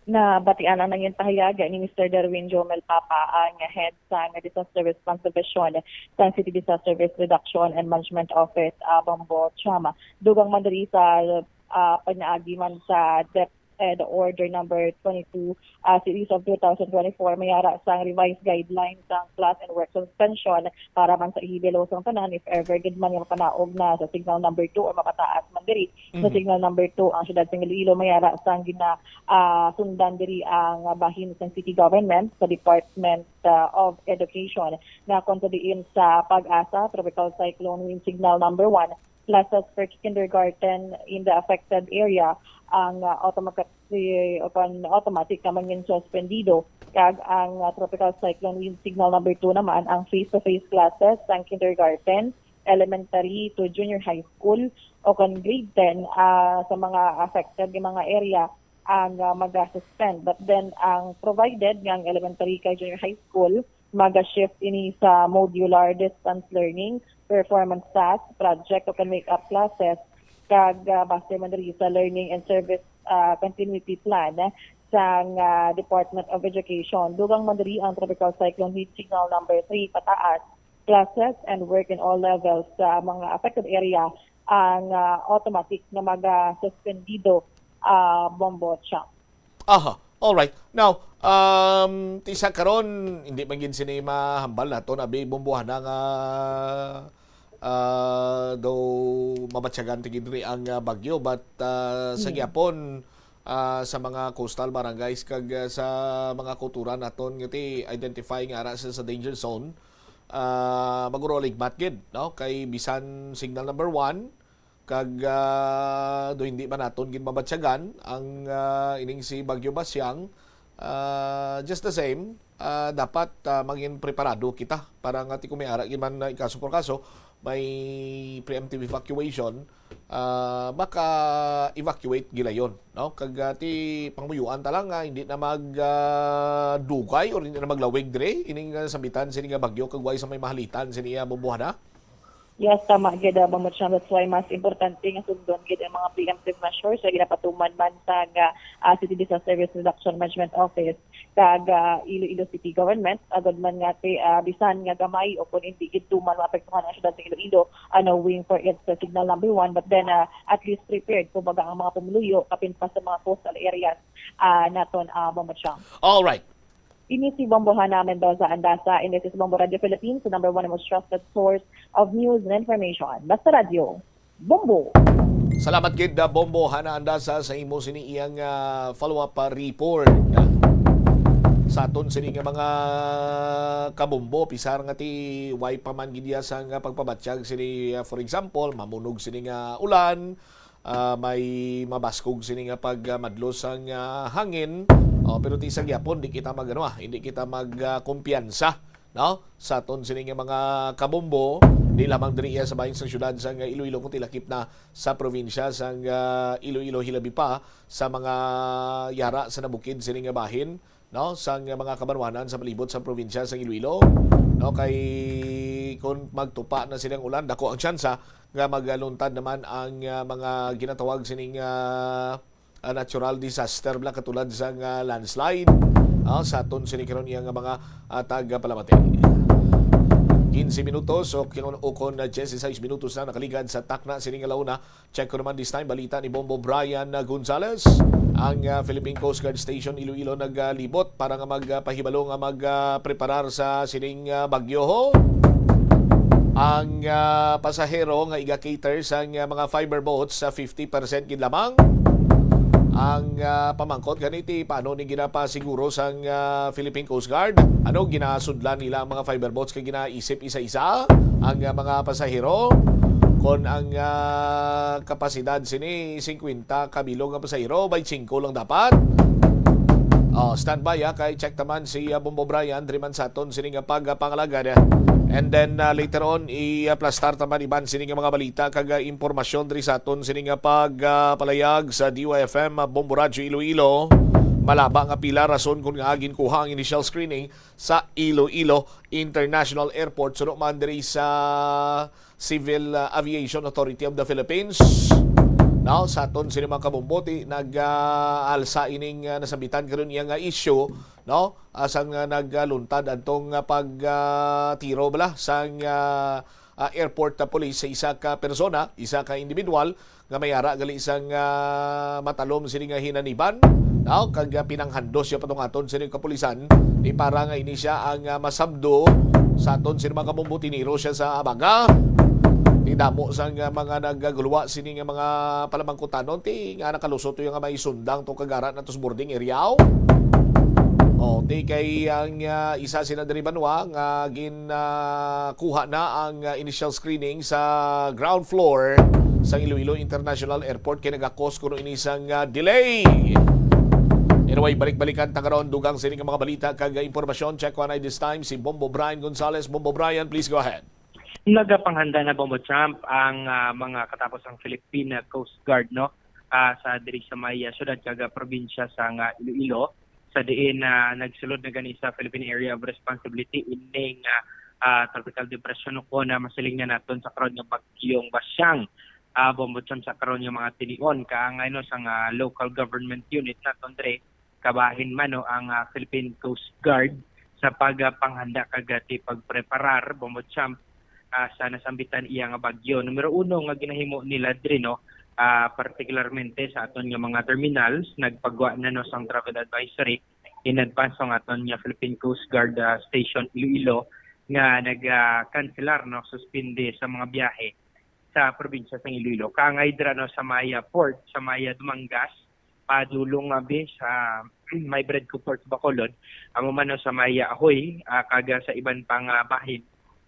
na batian ang nangyong pahayaga ni Mr. Darwin Jomel Papa ang head sa Disaster Response Division sa City Disaster Risk Reduction and Management Office Bombo Chama. Dugang man diri sa panaagi man sa DepEd Order number 22 series of 2024 mayara sang revised guidelines sang class and work suspension para man sa ihibelo sang tanan if ever gid man yung panaog na sa signal number 2 or mapataas man diri sa signal number 2 ang syudad sang Iloilo mayara sang gina sundan diri ang bahin sang city government sa Department of Education na kontudiin sa Pag-asa tropical cyclone wind signal number 1 classes for kindergarten in the affected area ang automatic naman yung suspendido kag ang tropical cyclone wind signal number 2 naman ang face-to-face classes ng kindergarten, elementary to junior high school o kan grade 10 sa mga affected ng mga area ang mag-suspend. But then ang provided ng elementary kag junior high school mag-shift ini sa modular distance learning, performance task, project o kan make-up classes kag base man diri sa learning and service continuity plan sa Department of Education. Dugang man diri ang tropical cyclone heat signal number 3 pataas, classes and work in all levels sa mga affected area ang automatic na mag-suspendido Bombo Cham. Aha. All right. Now, tisa karon hindi man gid sini mahambal naton abi bombohan nga do mabatsyagan tigid ri ang bagyo but sa gyapon sa mga coastal barangays kag sa mga kultura naton ngiti identify nga ara sa danger zone maguro ligmat gid no kay bisan signal number 1 kag do hindi man naton gid mabatsyagan ang ining si Bagyo Basyang just the same dapat maging preparado kita para nga ti kumiara gid man ikaso por kaso may preemptive evacuation baka evacuate gilayon no kag ti pangmuyuan talang hindi na magdugay or hindi na maglawig dire ining sambitan sini nga bagyo kag way sa may mahalitan sini bombohana. Yes, tama gid Bombo Cham. That's why mas importante nga sundon gid ang mga preemptive measures sa ginapatuman man sa City Disaster Risk Reduction Management Office kag Iloilo City Government agad man nga bisan nga gamay o kun hindi gid tuman maapektuhan ang syudad sa Iloilo knowing for it sa signal number 1 but then at least prepared kumbaga ang mga pumuluyo kapin pa sa mga coastal areas naton Bombo Cham. All right. Ini si Bombo Hana Mendoza Andasa, and this is Bombo Radio Philippines, the number 1 and most trusted source of news and information. Basta Radio, Bombo. Salamat gid Bombo Hana Andasa sa imo sini iyang follow-up report. Sa aton sini nga mga kabombo pisar nga ti way pa man gid sa nga pagpabatsyag sini for example mamunog sini nga ulan, may mabaskog sini nga pagmadlos ang hangin. Pero ti isang yapon hindi kita hindi kita magkumpiyansa no sa aton sini nga mga kabombo di lamang diri sa bahin sa syudad sa Iloilo kundi lakip na sa probinsya sa Iloilo hilabi pa sa mga yara sa nabukid sini nga bahin no sa mga kabanwanan sa palibot sa probinsya sa Iloilo no kay kung magtupa na silang ulan dako ang tsansa nga magaluntad naman ang mga ginatawag sining natural disaster bla katulad sa landslide sa aton sini karon iyang mga taga-Palamate. 15 minutos o ukon 16 minutos na nakaligad sa takna sining alauna. Check ko naman this time balita ni Bombo Brian Gonzales. Ang Philippine Coast Guard Station Iloilo naglibot para nga magpahibalo nga magpreparar sa sining bagyo ho. Ang pasahero nga iga-cater sa mga fiber boats sa 50% gid lamang. Ang pamangkot ganiti paano ni ginapasiguro sa Philippine Coast Guard ano ginasudlan nila ang mga fiber boats kay ginaisip isa-isa ang mga pasahero kon ang kapasidad sini 50 kabilong nga pasahero by 5 lang dapat. Standby kay check taman si Bombo Brian Driman Saton sini nga pagpangalagad. And then later on i-plastar taman iban sini nga mga balita kag impormasyon diri sa aton sini nga pagpalayag sa DYFM Bombo Radio Iloilo. Malaba nga pila rason kung nga ginkuha ang initial screening sa Iloilo International Airport suno man diri sa Civil Aviation Authority of the Philippines. Now, sa aton sini mga kabumboti nag-alsa ining nasambitan karon iya nga issue, no? Asang nagluntad antong pagtiro bala sang airport police sa isa ka persona, isa ka individual nga mayara gali isang matalom sini nga hinaniban. Now, kag pinanghandos siya patong aton sini kapulisan, di para nga ini siya ang masabdo sa aton sini mga kabumboti niro siya sa abaga. Damo sang mga naggagulwa sini nga mga palamangkutanon ti nga nakalusot yung nga may sundang to kagaran natos boarding area. Ti kay ang isa sina diri banwa nga kuha na ang initial screening sa ground floor sa Iloilo International Airport kay nagakos kuno ini sang delay. Anyway, balik-balikan tagaron dugang sini nga mga balita kag impormasyon. Check one this time si Bombo Brian Gonzales. Bombo Brian, please go ahead. Nagapanghanda na Bombo Champ ang mga katapos ang Philippine Coast Guard sa diri sa may syudad kaga probinsya sa Iloilo sa diin nagsulod na gani sa Philippine Area of Responsibility ining tropical depression ko na masiling na naton sa karon nga bagyong Basyang. Bombo Champ sa karon nga mga tinion kaangay sa local government unit naton dire kabahin man ang Philippine Coast Guard sa pagpanghanda kagati pagpreparar Bombo Champ sa nasambitan iya nga bagyo. Numero 1 nga ginahimo nila diri particularmente sa aton nga mga terminals nagpagwa na sang travel advisory in advance ng aton nga Philippine Coast Guard Station Iloilo nga nag-cancelar suspende sa mga biyahe sa probinsya sa Iloilo. Kaangay dira sa Maya Port, sa Maya Dumangas, padulong sa may Breadco Port Bacolod, amo man sa Maya Ahoy, kaga sa iban pang bahin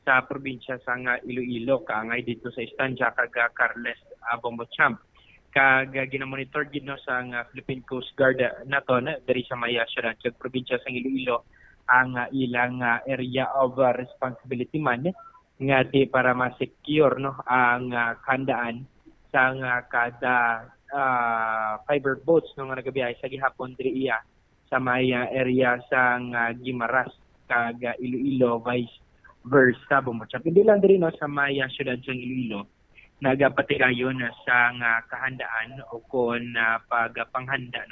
sa probinsya sa Iloilo, kaangay dito sa istansya kaga Carles Bombo Champ. Kaga ginamonitor gid sa Philippine Coast Guard naton diri sa Maya syudad kag probinsya sa Iloilo ang ilang area of responsibility man nga di para ma-secure ang handaan sa kada fiber boats nga nagabiyahe sa gihapon diri iya sa Maya area sa Guimaras kag Iloilo vice versa Bombo Champ. Hindi lang diri sa Maya syudad sa Iloilo nagapatigayon sa kahandaan o kon pagpanghanda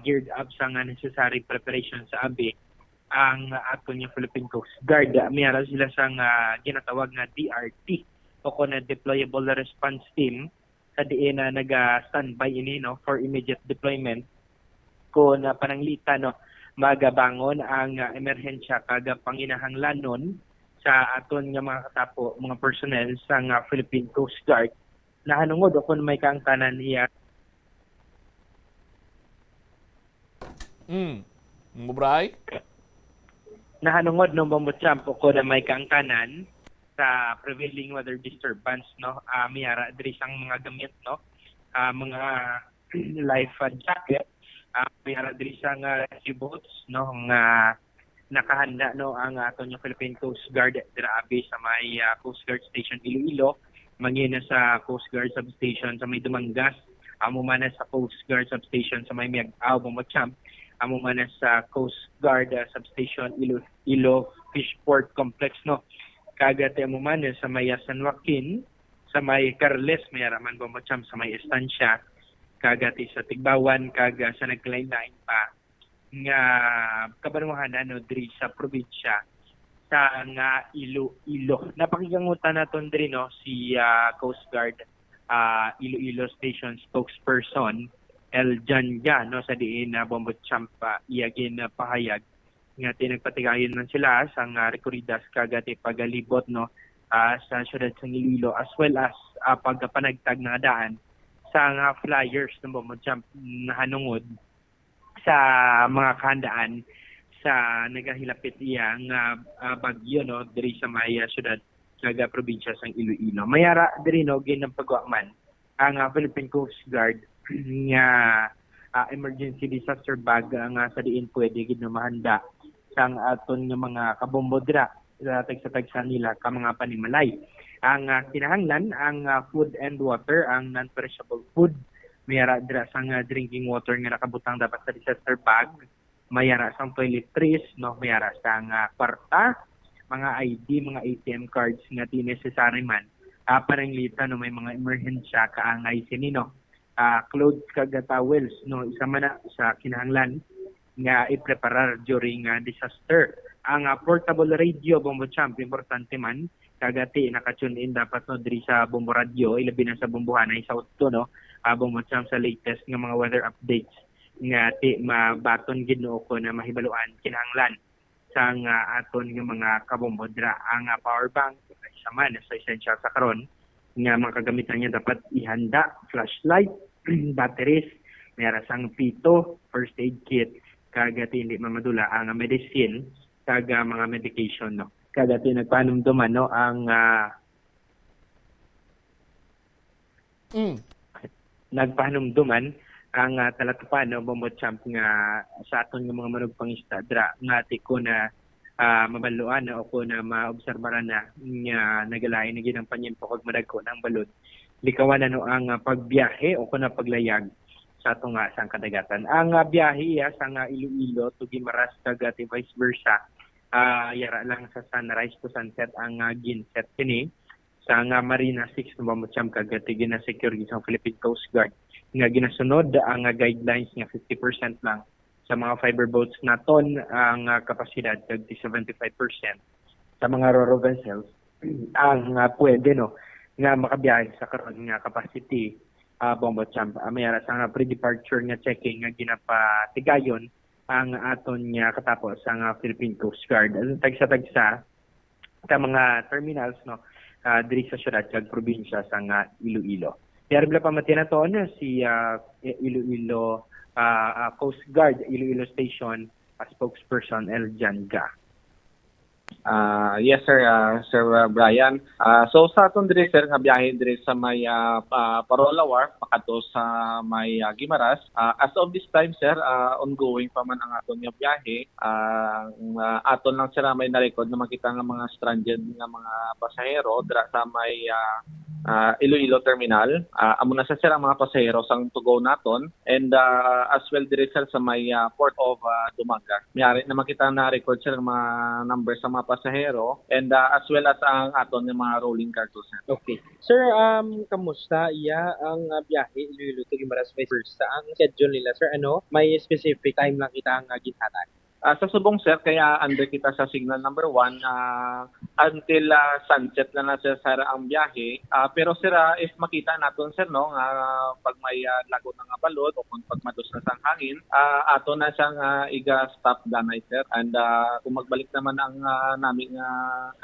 geared up sa necessary preparation sa abi ang aton nga Philippine Coast Guard. Mayroon sila sa ginatawag nga DRT o kon Deployable Response Team sa diin na naga-standby ini for immediate deployment kung pananglita magabangon ang emerhensya kaga panginahanglanon sa aton nga mga katapo, mga personnel sa Philippine Coast Guard na hanungod o kung may kaangtanan iya. Mubray? Nahanungod Bombo Champ o kung may kaangtanan sa prevailing weather disturbance miyara diri sang mga gamit mga life jacket miyara diri sang rescue boats nga nakahanda ang aton yung Philippine Coast Guard dirabi sa may Coast Guard Station Iloilo, mangina sa Coast Guard Substation sa may Dumangas, amo man sa Coast Guard Substation sa may Miag-Aw, Bombo Champ, amo man sa Coast Guard Substation Ilo Fishport Complex kagate amo man sa may San Joaquin, sa may Carles mayaraman Bombo Champ sa may Estancia, kagate sa Tigbawan, kaga sa naglain-lain pa nga kabanwahan diri sa probinsya sa Iloilo. Napakigangutan naton diri si Coast Guard Iloilo Station spokesperson El Janja sa diin Bombo Champ iyagin pahayag nga tinagpatigayon man sila sa rekorridas kagati pagalibot sa syudad sa Iloilo as well as pagpanagtag ng daan sa flyers ng Bombo Champ na hanungod sa mga kahandaan sa nagahilapit iya nga bagyo diri sa Maya syudad kaga probinsya sang Iloilo. Mayara diri ginapagwa man ang Philippine Coast Guard nga emergency disaster bag nga sa diin pwede gid mahanda sang aton nga mga kabombo dira sa tagsa nila ka mga panimalay. Ang kinahanglan ang food and water, ang non-perishable food mayara dira sang drinking water nga nakabutang dapat sa disaster bag, mayara sang toiletries, mayara sang kwarta, mga ID, mga ATM cards nga necessary man. Paranglita may mga emerhensya kaangay sinino. clothes kag towels no isa man na sa kinahanglan nga i-preparar during disaster. Ang portable radio Bombo Champ importante man kagati naka-tune in dapat no diri sa Bombo Radio ilabi na sa Bombohanay South to no Bombo Champ sa latest nga mga weather updates nga ti mabaton gid no ko na mahibaluan kinahanglan sa aton nga mga kabombo dira ang power bank isa man sa essential sa karon nga mga kagamitan niya dapat ihanda flashlight batteries mayara sang pito first aid kit kagati hindi mamadula ang medicine kag mga medication no kagati nagpanumduman no ang nagpanumduman ang talatupan no Bombo Champ nga sa aton nga mga manugpangista dra nga ti ko na mabaluan o ko na maobserbaran na nga nagalain na ginang panyempo kag madagko ng balod likawan na no ang pagbiyahe o ko na paglayag sa atong sang kadagatan ang biyahe sa Iloilo to Guimaras kag vice versa yara lang sa sunrise to sunset ang ginset kini sa Marina 6 no Bombo Champ kag gina-secure sa Philippine Coast Guard nga ginasunod ang guidelines nga 50% lang sa mga fiber boats naton ang kapasidad kag 75% sa mga ro-ro vessels ang pwede no nga makabiyahe sa karon nga capacity Bombo Champ mayara sa pre-departure nga checking nga ginapatigayon ang aton nga katapos ang Philippine Coast Guard tagsa sa mga terminals no diri sa syudad kag probinsya sa Iloilo. Diarbla pa matinaton si Iloilo Coast Guard Iloilo Station spokesperson Eljan Ga. Yes sir, Brian. So sa aton diri sir nga biyahe diri sa may Parola Wharf pakato sa may Guimaras. As of this time sir, ongoing pa man ang aton nga biyahe. Aton lang sir may na-record na makita nga mga stranded nga mga pasahero dira sa may Iloilo Terminal. Amo na sa sir ang mga pasahero sang to go naton and as well diri sir sa may Port of Dumaga. Mayari na makita na record sir ang mga number sa mga pasahero and as well as ang aton nga mga rolling cartos. Okay. Sir, kamusta ang biyahe Iloilo to Guimaras vice versa? Ang schedule nila sir may specific time lang kita ang ginhatag? Sa subong sir, kaya under kita sa signal number 1 until sunset na sir ang biyahe. Pero sir, if makita natin sir, no, pag may lago ng balod o kung pag mados na sang hangin, ato na siyang iga-stop ganay sir. And kung magbalik naman ang naming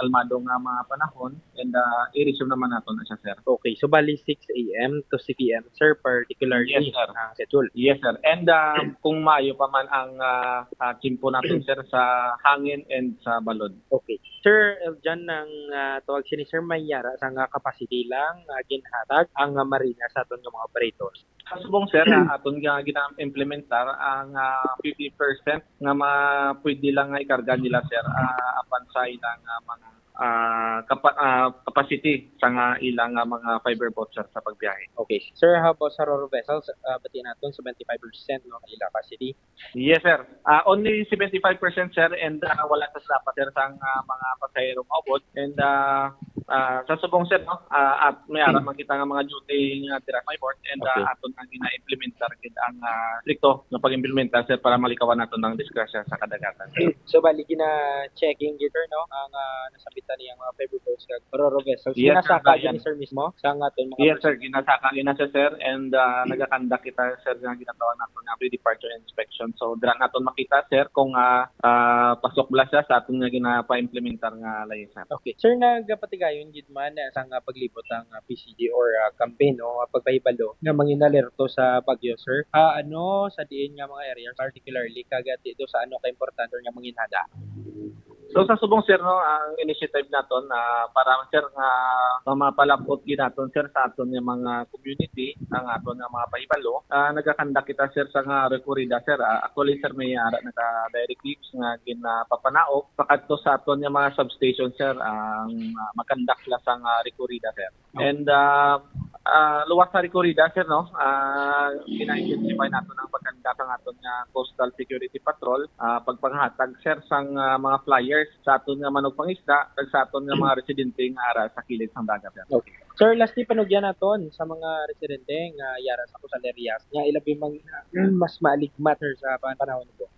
kalmadong mga panahon, and i-resume naman nato na siya sir. Okay, so bali 6 a.m. to 6 p.m. sir, particularly yes, sir. Schedule. Yes sir. And kung maayo pa man ang kimpo natin sir sa hangin and sa balod. Okay. Sir, dyan ng tawag siya ni Sir Mayara sa capacity lang ginhatag ang marina sa aton ng mga operators. Sa subong sir, aton nga gina-implementar ang 50% nga pwede lang nga ikarga nila sir apan sa ilang mga capacity sa nga ilang mga fiber boats sir, sa pagbiyahe. Okay. Sir, how about sa ro-ro vessels? Bati natin 75% no ilang capacity? Yes sir. Only 75% sir and wala sa dapat sir sa mga pasahero maabot and sa subong sir no at may ara makita nga mga duty nga dira sa port and aton ang gina-implementar gid ang stricto nga pag-implementar sir para malikawan naton ang diskrasya sa kadagatan. So bali gina checking gid no ang nasabitan niyang mga fiber boats kag ro-ro vessels. Yes, ginasaka ni sir mismo sa aton mga yes sir, ginasaka gina sir and nagakandak kita sir nga ginatawag naton nga pre-departure inspection. So dira naton makita sir kung pasok bala siya sa aton nga ginapa-implementar nga laysa. Okay. Sir, nagapatigayon gid man sa paglibot ang PCD or campaign o pagpahibalo nga manginalerto sa bagyo sir. Sa diin nga mga areas particularly kagati do sa ka importante nga manginhada? So sa subong sir no ang initiative naton para sir nga mapalabot gid naton sir sa aton nga mga community ang aton nga mga pahibalo nagakandak kita sir sa nga rekorida sir actually sir may ara naka directives nga ginapapanaog pakadto sa aton nga mga substation sir ang makandak la sa nga rekorida sir and luwas sa rekorida, sir, no? Ina-intensify nato ng pagkanda sa aton nga Coastal Security Patrol, pagpanghatag, sir, sang mga flyers sa aton nga manok pangisda, kag sa aton nga mga residente nga ara sa kilid sang dagat, sir. Okay. Sir, lastly, panugyan naton sa mga residente nga yara sa coastal areas nga ilabi mas maaligmat sir, sa panahon nito.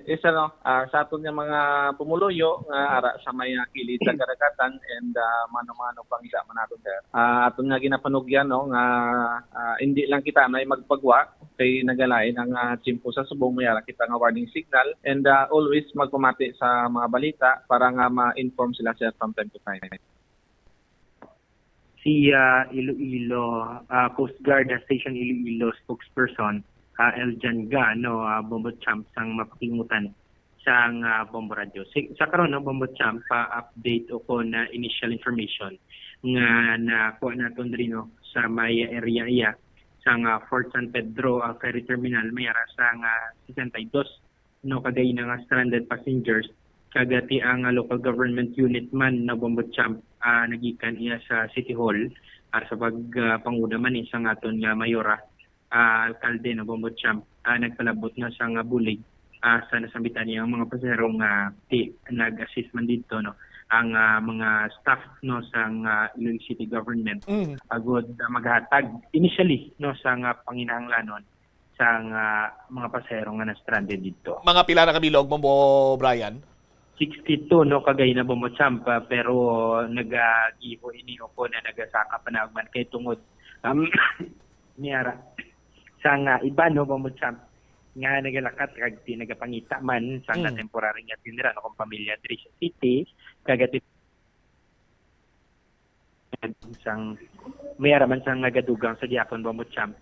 Isa no, sa aton nga mga pumuluyo nga ara sa may kilid sa karagatan and mano-mano pangisda man naton, sir. Aton nga ginapanugyan no nga hindi lang kita na magpagwa kay nagalain ang tsimpo sa subong, mayara kita nga warning signal and always magpamati sa mga balita para nga ma-inform sila, sir, from time to time. Si Iloilo Coast Guard Station Iloilo spokesperson Eljan Ga Bombo Champ sang mapakingutan sang Bombo Radio. Sa karon Bombo Champ update ko na initial information nga nakuha naton diri sa may area iya sang Fort San Pedro ferry terminal, mayara sang 62 kagay nga stranded passengers kagati ang local government unit man na Bombo Champ nagikan iya sa City Hall sa pagpanguna man isang aton nga mayora alkalde na Bombo Champ nagpalabot na sa nga bulig sa nasambitan niya ang mga pasahero nga nag-assist man dito ang mga staff sa Iloilo City government agud maghatag initially sa nga panginahanglanon sa mga pasahero nga na-stranded dito. Mga pila na kabilog, Bombo Brian? 62 kagay na Bombo Champ pero nag-giho iniho ko na nagasaka pa na man kay tungod niyara sa nga iba Bombo Champ nga nagalakat kag nagapangita man sa nga temporary nga tinira kung pamilya diri sa city kagati sang mayara man sang nagadugang sa diapon Bombo Champ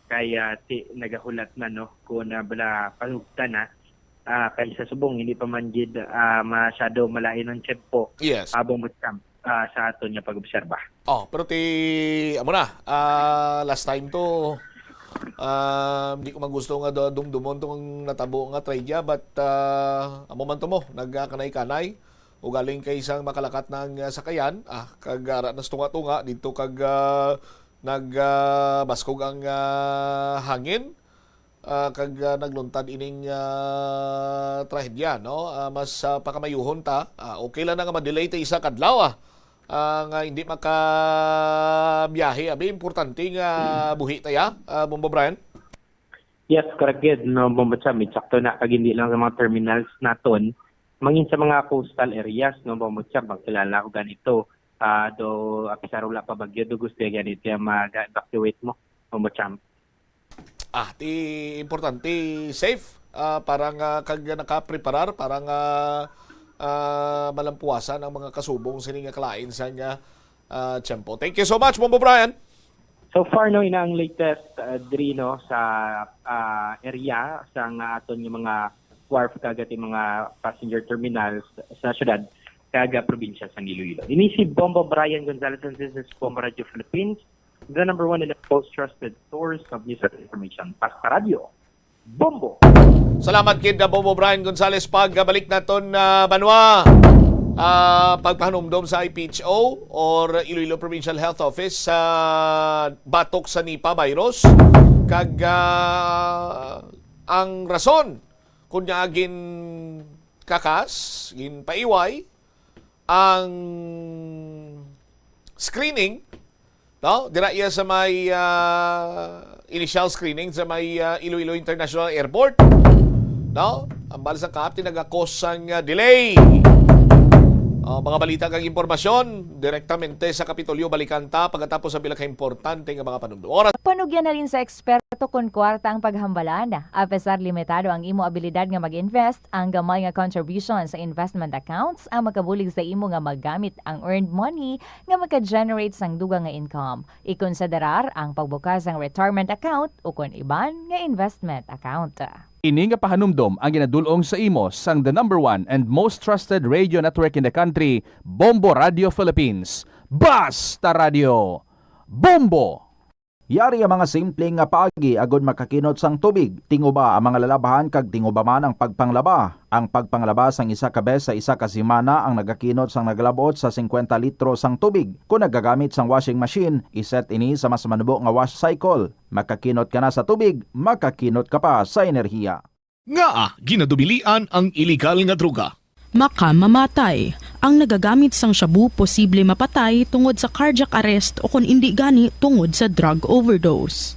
kaya nagahulat man kung bala panugtan na kay sa subong hindi pa man gid masyado malain ang tiyempo. Yes. Bombo Champ sa aton nga pag-obserba. Pero amo na last time to hindi ko magusto nga dumdumon tong natabo nga tragedya but amo man to mo nagkanay-kanay o galing kay isang makalakat ng sakayan kag ara nas tunga-tunga dito kag nagbaskog ang hangin kag nagluntad ining trahedya mas pakamayuhon ta okay lang na nga ma-delay ta isa kadlaw nga hindi makabiyahe abi importante nga buhi taya Bombo Brian. Yes, correct gid Bombo Champ sakto na kag hindi lang sa mga terminals naton mangin sa mga coastal areas Bombo Champ magkilala ko ganito do apisar wala pa bagyo do gusto ganito mag-evacuate mo Bombo Champ. Ti importante safe parang kag nakapreparar parang malampuasan ang mga kasubong sining kalain sa nga tiyempo. Thank you so much Bombo Brian. So far ina ang latest diri sa area sa aton yung mga wharf kagati mga passenger terminals sa syudad kaga probinsya sa Iloilo. Ini si Bombo Brian Gonzalez, and this is Bombo Radio Philippines, the number one and the most trusted source of news and information. Pasta Radio, Bombo! Salamat kid na Bombo Brian Gonzalez. Pagbalik naton Banwa, pagpahanumdom sa IPHO or Iloilo Provincial Health Office sa batok sa Nipah virus. Kag ang rason kung niya gin kakas, gin paiway, ang screening dira iya sa may initial screening sa may Iloilo International Airport. Ang balasang kahap tinagakos ang delay. Mga balita kang impormasyon direktamente sa Kapitolyo Balikanta pagkatapos sa pila ka importante nga mga panumdum. Oras panugyan na rin sa eksperto kung kwarta ang paghambalan. Apesar limitado ang imo abilidad nga mag-invest, ang gamay nga contribution sa investment accounts ang makabulig sa imo nga maggamit ang earned money nga maka-generate sang dugang nga income. Ikonsiderar ang pagbukas ng retirement account o kung iban nga investment account. Ini nga pahanumdom ang ginadulong sa imo sang the number one and most trusted radio network in the country, Bombo Radio Philippines. Basta Radio! Bombo! Yari ang mga simpleng nga paagi agod makakinot sang tubig. Tinguba ang mga lalabahan kag tinguba man ang pagpanglaba. Ang pagpanglaba sang isa ka bes sa isa ka semana ang nagakinot sang naglabot sa 50 litro sang tubig. Kung nagagamit sang washing machine, iset ini sa mas manubo nga wash cycle. Makakinot ka na sa tubig, makakinot ka pa sa enerhiya. Nga ginadubilian ang illegal nga droga. Makamamatay. Ang nagagamit sang shabu posible mapatay tungod sa cardiac arrest o kung hindi gani tungod sa drug overdose.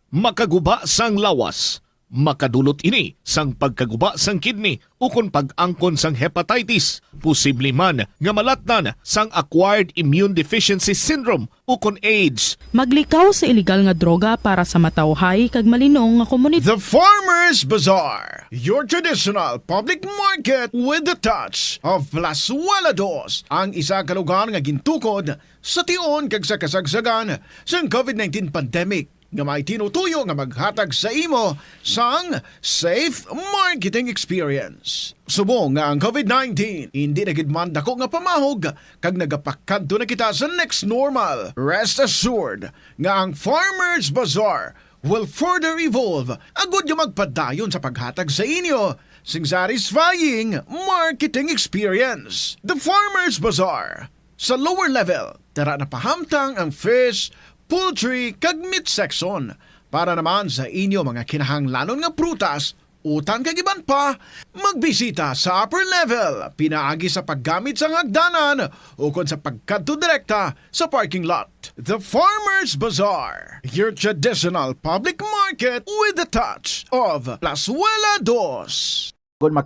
Makaguba sang lawas. Makadulot ini sang pagkaguba sang kidney o kung pag-angkon sang hepatitis. Posible man nga malatnan sang acquired immune deficiency syndrome o kung AIDS. Maglikaw sa illegal nga droga para sa matawhay kag malinong nga komunidad. The Farmers Bazaar, your traditional public market with the touch of Plazuela Dos, ang isa ka lugar nga gintukod sa tion kag sa kasagsagan sang COVID-19 pandemic nga may tinutuyo nga maghatag sa imo sang safe marketing experience. Subong nga ang COVID-19 hindi na gid man dako nga pamahog kag nagapakadto na kita sa next normal. Rest assured nga ang Farmers Bazaar will further evolve agud yung magpadayon sa paghatag sa inyo sing satisfying marketing experience. The Farmers Bazaar. Sa lower level, tara na pahamtang ang fish, poultry kag meat section para naman sa inyo mga kinahanglanon nga prutas, utan kag iban pa, magbisita sa upper level, pinaagi sa paggamit sa hagdanan o kon sa pagkadto direkta sa parking lot. The Farmers Bazaar, your traditional public market with the touch of Plazuela Dos. Kung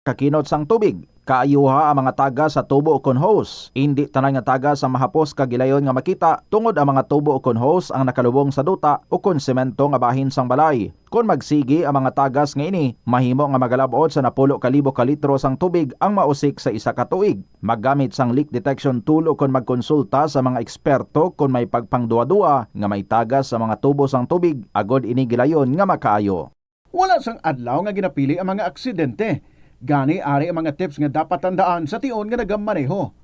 makakinot sang tubig, kaayuha ang mga taga sa tubo o kon hose. Hindi tanan nga taga sa mahapos kagilayon nga makita tungod ang mga tubo o kon hose ang nakalubong sa duta o kon semento nga bahin sang balay. Kung magsigi ang mga tagas nga ini, mahimo nga magalabot sa 10,000 ka litro sang tubig ang mausik sa isa ka tuig. Maggamit sang leak detection tool o kung magkonsulta sa mga eksperto kung may pagpangduwa-duwa nga may tagas sa mga tubo sang tubig agod ini gilayon nga makaayo. Wala sang adlaw nga ginapili ang mga aksidente. Gani ari ang mga tips nga dapat tandaan sa tion nga nagamaneho.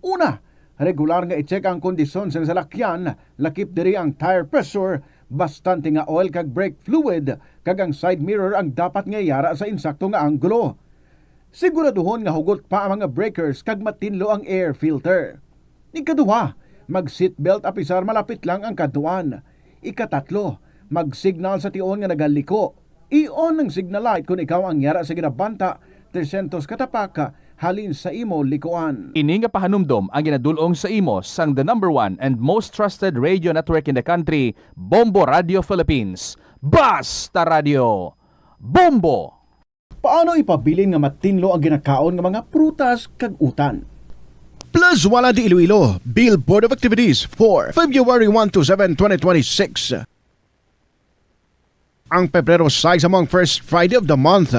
Una, regular nga i-check ang kondisyon sa salakyan, lakip diri ang tire pressure, bastante nga oil kag brake fluid, kag ang side mirror ang dapat nga yara sa insakto nga anggulo. Siguraduhon nga hugot pa ang mga breakers kag matinlo ang air filter. Ikaduha, mag-seatbelt apisar malapit lang ang kaduan. Ikatatlo, mag-signal sa tion nga nagaliko. I-on ang signal light kung ikaw ang yara sa ginabanta 300 katapaka halin sa imo likuan. Ini nga pahanumdom ang ginadulong sa imo sang the #1 and most trusted radio network in the country, Bombo Radio Philippines. Basta Radio! Bombo! Paano ipabilin nga matinlo ang ginakaon nga mga prutas kag utan? Plazuela de Iloilo, Billboard of Activities for February 1 to 7, 2026. Ang Pebrero 6 among first Friday of the month.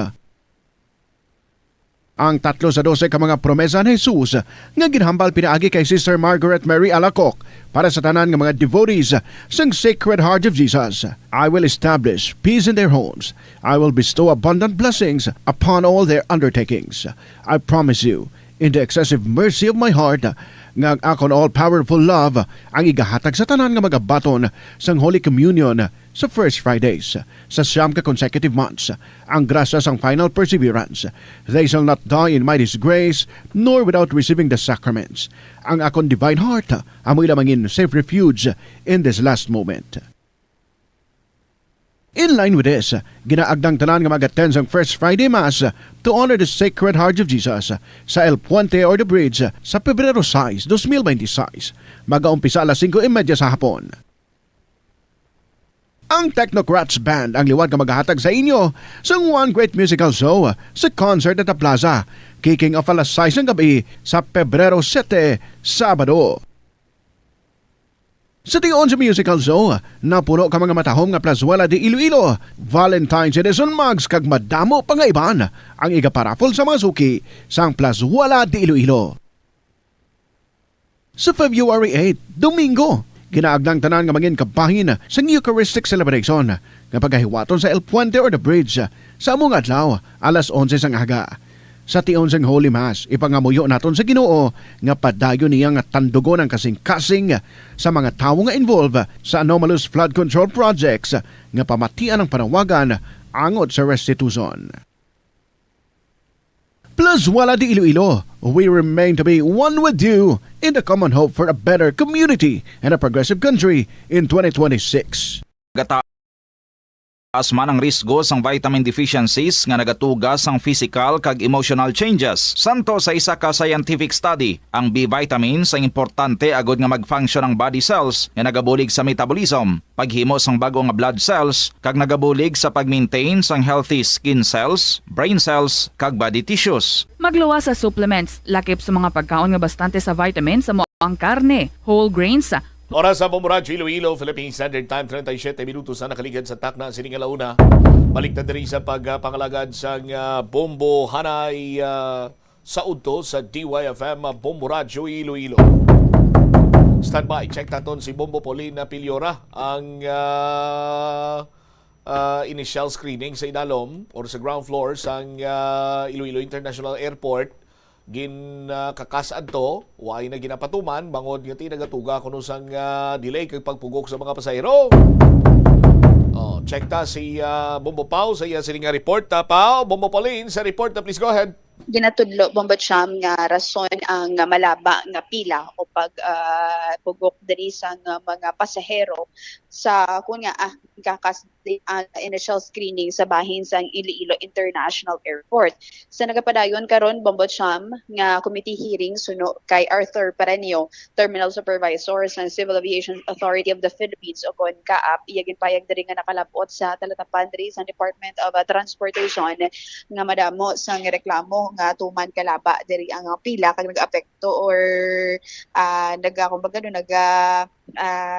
Ang 3 sa 12 ka mga promesa ni Jesus nga ginhambal pinaagi kay Sister Margaret Mary Alacoc para sa tanan nga mga devotees sang Sacred Heart of Jesus. I will establish peace in their homes. I will bestow abundant blessings upon all their undertakings. I promise you, in the excessive mercy of my heart, nga akon all-powerful love ang igahatag sa tanan nga magabaton sang Holy Communion sa First Fridays sa 9 ka consecutive months. Ang grasya sang final perseverance. They shall not die in my disgrace nor without receiving the sacraments. Ang akon divine heart amoy lamangin safe refuge in this last moment. In line with this, ginaagdang tanan nga mag-attend ang First Friday Mass to honor the Sacred Heart of Jesus sa El Puente or the Bridge sa Pebrero 6, 2026. Mag-aumpisa alas 5:30 sa hapon. Ang Technocrats Band ang liwat ka maghahatag sa inyo sa One Great Musical Show sa concert at the Plaza, kicking off alas 6 ng gabi sa Pebrero 7, Sabado. Sa tion sa musical show, napuno ka mga matahom nga Plazuela de Iloilo, Valentine's Edition mugs kag madamo pa nga iban ang igaparapol sa mga suki sang Plazuela de Iloilo. Sa February 8, Domingo, ginaagdang tanan nga mangin kabahin sa Eucharistic celebration nga pagkahiwaton sa El Puente or the Bridge sa among adlaw alas 11 sang aga. sa tion sang Holy Mass. Ipangamuyo naton sa Ginoo nga padayon niya nga tandugon ang kasing-kasing sa mga tawo nga involved sa anomalous flood control projects nga pamatian ang panawagan angot sa restitution. Plus wala di Iloilo, we remain to be one with you in the common hope for a better community and a progressive country in 2026. Taas man ang risgo sang vitamin deficiencies nga nagatugas sang physical kag emotional changes. Santo sa isa ka scientific study, ang B vitamins ang importante agod nga mag-function ang body cells nga nagabulig sa metabolism, paghimo sang bago nga blood cells kag nagabulig sa pag-maintain sang healthy skin cells, brain cells kag body tissues. Magluwas sa supplements, lakip sa mga pagkaon nga bastante sa vitamins sa mo ang karne, whole grains, Oras sa Bombo Radio Iloilo, Philippine Standard Time, 37 minutos na nakaligid sa takna sining alauna. Balik na diri sa pagpangalagad sa Bombo Hanay sa udto sa DYFM Bombo Radio Iloilo. Standby, check naton si Bombo Paulina Piliora ang initial screening sa idalom or sa ground floor sa Iloilo International Airport. Kakasad to, way na ginapatuman, bangod nga tinagatuga kuno sang delay kag pagpugok sa mga pasahero. Check ta si Bombo Pau sa iya sining report. Pau, Bombo Pauline sa report na, please go ahead. Ginatudlo Bombo Cham nga rason ang malaba nga pila o pagpugok diri sa mga pasahero sa kun nga kakas initial screening sa bahin sa Iloilo International Airport. Sa nagapadayon karon Bombo Cham nga committee hearing suno kay Arthur Paranio, Terminal Supervisor sa Civil Aviation Authority of the Philippines o kon CAAP, iya ginpayag diri nga nakalabot sa talatapan diri sa Department of Transportation nga madamo sang reklamo nga tuman kalaba diri ang pila kag nag-apekto or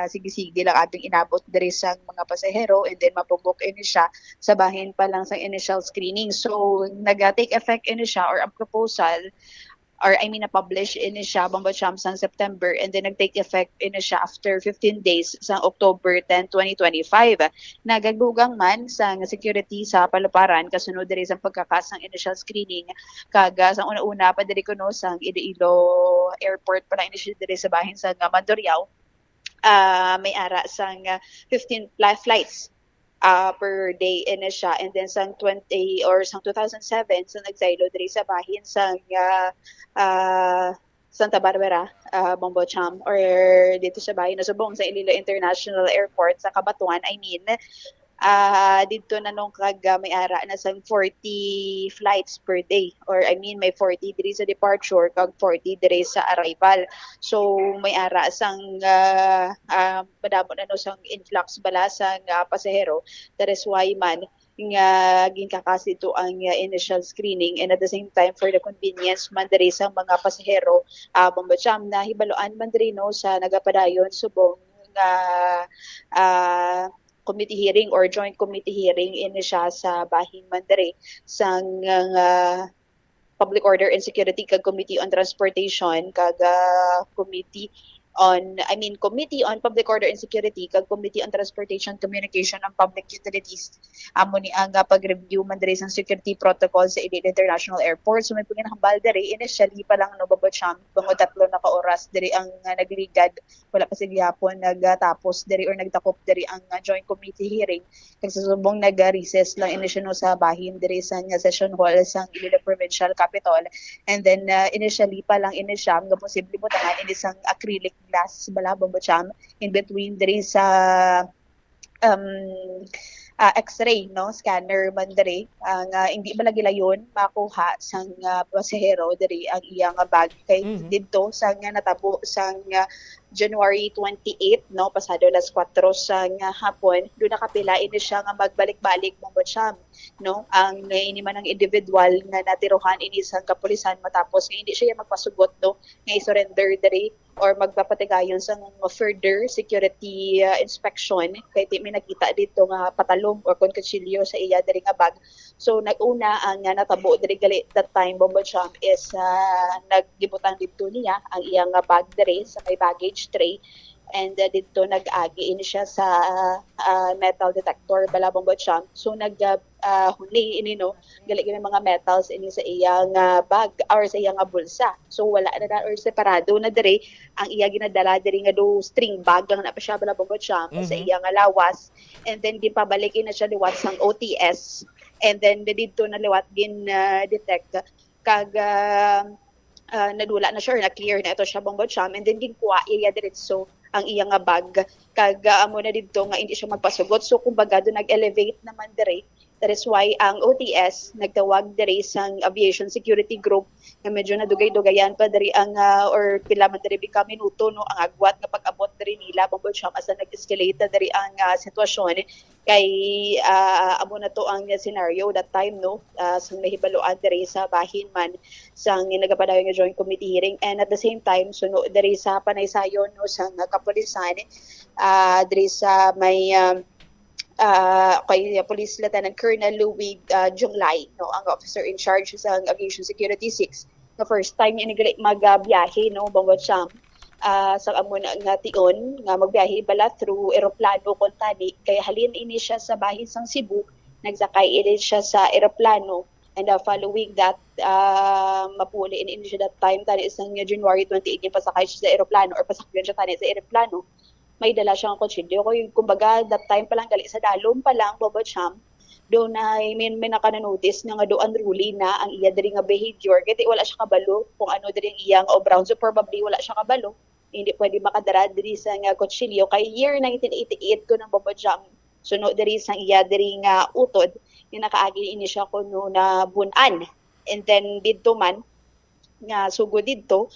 sige-sige lang ating inabot diri sa mga pasahero and then mapugok ini siya sa bahin pa lang sa initial screening. So nag-take effect ini siya or ang proposal na-publish ini siya Bombo Cham sa September and then nag-take effect ini siya after 15 days sa October 10, 2025. Nagagugang man sa security sa Paluparan kasunod diri sa pagkakas ng initial screening kaga sa una-una pa diri kuno sa Iloilo Airport pa lang ini diri sa bahin sa Mandurriao. May ara sang 15 flights per day ini siya and then sang 20 or sang 2007 sa nagsaylo diri sa bahin sang Santa Barbara, Bombo Cham or dito sa bahin na subong sa Iloilo International Airport sa Cabatuan, dito na nung may ara na sang 40 flights per day or may 40 diri sa departure kag 40 diri sa arrival. So may ara sang madamo na no sang influx bala sang pasahero. That is why man nga ginkakas ito ang initial screening and at the same time for the convenience man diri sa mga pasahero Bombo Cham na hibaluan man diri no sa nagapadayon subong nga committee hearing or joint committee hearing ini siya sa bahin man diri sang Public Order and Security kag Committee on Transportation kag Committee on Public Order and Security kag Committee on Transportation, Communication and Public Utilities. Amo ni ang pag-review man diri sa security protocol sa Iloilo International Airport. So may panginahambal diri initially pa lang no Bombo Cham bangod 3 na ka oras diri ang nagligad wala pa sig gyapon nagtapos diri or nagtakop diri ang joint committee hearing kag sa subong nag-recess lang initially no sa bahin diri sa session hall sa Iloilo Provincial Capital and then initially pa lang ini siya nga posible mo tangan ini sang acrylic glass bala Bombo Cham in between diri sa X-ray no scanner man diri nga hindi ba lagi layon makuha sang pasahero diri ang iyang bag kay didto sang natabo sang January 28 no pasado las 4 sa hapon do nakapila ini siya nga magbalik-balik Bombo Cham no ang ini man ang individual nga natiruhan ini sa kapulisan matapos nga hindi siya magpasugot no nga i-surrender diri or magpapatigayon sa further security inspection kay di may nakita dito nga patalong or kutsilyo sa iya diri nga bag. So nag-una ang natabo diri gali that time Bombo Cham is naggibutan dito niya ang iyang bag diri sa may baggage tray and dito nag-agi ini siya sa metal detector bala Bombo Cham. So huli ini no gali gyud mga metals ini sa iyang bag or sa iyang bulsa. So wala na or separado na dire ang iya ginadala dire nga do string bag lang na pa siya bala bobot siya sa iyang lawas, and then gipabalik na siya liwat sang OTS, and then didto na liwat gin detect kag nadula na siya or na clear na ito siya bobot siya, and then ginkuha iya diretso ang iyang bag kag amo na didto nga hindi siya magpasugot. So kumbaga do nag-elevate naman dire. That is why ang OTS nagtawag dire sang aviation security group nga medyo nadugay-dugayan pa dire ang or pila man dire bika minuto no ang agwat nga pag-abot dire nila bangod siya asa nag-escalate dire ang sitwasyon kay amo na to ang scenario that time no sang nahibaluan dire sa bahin man sang nagapadayon nga joint committee hearing, and at the same time suno dire sa panaysayon no sang kapulisan dire sa may kay Police Lieutenant Colonel Louis Junglay, no, ang officer in charge sa Aviation Security 6. Na first time niya nagali magbiyahe no bangod siya sa amo na nga tion nga magbiyahe bala through eroplano kon tani kay halin ini siya sa bahin sang Cebu, nagsakay ini siya sa eroplano, and following that mapuli ini siya that time tani isang January 28 pasakay siya sa eroplano or pasakyan siya tani sa eroplano. May dala siyang kutsilyo. Kumbaga, that time pa lang, gali sa dalom pa lang, bobot siyam, doon na may nakana-notice na nga doon unruly na ang iya diri nga behavior. Kaya wala siya kabalo kung ano diri iyang obrown. So probably wala siya kabalo. Hindi pwede makadara diri sa nga kutsilyo. Kay year 1988 ko ng bobot siyam, suno diri sa iya diri nga utod, yung nakaagi ini siya ko no na bunan. And then, dito man, nga sugo dito,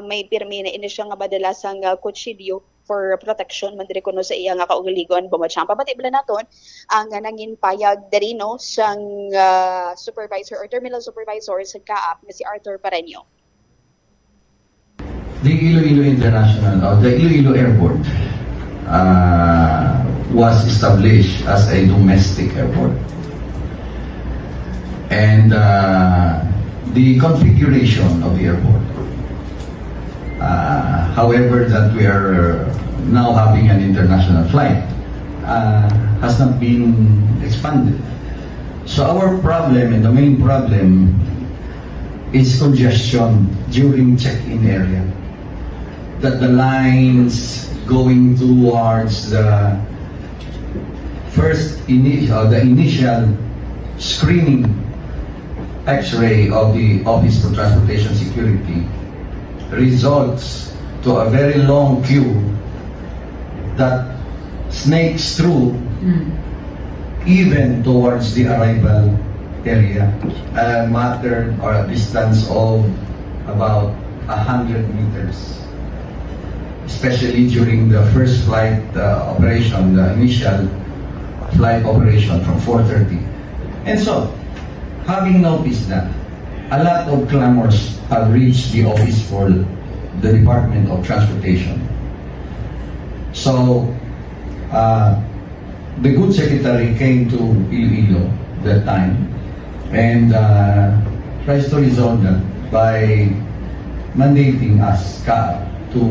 may pirmi na ini siya nga badala sa nga kutsilyo for protection man diri kuno sa iya nga kaugalingon bumot siyang pabati bala naton ang nangin payag diri no sang supervisor or terminal supervisor sa CAAP nga si Arthur Pareño. The Iloilo International, the Iloilo Airport was established as a domestic airport, and the configuration of the airport, however, that we are now having an international flight, has not been expanded. So our problem, and the main problem, is congestion during check-in area. That the lines going towards the initial screening X-ray of the Office for Transportation Security results to a very long queue that snakes through even towards the arrival area, a matter or a distance of about 100 meters, especially during the first flight operation, the initial flight operation from 4:30. And so, having noticed that, a lot of clamors have reached the office for the Department of Transportation. So, the good secretary came to Iloilo that time and tries to resolve that by mandating us to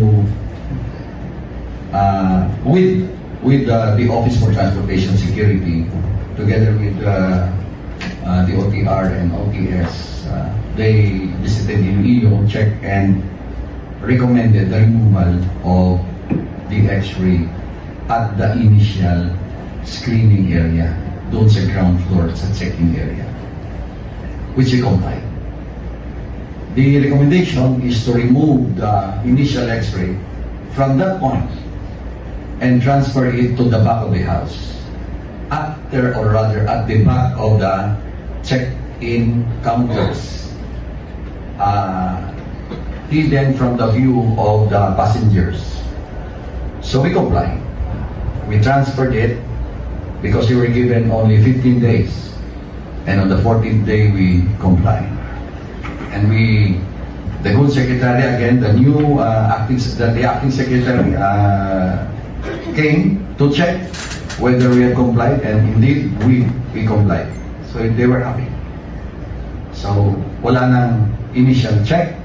with the Office for Transportation Security, together with the OTR and OTS, they visited Iloilo, checked, and recommended the removal of the X-ray at the initial screening area, doon sa ground floor sa checking area, which we complied. The recommendation is to remove the initial X-ray from that point and transfer it to the back of the house, at the back of the check-in counters, hidden from the view of the passengers. So we complied. We transferred it because we were given only 15 days, and on the 14th day we complied. And the good secretary again, the acting secretary came to check whether we have complied, and indeed we complied. So they were happy. So wala nang initial check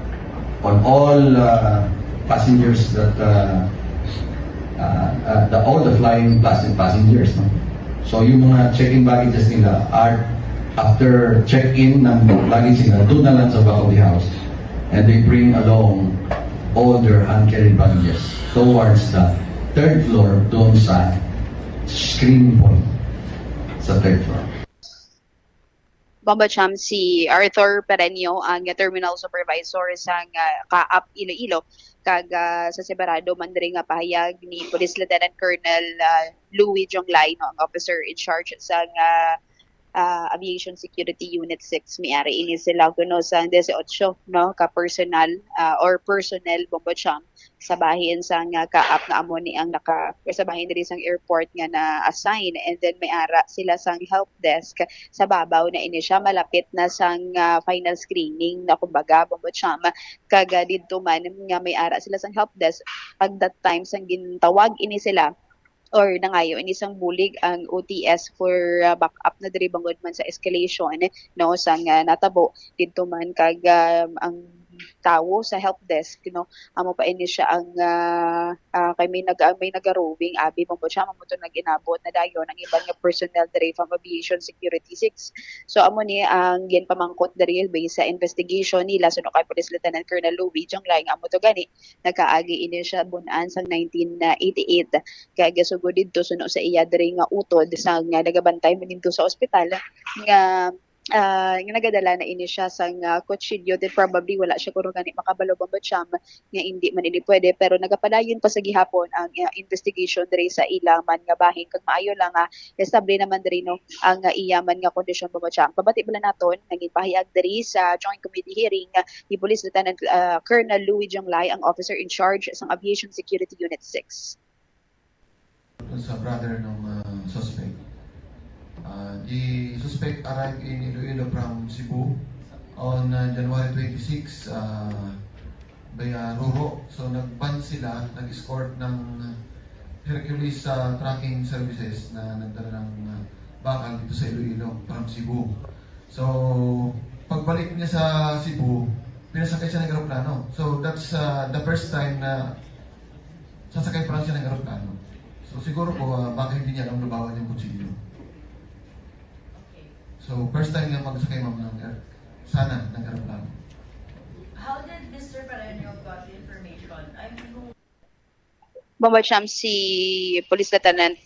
on all passengers that all the flying passengers, no? So yung mga check-in baggages nila are after check-in ng baggage nila, doon na lang sa back of the house. And they bring along all their hand-carried baggages towards the third floor doon sa screening point sa third floor. Bomba Cham, si Arthur Perenio, ang terminal supervisor sa Kaap Iloilo, kag sa separado man diri nga pahayag ni Police Lieutenant Colonel Louis Jonglay, no, ang officer in charge sa Aviation Security Unit 6. May-ari ini sila kuno sa 18, no, ka personal or personnel Bomba Cham sa bahin sa Kaap nga amo ni ang sa bahin diri sang airport nga na assign, and then may ara sila sang help desk sa babaw na ini siya malapit na sang final screening na kumbaga Bomba Cham, kaga didto man nga may ara sila sang help desk pag that time sang gintawag ini sila or nangayo ini sang bulig ang OTS for backup na diri bangod man sa escalation, no, sang natabo didto man kag ang tawo sa help desk, no, amo pa ini siya ang kay may nagarowing abi Bomba Cham amo to nag-inabot na dayon ang ibang nga personnel diri from Aviation Security 6. So amo ni ang ginpamangkot diri based sa investigation nila suno kay Police Lieutenant Colonel Louis Jonglay amo to gani nakaagi ini siya bunan sang 1988 kay gasugod didto suno sa iya diri nga utod sa nga nagabantay man dito sa ospital nga nagadala na ini siya sa kutsilyo, then probably wala siya kuno gani makabalo Bomba Cham nga hindi man ini pwede, pero nagapadayon pa sa gihapon ang investigation diri sa ilang man nga bahin kag maayo lang establish naman diri no ang iyaman nga kondisyon Bomba Cham. Pabati bala naton naging pahayag diri sa joint committee hearing ni Police Lieutenant Colonel Louis Jonglay, ang officer in charge sa Aviation Security Unit 6. Sa brother ng suspect. The suspect arrived in Iloilo from Cebu on January 26 by Roro. So nag-band sila, nag-escort ng Hercules tracking services na nagdala ng bakal dito sa Iloilo from Cebu. So pagbalik niya sa Cebu, pinasakay siya ng aeroplano. So that's the first time na sasakay pa lang siya ng aeroplano. So siguro po baka hindi niya alam lubawan yung kutsilyo. So, first time nga magsakay ma'am ng aeroplano. How did Mr. Perenio got the information? I mean, Bomba Cham, si Police Lieutenant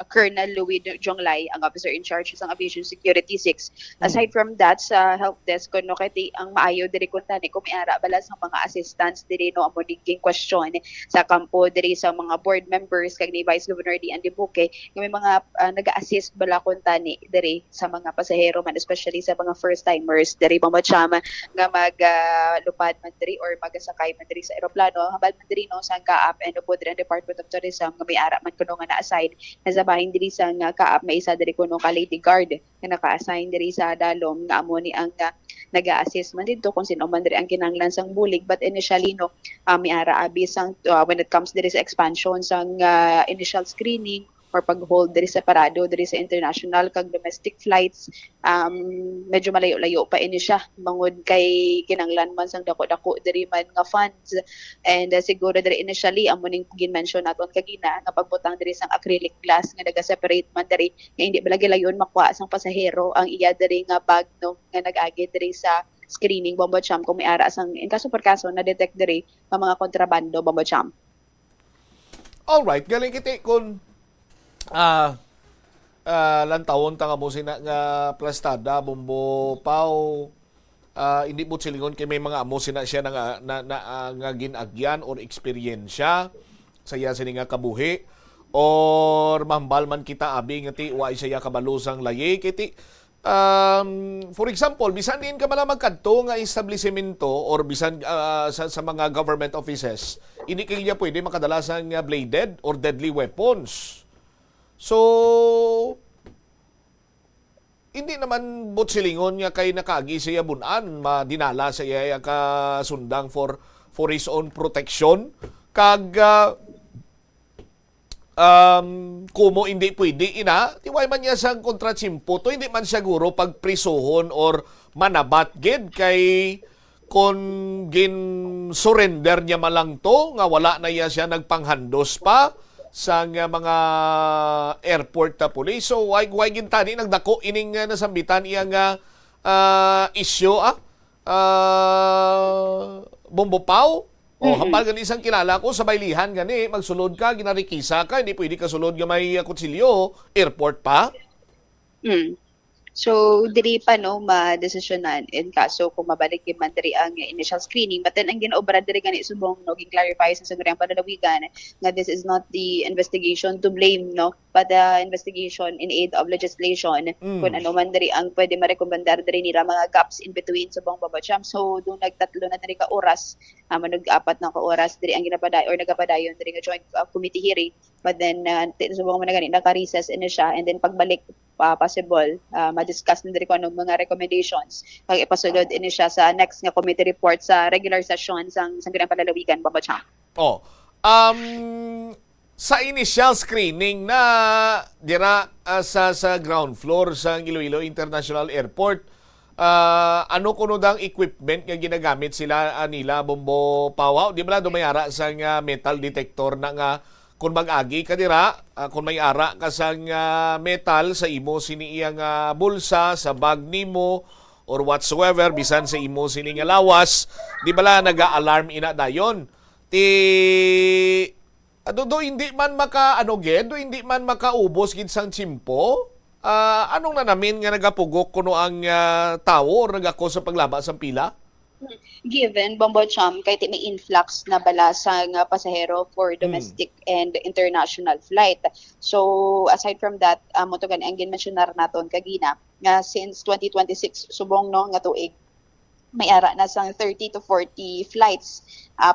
Colonel Louis Jonglay, ang officer in charge sa Aviation Security 6. Aside from that, sa help desk kuno kay ang maayo diri kun tani kung miara bala sa mga assistants diri no amo diging question sa kampo diri sa mga board members kag ni Vice Governor Dian Dibuque nga may mga naga-assist bala kun tani diri sa mga pasahero man, especially sa mga first timers diri Bomba Cham nga maglupad man diri or magasakay man diri sa eroplano habal man diri no sa Kaap and po diri ang Department of Tourism nga may ara man kuno nga na-assign na sa bahin diri sa Kaap may isa diri kuno ka lady guard nga naka-assign diri sa Dalom nga amo ni ang naga-assist man dito kung sino man diri ang kinahanglan sang bulig, but initially no may ara abi sang when it comes diri sa expansion sang initial screening or pag-hold diri separado diri sa international kag domestic flights, medyo malayo-layo pa ini siya bangod kay kinanglan man sang dako-dako diri man nga funds, and siguro diri initially amo ning gin-mention naton kagina nga pagbutang diri sang acrylic glass nga naga-separate man diri nga hindi balagi layon makuha sang pasahero ang iya diri nga bag no nga nag-agi diri sa screening Bomba Cham kung may ara sang in kaso per kaso na detect diri nga mga kontrabando Bomba Cham. All right, galing kiti kun lantawon tanga mo sina nga plastada bombo pau hindi mo silingon kay may mga amo sina siya nga ginagyan or eksperyensya saya sini nga kabuhi or mahambal man kita abi nga ti wa siya kabalusang laye kiti for example bisan din ka man magkadto nga establishmento or bisan sa mga government offices hindi kaya pwede makadala sang bladed or deadly weapons. So, hindi naman butsilingon nga kay nakagi siya bunan, madinala siya kasundang for his own protection. Kag, kumo hindi pwede tiway man niya sang kontratsimpo, to hindi man siya guro pagprisuhon or manabat gid kay kung gin surrender niya malang to, nga wala na siya nagpanghandos pa, sa mga airport police. So why gintani nagdako ining nasambitan iyang issue Bombo Pau. Hambal gani isang kilala ko sa baylihan gani magsulod ka ginarikisa ka hindi pwede ka sulod nga may kutsilyo airport pa. So, diri pa no ma-desisyonan in kaso kung mabalik yung man diri ang initial screening. But then, ang ginaobra diri gani subong no gi-clarify sa Sanguriang Panlalawigan nga this is not the investigation to blame no, but the investigation in aid of legislation kung ano man diri ang pwede marekomendar diri nila mga gaps in between subong babacham. So, doon nagtatlo na diri ka oras, manug-apat na ka oras diri ang ginapaday or nagapadayon diri nga joint committee hearing. But then, subong man gani naka-recess ini siya and then pagbalik possible ma-discuss na diri ko anong mga recommendations pag ipasulod ini siya sa next nga committee report sa regular session sang Sanguriang Panlalawigan babacham. Sa initial screening na dira sa ground floor sa Iloilo International Airport, ano kuno dang equipment nga ginagamit sila nila Bombo Pau? Di ba dumayara sa metal detector na nga kung mag-agi ka dira, kung may ara ka sa metal sa imo sini iyang bulsa, sa bag nimo or whatsoever, bisan sa imo sini nga lawas, di bala naga-alarm ina dayon. Do hindi man hindi man makaubos gid sang tsimpo. Anong nanamin nga nagapugok kuno ang tawo or nagako sa paglaba sang pila? Given Bombocham kay may influx na bala sa pasahero for domestic and international flight. So aside from that, mo to gani ang ginmensionar naton kagina nga since 2026 subong no nga tuig may ara na sang 30 to 40 flights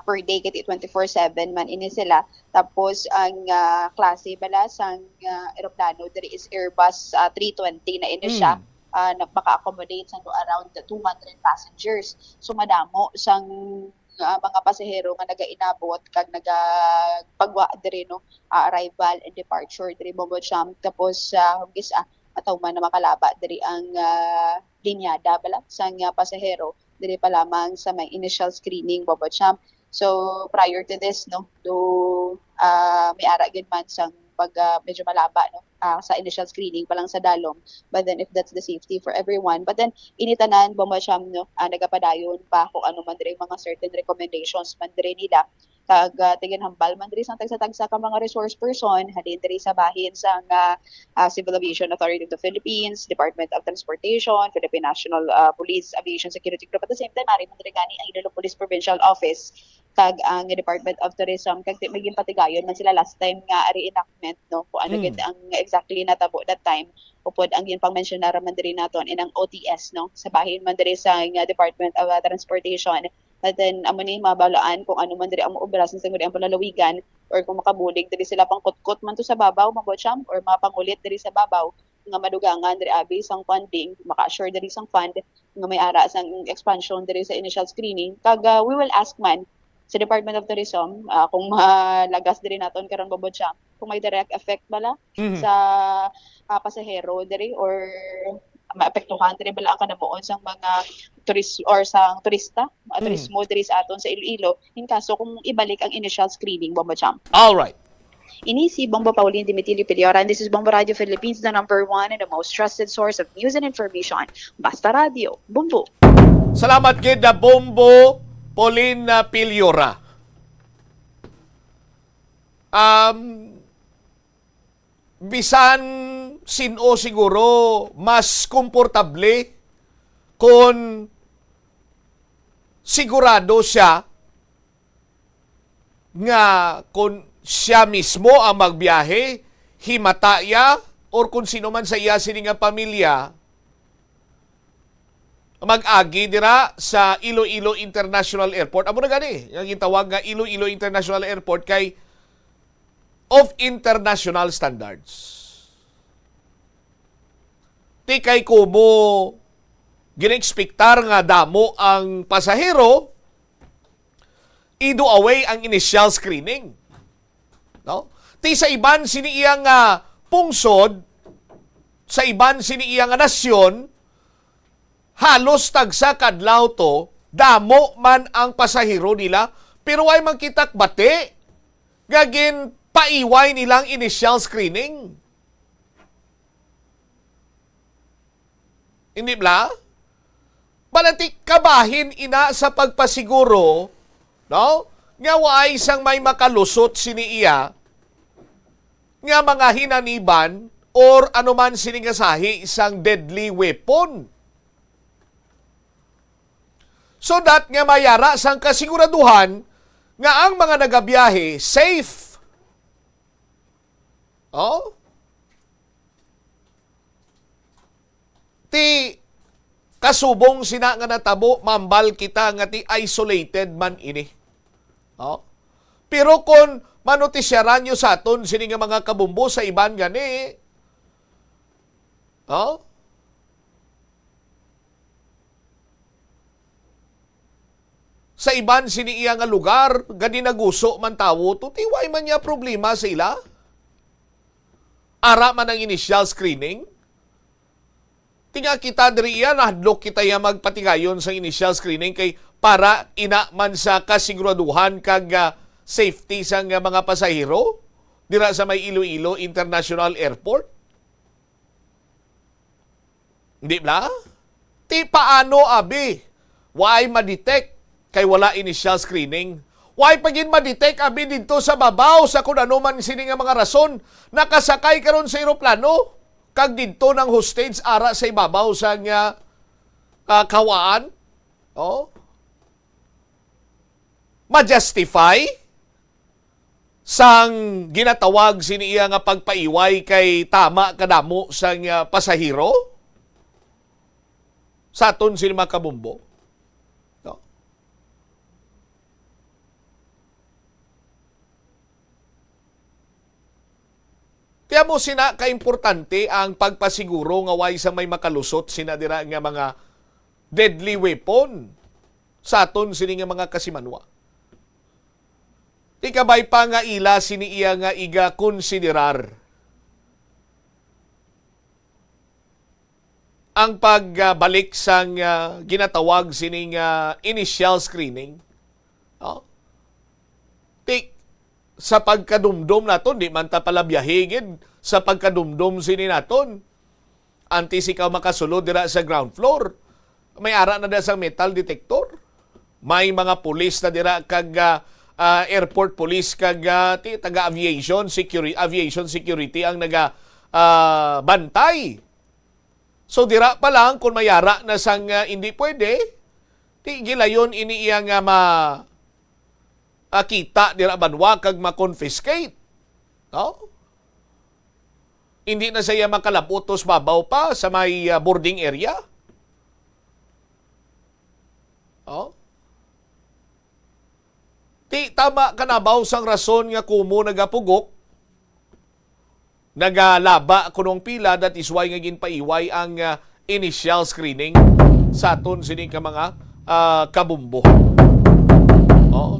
per day kay 24/7 man ini sila. Tapos ang klase bala sang eroplano diri is Airbus 320 na ini siya. Maka-accommodate sa around 200 passengers. So madamo sang mga pasahero nga naga-inabot kag nagapagwa diri no arrival and departure diri Bombocham. Tapos hugis ataw man na makalaba diri ang linyada bala sang pasahero diri pa lamang sa may initial screening Bombocham. So prior to this no do may ara gid man sang pag medyo malaba no sa initial screening pa lang sa dalom, but then if that's the safety for everyone, but then initanan Bombocham no nagapadayon pa kung ano man diri mga certain recommendations man diri nila kag tiginhambal man diri sang tagsa-tagsa ka mga resource person halin diri sa bahin sang Civil Aviation Authority of the Philippines, Department of Transportation, Philippine National Police Aviation Security Group, at the same time mari man diri gani ang Iloilo Police Provincial Office kag ang Department of Tourism kag maging patigayon man sila last time nga reenactment no kung ano gid ang exactly natabo that time upod ang yin pang-mention na raman diri naton inang OTS no sa bahin man diri sa Department of Transportation. At then amo ni mabalaan kung ano man diri ang operasyon sa Sanguriang Panlalawigan or kung makabulig diri sila pang kutkot man to sa babaw Bombocham or mapangulit diri sa babaw nga madugangan diri abi sang funding maka-assure diri sang fund nga may ara sang expansion diri sa initial screening kag we will ask man sa Department of Tourism kung malagas diri naton karon Bombocham kung may direct effect bala sa pasahero diri or maapektuhan diri bala ang kanabuon sang mga turist or sang turista turismo diri sa aton sa Iloilo in kaso kung ibalik ang initial screening Bombocham. All right. Ini si Bombo Pauline Dimitilio Piliora and this is Bombo Radio Philippines, the #1 and the most trusted source of news and information. Basta Radio, Bombo. Salamat kid na Bombo Pauline Piliora. Bisan sino siguro mas komportable kung sigurado siya nga kung siya mismo ang magbiyahe, himataya, or kung sino man sa iya sini nga pamilya, mag-agi dira sa Iloilo International Airport. Amo na gani, yung gitawag nga Iloilo International Airport kay of international standards. Ti kay kumo ginexpektar nga damo ang pasahero, ido away ang initial screening. No? Ti sa iban sini iyang pungsod, sa iban sini iyang nasyon, halos tagsa kadlaw to, damo man ang pasahero nila, pero ay magkitak bate. Gagin paiway nilang initial screening. Hindi ba? Balati kabahin ina sa pagpasiguro, no? Nga waay isang may makalusot siniiya, nga mga hinaniban, or anuman siningasahi isang deadly weapon. So that nga mayara sang kasiguraduhan nga ang mga nagabiyahe safe. Oh? Ti kasubong sina nga natabo, mambal kita nga ti isolated man ini. Oh? Pero kung manotisyaran nyo sa aton sini nga mga kabumbo sa iban gani, oh? Sa iban sini iya nga lugar, gani naguso man tawo, tutiway man niya problema sa ila. Ara man ang initial screening. Tinga kita diri iya, nahadlok kita iya magpatigayon sa initial screening kay para ina man sa kasiguraduhan kag safety sa mga pasahero dira sa may Iloilo International Airport. Hindi ba? Ti paano abi? Why ma-detect kay wala initial screening? Why pagin ma-detect abi dito sa babaw sa kung ano man sini nga mga rason nakasakay karon sa eroplano kag dito ng hostage ara sa ibabaw sa nga kawaan? Oh? Ma-justify sang ginatawag siniya nga pagpaiway kay tama kadamo sa nga pasahero? Sa aton sini makabumbo. No? Kaya mo sina kaimportante ang pagpasiguro nga way sa may makalusot sina dira nga mga deadly weapon sa aton sini nga mga kasimanwa. Ikabay pa nga ila siniiya nga iga konsiderar ang pagbalik sa ginatawag sining initial screening. Oh? Sa pagkadumdum naton, di man ta pala biyahigid sa pagkadumdum sini naton. Antes ikaw makasulod dira sa ground floor, may ara na da sa metal detector. May mga pulis na dira kag airport police kag taga aviation security ang naga bantay. So dira pa lang kung mayara na sang hindi pwede, ti gilayon iniiya nga kita dira banwa kag ma-confiscate. No? Hindi na siya makalabutos babaw pa sa may boarding area. Oh? Ti tama kanabaw sang rason nga kumo nagapugok, nagalaba kunong pila, that is why nga ginpaiway ang initial screening sa aton sining ka mga kabumbo. Oh,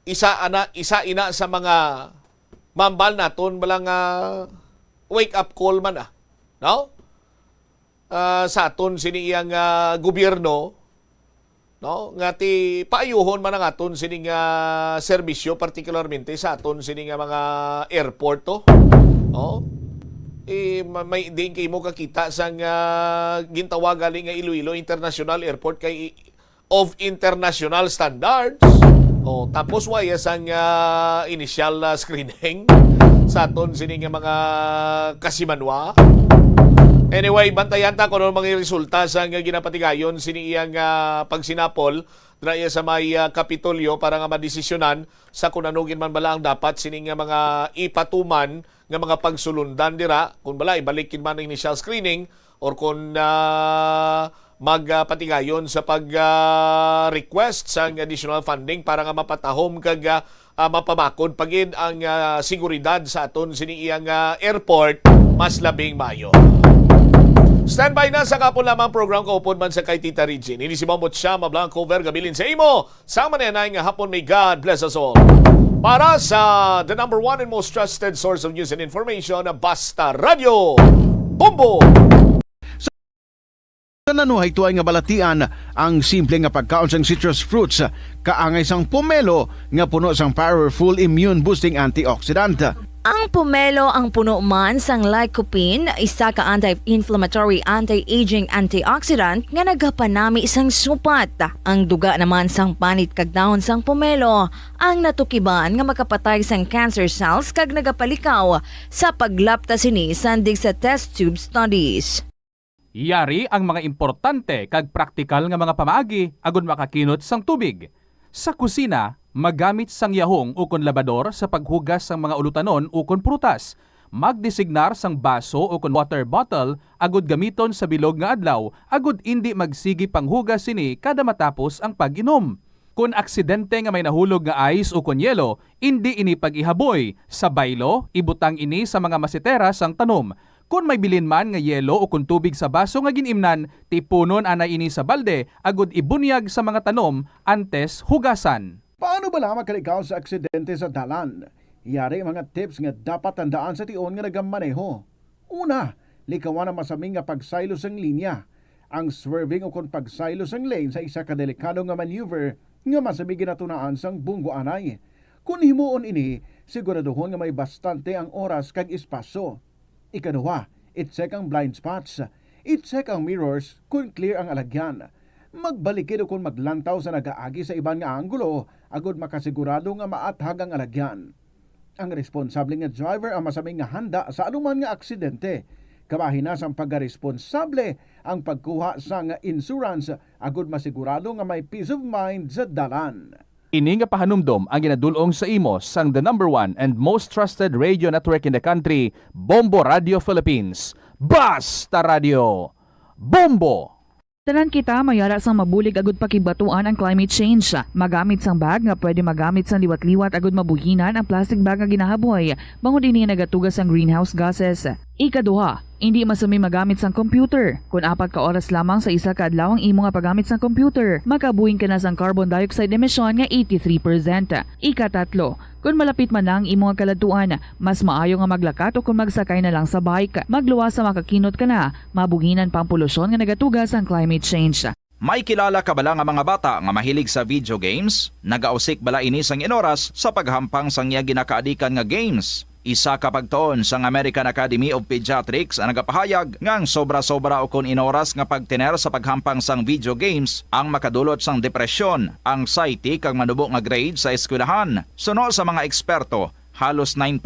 isa ina sa mga mambal naton balang wake up call man no? Sa aton sini iyang gobyerno, no, nga ti paayuhon man ang aton sini serbisyo, particularmente sa aton sini mga airport to. Oh? May din kay mo kakita sa gintawag gali nga Iloilo International Airport kay of international standards. Oh, tapos waya sang initial screening sa aton sini mga kasimanwa. Anyway, bantayan ta kung ano mga resulta sa ginapatigayon siniyang pagsinapol draya sa may Kapitolyo para nga madesisyonan sa kung anugin man bala ang dapat sining mga ipatuman nga mga pagsulundan dira kung bala ibalikin man ang initial screening or kung magpatigayon sa pag-request sa additional funding para nga mapatahom kag mapabakod pagid ang seguridad sa aton siniyang airport mas labing mayo. Standby na sa kapon lamang program ko upod man sa kay Tita Regine. Ini si Mamot siya, Mablanco Vergabilin sa imo. Sama na yan nga hapon, may God bless us all. Para sa the number one and most trusted source of news and information, Basta Radio. Bombo! Nanuhay tuay nga balatian ang simple nga pagkaon sang citrus fruits kaangay sang pomelo nga puno sang powerful immune boosting antioxidant. Ang pomelo ang puno man sang lycopene, isa ka anti-inflammatory, anti-aging antioxidant nga nagapanami isang supat. Ang duga naman sang panit kag dahon sang pomelo ang natukiban nga makapatay sang cancer cells kag nagapalikaw sa paglapta sini sandig sa test tube studies. Yari ang mga importante kag praktikal nga mga pamaagi agon makakinot sang tubig. Sa kusina, magamit sang yahong ukon labador sa paghugas sang mga ulutanon ukon prutas. Magdesignar sang baso ukon water bottle agud gamiton sa bilog nga adlaw agud indi magsigi panghugas sini kada matapos ang pag-inom. Kung aksidente nga may nahulog nga ice ukon yelo, indi ini pag-ihaboy. Sa baylo, ibutang ini sa mga masitera sang tanom. Kung may bilin man nga yelo o kung tubig sa baso nga ginimnan, tipunon anay ini sa balde agud ibunyag sa mga tanom antes hugasan. Paano ba lang makalikaw sa aksidente sa dalan? Yari mga tips nga dapat tandaan sa tion nga nagamaneho. Una, likawan ang masaming nga pagsaylo sang linya. Ang swerving o kung pagsaylo sang lane sa isa ka delikado nga maneuver nga masaming ginatunaan sang bunggo anay. Kung himuon ini, siguraduhon nga may bastante ang oras kag espasyo. Ikaduha, i-check ang blind spots. I-check ang mirrors kung clear ang alagyan. Magbalikid o kung maglantaw sa nagaagi sa ibang nga anggulo agud makasigurado nga maathag ang alagyan. Ang responsable nga driver ang masaming nga handa sa anuman nga aksidente. Kabahin na sang pagkaresponsable ang pagkuha sa nga insurance agud masigurado nga may peace of mind sa dalan. Ini nga pahanumdom ang ginadulong sa imo sang the #1 and most trusted radio network in the country, Bombo Radio Philippines. Basta Radio! Bombo! Tanan kita mayara sang mabulig agud pakibatuan ang climate change. Magamit sang bag nga pwede magamit sang liwat-liwat agud mabuhinan ang plastic bag nga ginahaboy. Bangod ini nagatugas ang greenhouse gases. Ikaduha, hindi masumi magamit sang computer. Kung 4 ka oras lamang sa isa ka adlaw ang imo nga paggamit sang computer, makabuhing ka na sang carbon dioxide emission nga 83%. Ikatatlo, kung malapit man lang imo nga kaladtuan, mas maayo nga maglakat o kung magsakay na lang sa bike. Magluwas sa makakinot ka na, mabuhinan pang polusyon nga nagatugas ang climate change. May kilala ka bala nga mga bata nga mahilig sa video games? Nagausik bala ini sang inoras sa paghampang sang iya ginakaadikan nga games? Isa ka pagtuon sang American Academy of Pediatrics ang nagapahayag ngang sobra-sobra o kun inoras nga pagtiner sa paghampang sang video games ang makadulot sang depresyon, anxiety kag manubo nga grade sa eskwelahan. Suno sa mga eksperto, halos 9%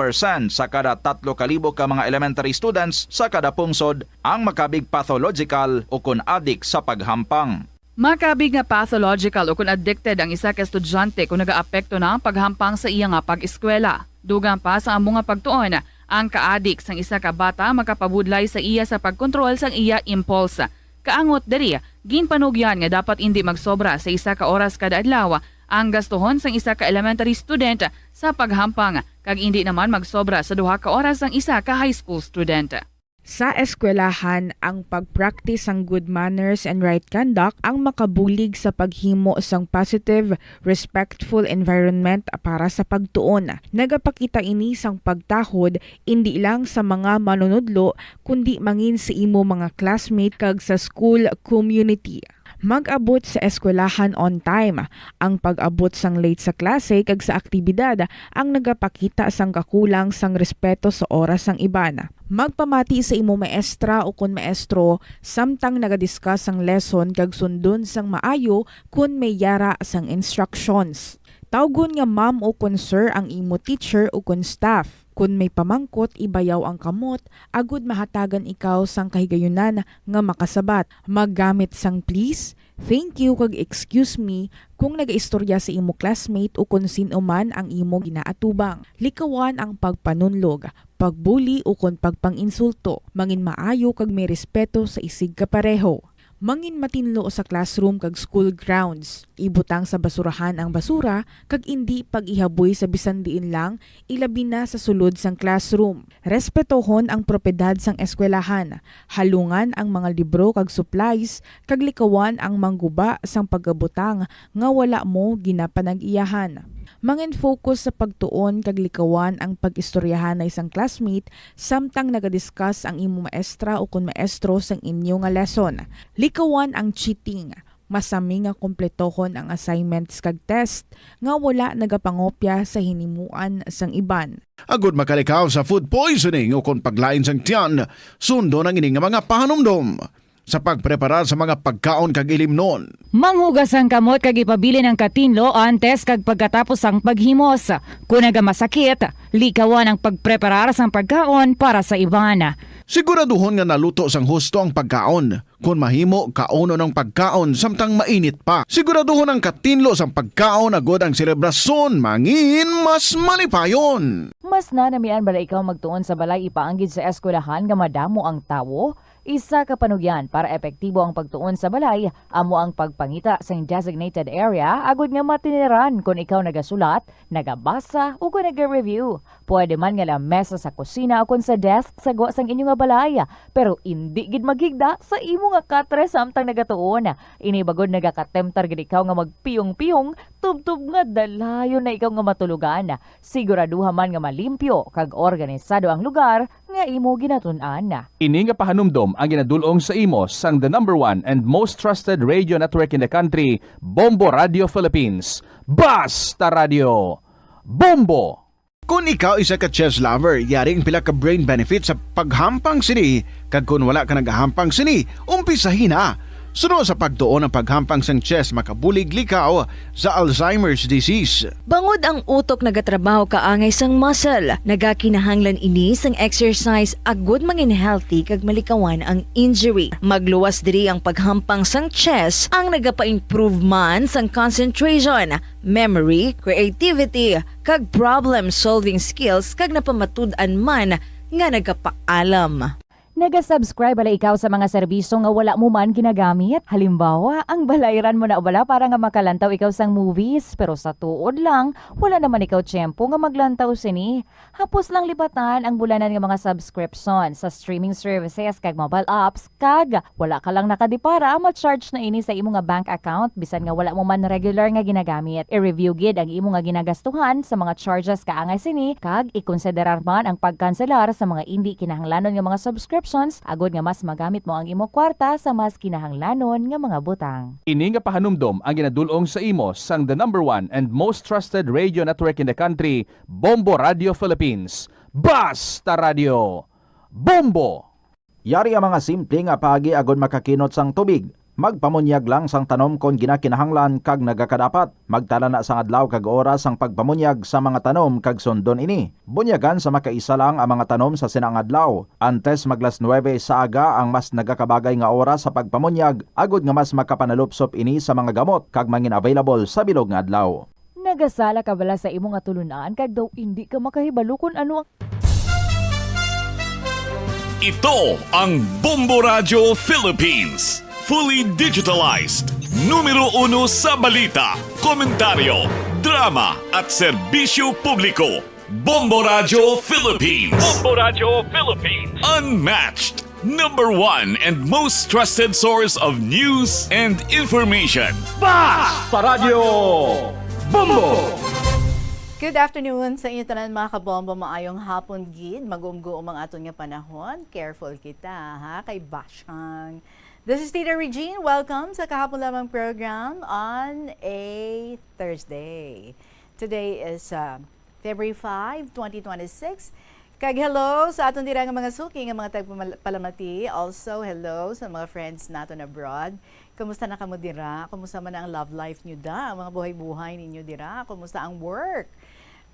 sa kada 3,000 ka mga elementary students sa kada pungsod ang makabig pathological o kun addict sa paghampang. Makabig nga pathological o kung addicted ang isa ka estudyante kung nagaapekto na ang paghampang sa iya nga pag-eskwela. Dugang pa sa among nga pagtuon, ang ka-addict sang isa ka bata makapabudlay sa iya sa pagkontrol sang iya impulse. Kaangot diri, ginpanugyan nga dapat hindi magsobra sa isa ka oras kada adlaw ang gastuhon sang isa ka elementary student sa paghampang kag hindi naman magsobra sa 2 ka oras ang isa ka high school student. Sa eskwelahan, ang pag-practice ng good manners and right conduct ang makabulig sa paghimo sang positive, respectful environment para sa pagtuon. Nagapakita ini sang pagtahod hindi lang sa mga manunudlo kundi mangin sa imo mga classmate kag sa school community. Mag-abot sa eskwelahan on time. Ang pag-abot sang late sa klase kag sa aktibidad ang nagapakita sang kakulang sang respeto sa oras sang iban. Magpamati sa imo maestra o kun maestro samtang nagadiscuss sang lesson kag sundon sang maayo kun may yara sang instructions. Tawgon nga ma'am o kun sir ang imo teacher o kun staff. Kun may pamangkot, ibayaw ang kamot, agud mahatagan ikaw sang kahigayunan nga makasabat. Maggamit sang please, thank you kag excuse me kung nagaistorya sa imo classmate o kung sino man ang imo ginaatubang. Likawan ang pagpanunlog, pagbuli o kung pagpanginsulto. Mangin maayo kag may respeto sa isig kapareho. Mangin matinlo sa classroom kag school grounds. Ibutang sa basurahan ang basura kag indi pag-ihaboy sa bisan diin lang ilabi na sa sulod sang classroom. Respetohon ang propiedad sang eskwelahan. Halungan ang mga libro kag supplies kag likawan ang mangguba sang pagabutang nga wala mo ginapanag-iyahan. Mangin focus sa pagtuon kag likawan ang pag-istoryahan na isang classmate samtang nagadiscuss ang imo maestra o kun maestro sang inyo nga lesson. Likawan ang cheating. Masami nga kompletohon ang assignments kag test nga wala nagapangopya sa hinimuan sang iban. Agud makalikaw sa food poisoning o kung paglain sang tiyan, sundo ng ining nga mga pahanumdom sa pagpreparar sa mga pagkaon kag ilimnon. Manghugas ang kamot kag ipabili ng katinlo antes kag pagkatapos ang paghimos. Kung nagamasakit, likawan ang pagpreparar sang pagkaon para sa iban. Siguraduhon nga naluto sang husto ang pagkaon. Kung mahimo, kauno ng pagkaon samtang mainit pa. Siguraduhon ang katinlo sang pagkaon agod ang selebrasyon mangin mas malipayon. Mas nanamian bala ikaw magtuon sa balay ipaanggid sa eskwelahan nga madamo ang tawo? Isa ka panugyan para epektibo ang pagtuon sa balay, amo ang pagpangita sa designated area agud nga matiniran kung ikaw nagasulat, nagabasa o kung nag-review. Pwede man nga lamesa sa kusina o kung sa desk sa sang inyo nga balay, pero hindi gid maghigda sa imo nga katre samtang nagatuon. Ini bagod nagakatemptar gid ikaw nga magpiyong-piyong tubtub nga dalayon na ikaw nga matulugan. Siguraduha man nga malimpyo kag organisado ang lugar nga imo ginatun-an. Ini nga pahanumdom ang ginadulong sa imo sang the #1 and most trusted radio network in the country, Bombo Radio Philippines. Basta Radio! Bombo! Kung ikaw isa ka chess lover, yaring pila ka brain benefit sa paghampang sini. Kag kung wala ka nagahampang sini, umpisahin na. Sunod sa pagtuon ng paghampang sang chess makabulig likaw sa Alzheimer's disease. Bangod ang utok nagatrabaho kaangay sang muscle, nagakinahanglan ini sang exercise agud mangin healthy kag malikawan ang injury. Magluwas diri ang paghampang sang chess ang nagapa-improve man sang concentration, memory, creativity, kag problem-solving skills kag napamatud-an man nga nagapaalam. Naga-subscribe bala ikaw sa mga serbisyo nga wala mo man ginagamit. Halimbawa, ang balayran mo na bala para nga makalantaw ikaw sang movies. Pero sa tuod lang, wala naman ikaw tiyempo nga maglantaw sini. Hapos lang libatan ang bulanan nga mga subscription sa streaming services kag mobile apps. Kag wala ka lang nakadipara, ma-charge na ini sa imo nga bank account bisan nga wala mo man regular nga ginagamit. I-review gid ang imo nga ginagastuhan sa mga charges kaangay sini. Kag ikonsiderar man ang pagkanselar sa mga hindi kinahanglanon nga mga subscription agod nga mas magamit mo ang imo kwarta sa mas kinahanglanon nga mga butang. Ini nga pahanumdom ang ginadulong sa imo sang the #1 and most trusted radio network in the country, Bombo Radio Philippines. Basta Radio! Bombo! Yari ang mga simple nga paagi agod makakinot sang tubig. Magpamunyag lang sang tanom kon ginakinahanglan kag nagakadapat. Magtala na sang adlaw kag oras sang pagpamunyag sa mga tanom kag sundon ini. Bunyagan sa makaisa lang ang mga tanom sa sinang adlaw. Antes maglas 9 sa aga ang mas nagakabagay nga oras sa pagpamunyag agod nga mas makapanalupsop ini sa mga gamot kag mangin available sa bilog nga adlaw. Nagasala ka bala sa imo nga tulunan kag daw hindi ka makahibalo kung ano ang Ito ang Bombo Radio Philippines. Fully digitalized. Numero 1 sa balita, komentaryo, drama at serbisyo publiko. Bombo Radio Philippines. Bombo Radio Philippines. Unmatched. #1 and most trusted source of news and information. Basta Radio! Bombo! Good afternoon sa inyo tanan mga kabombo, maayong hapon gid, magumguom ang aton nga panahon. Careful kita ha kay Bashang. This is Tita Regine. Welcome sa Kahapon Lamang program on a Thursday. Today is February 5, 2026. Kag hello sa aton dira nga mga suki nga mga tagpalamati. Also hello sa mga friends naton abroad. Kumusta na kamo dira? Kumusta man ang love life niyo da? Ang mga buhay-buhay ninyo dira? Kumusta ang work?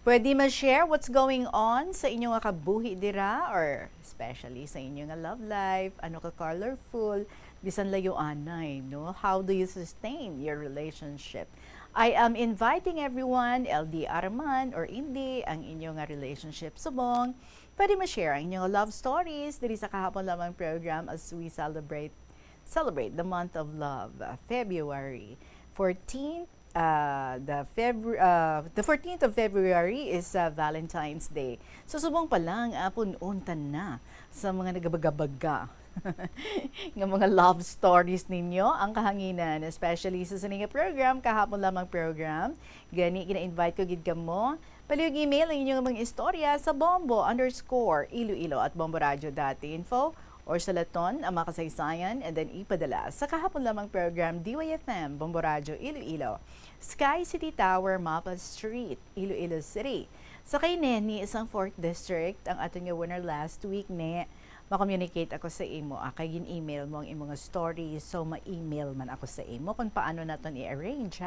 Pwede ma-share what's going on sa inyong nga kabuhi dira or especially sa inyong nga love life? Ano ka colorful? Bisan layo anay, no? How do you sustain your relationship? I am inviting everyone, LDR man or hindi, ang inyong nga relationship subong. Pwede ma-share ang inyong love stories diri sa Kahapon Lamang program as we celebrate the month of love, February 14th. The 14th of February is Valentine's Day. So subong pa lang apon untan na sa mga nagabaga-baga ng mga love stories ninyo ang kahanginan, especially sa sininga program, kahapon lamang program. Gani, kina-invite ko gid kamo. Palihog email ang inyong mga istorya sa bombo_iloilo at bomboradio.info or sa laton ang mga kasaysayan and then ipadala sa kahapon lamang program DYFM, Bombo Radio, Iloilo. Sky City Tower, Mapa Street, Iloilo City. Sa kay Neni, isang 4th District, ang ating winner last week, ne, ma-communicate ako sa imo, kay gin-email mo ang imong stories, so ma-email man ako sa imo kung paano naton i-arrange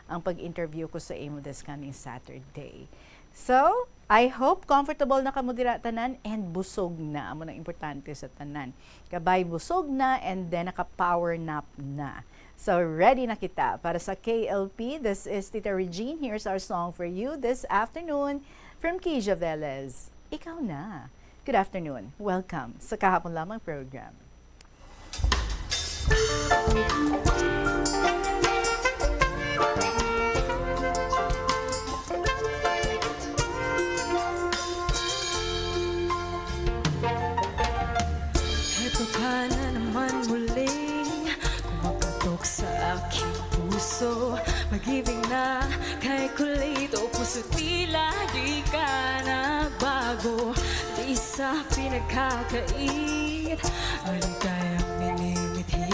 ang pag-interview ko sa imo this coming Saturday. So, I hope comfortable na kamo dira tanan and busog na, amo nang importante sa tanan. Kabay busog na and then naka-power nap na. So, ready na kita para sa KLP. This is Tita Regine. Here's our song for you this afternoon from Keisha Velez. Ikaw na. Good afternoon. Welcome sa Kahapon Lamang program. Heto ka na naman muling kumakatok sa aking puso. Mag-ibig na kay kulito, puso tila di ka na bago. Di sa pinagkakait, maligayang minimithi.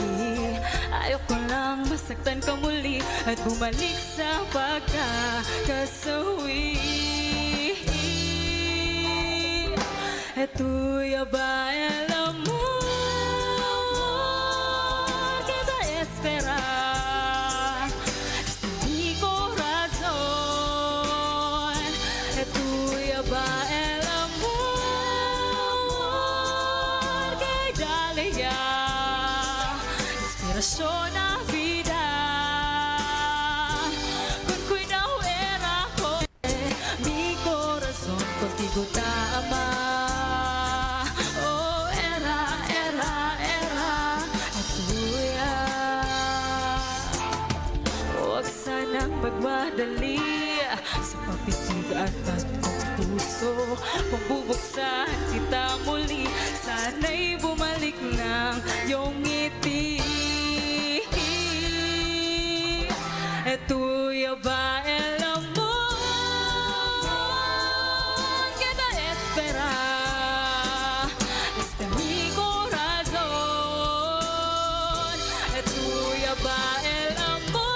Ayoko lang masaktan ka muli at bumalik sa pagkakasawi. Etu'y abay alam mo, kita espera. Di ko razon. Etu'y abay alam mo, kay Dalia. Inspirasyon na vida. Kung ko'y nauera ko, mi corazon contigo tama. Magmadali sa papitigan at kong puso. Kung bubuksan kita muli, sana'y bumalik ng iyong ngiti. Etu'y abay alam mo, kita espera. Este mi corazon. Etu'y abay alam mo,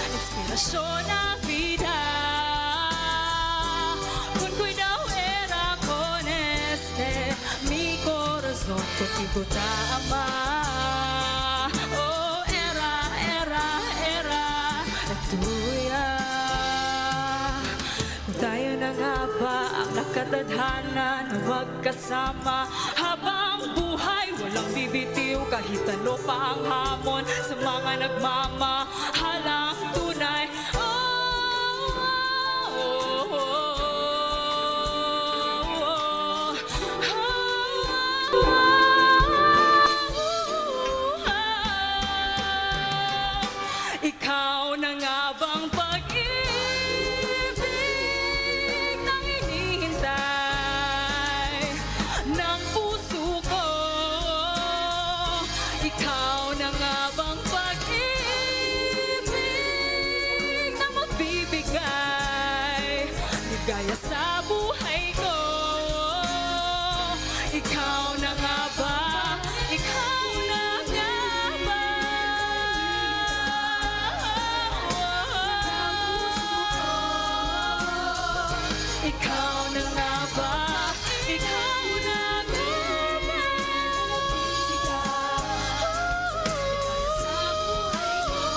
inspirasyon na vida. Kung cuidado era con este mi corazón contigo tama. Oh, era tuya. Kung tayo na nga ba ang nakatadhana na magkasama habang buhay, walang bibitiw kahit ano pa ang hamon sa mga nagmamahalang tunay. Ikaw na nga bang pag-ibig nang hinihintay ng puso ko? Ikaw na nga bang pag-ibig na magbibigay ligaya sa buhay ko? Ikaw na nga ba? Ikaw na nga ba? Ikaw na nga ba? Ikaw na nga ba?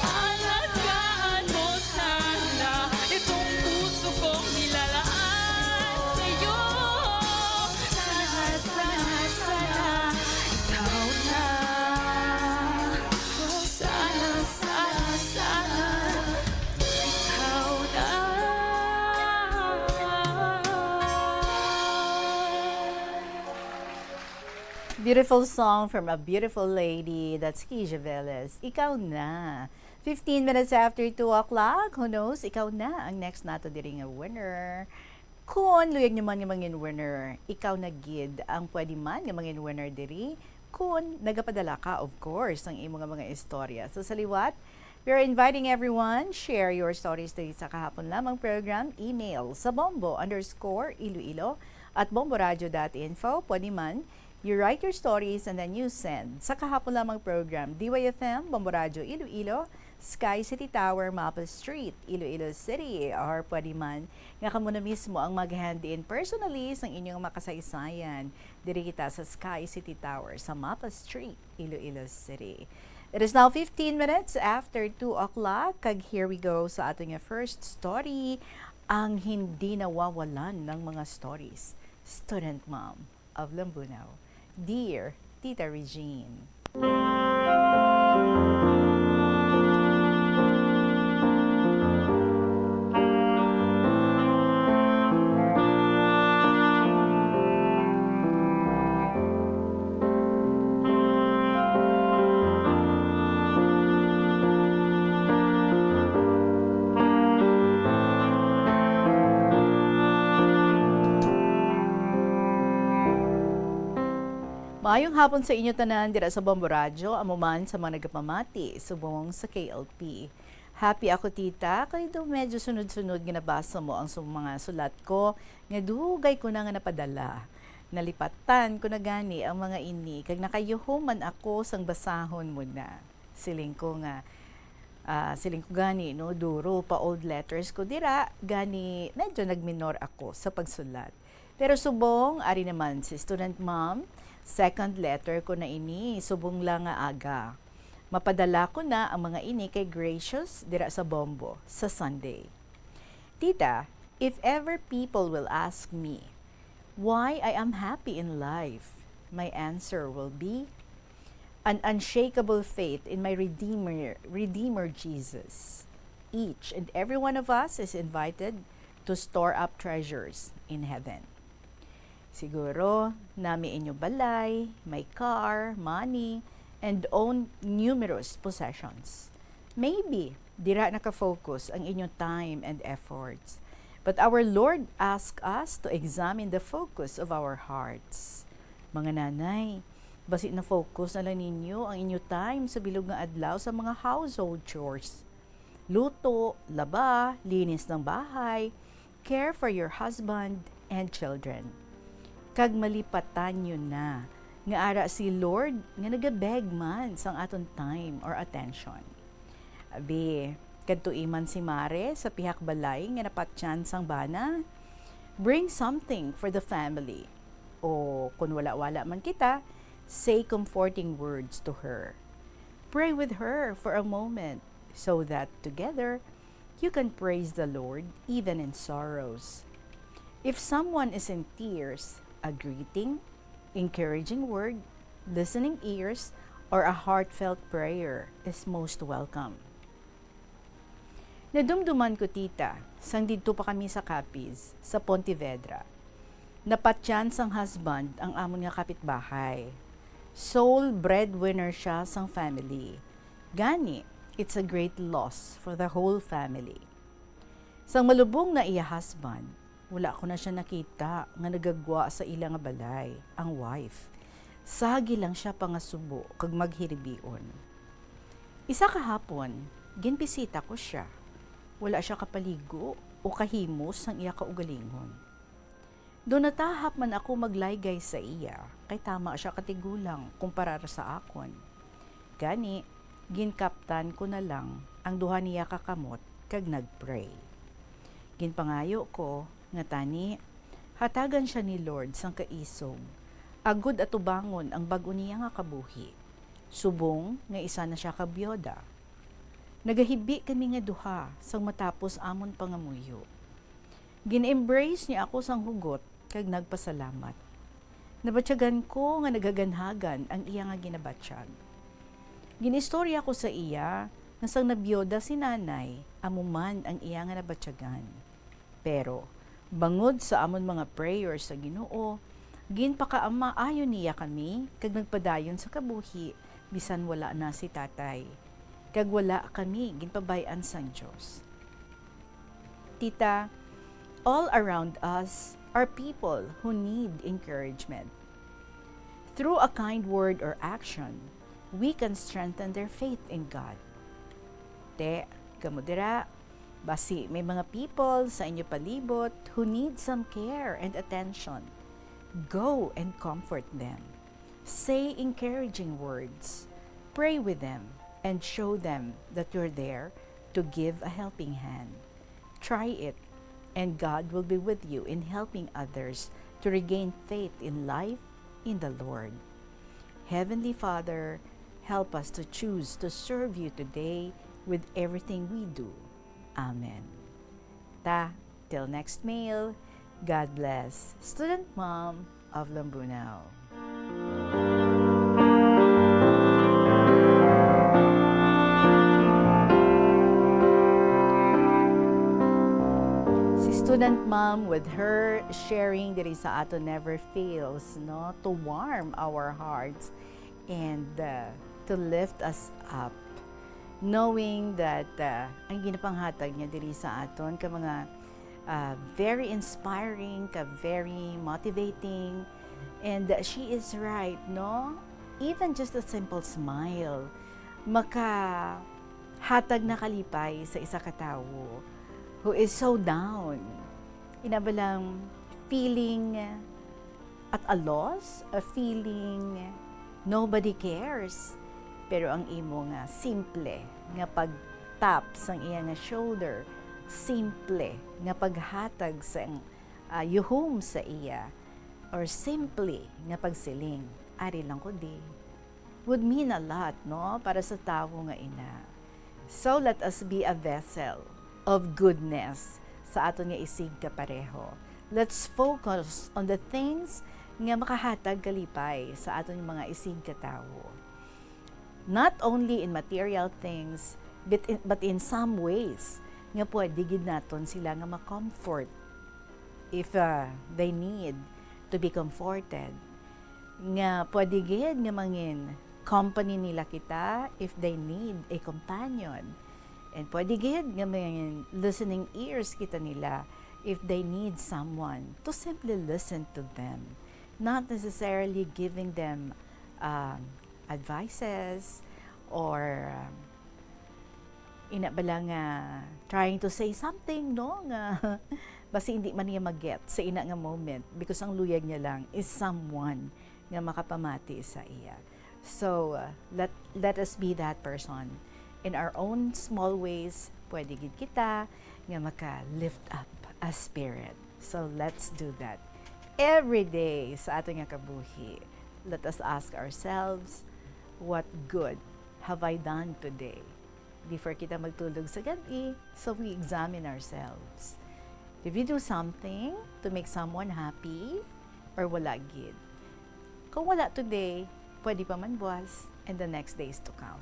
Alagaan mo sana itong puso kong nilalaan sa'yo. Beautiful song from a beautiful lady. That's Keisha Velez. Ikaw na. 15 minutes after 2 o'clock. Who knows? Ikaw na ang next nato diri nga winner. Kung luyag nyo man nga mangin winner, ikaw na gid ang pwede man nga mangin winner diri. Kung nagapadala ka, of course, ang imong mga istorya. So sa liwat, we are inviting everyone, share your stories diri sa kahapon lamang program. Email sa bombo_iloilo@bomboradio.info. Pwede man, you write your stories and then you send sa kahapon lamang program. DYFM, Bombo Radio Iloilo, Sky City Tower, Mapa Street, Iloilo City. Or pwede man, nga kamo na mismo ang mag-hand in personally sa inyong makasaysayan. Diri kita sa Sky City Tower sa Mapa Street, Iloilo City. It is now 15 minutes after 2 o'clock. Kag here we go sa ating first story. Ang hindi nawawalan ng mga stories. Student mom of Lambunaw. Dear Tita Regine. Maayong hapon sa inyo tanan dira sa Bombo Radio, amuman sa mga nagapamati, subong sa KLP. Happy ako tita, kay do medyo sunod-sunod ginabasa mo ang mga sulat ko, nga dugay ko na nga napadala. Nalipatan ko na gani ang mga ini, kag nakayuhuman ako sang basahon mo na. Siling ko gani, no, duro pa old letters ko dira, gani medyo nagminor ako sa pagsulat. Pero subong, ari naman si student mom, second letter ko na ini, subong lang nga aga. Mapadala ko na ang mga ini kay Gracious dira sa Bombo sa Sunday. Tita, if ever people will ask me why I am happy in life, my answer will be an unshakable faith in my Redeemer Jesus. Each and every one of us is invited to store up treasures in heaven. Siguro, nami inyo balay, may car, money, and own numerous possessions. Maybe, dira nakafocus ang inyong time and efforts. But our Lord asks us to examine the focus of our hearts. Mga nanay, basit na focus na lang ninyo ang inyong time sa bilog nga adlaw sa mga household chores. Luto, laba, linis ng bahay, care for your husband and children. Kag malipatan nyo na nga ara si Lord nga nagabeg man sang aton time or attention. Abi, kadto iman si Mare sa pihak balay nga napatyan sang bana, bring something for the family. O kung wala-wala man kita, say comforting words to her. Pray with her for a moment so that together you can praise the Lord even in sorrows. If someone is in tears, a greeting, encouraging word, listening ears, or a heartfelt prayer is most welcome. Nadumduman ko tita, sang dito pa kami sa Capiz, sa Pontevedra. Napatyan sang husband ang amon nga kapitbahay. Sole breadwinner siya sang family. Gani, it's a great loss for the whole family. Sang malubong na iya husband, wala ko na siya nakita nga nagagwa sa ilang balay, ang wife. Sagi lang siya pangasubo kag maghiribion. Isa kahapon, ginbisita ko siya. Wala siya kapaligo o kahimos sang iya kaugalingon. Doon natahap man ako maglaygay sa iya, kay tama siya katigulang kumpara sa akon. Gani, ginkaptan ko na lang ang duha niya kakamot kag nagpray. Ginpangayo ko, nga tani, hatagan siya ni Lord sang kaisog, agud at ubangon ang bag-o niya nga kabuhi. Subong nga isa na siya kabyoda. Nagahibi kami nga duha sang matapos amon pangamuyo. Gin-embrace niya ako sang hugot kag nagpasalamat. Nabatyagan ko nga nagaganhagan ang iya nga ginabatsyag. Ginistorya ko sa iya nga sang nabyoda si nanay, amuman ang iya nga nabatsyagan. Pero, bangod sa amon mga prayers sa Ginoo, ginpakaama ayon niya kami, kag nagpadayon sa kabuhi, bisan wala na si tatay. Kag wala kami, ginpabayan sang Diyos. Tita, all around us are people who need encouragement. Through a kind word or action, we can strengthen their faith in God. Te, kamudira, basi may mga people sa inyo palibot who need some care and attention. Go and comfort them. Say encouraging words. Pray with them and show them that you're there to give a helping hand. Try it, and God will be with you in helping others to regain faith in life in the Lord. Heavenly Father, help us to choose to serve you today with everything we do. Amen. Till next mail, God bless. Student Mom of Lambunao. Student Mom with her sharing diri sa ato never fails, no, to warm our hearts and to lift us up, knowing that ang ginapanghatag niya diri sa aton ka mga very inspiring, ka very motivating, and she is right, no, even just a simple smile makahatag na kalipay sa isa ka tawo who is so down, inabalang feeling at a loss, a feeling nobody cares, pero ang imo nga simple nga pag-tap sang iya nga shoulder, simple nga paghatag sang yuhom sa iya, or simply nga pagsiling, ari lang ko di, would mean a lot, no, para sa tawo nga ina. So let us be a vessel of goodness sa aton nga isig ka pareho. Let's focus on the things nga makahatag kalipay sa aton mga isig ka tawo. Not only in material things, but in some ways nga pwede gid naton sila nga ma-comfort if they need to be comforted. Nga pwede gid nga mangin company nila kita if they need a companion. And pwede gid nga may listening ears kita nila if they need someone to simply listen to them. Not necessarily giving them advices or inabala nga trying to say something, no, nga basi hindi man niya mag-get sa ina nga moment because ang luyag niya lang is someone nga makapamati sa iya. So let us be that person. In our own small ways, pwede gid kita nga maka-lift up a spirit. So let's do that. Every day sa ating nga kabuhi, let us ask ourselves, what good have I done today? Before kita magtulog sa gabi, so we examine ourselves. Did we do something to make someone happy? Or wala gid? Kung wala today, pwede pa man buwas and the next days to come.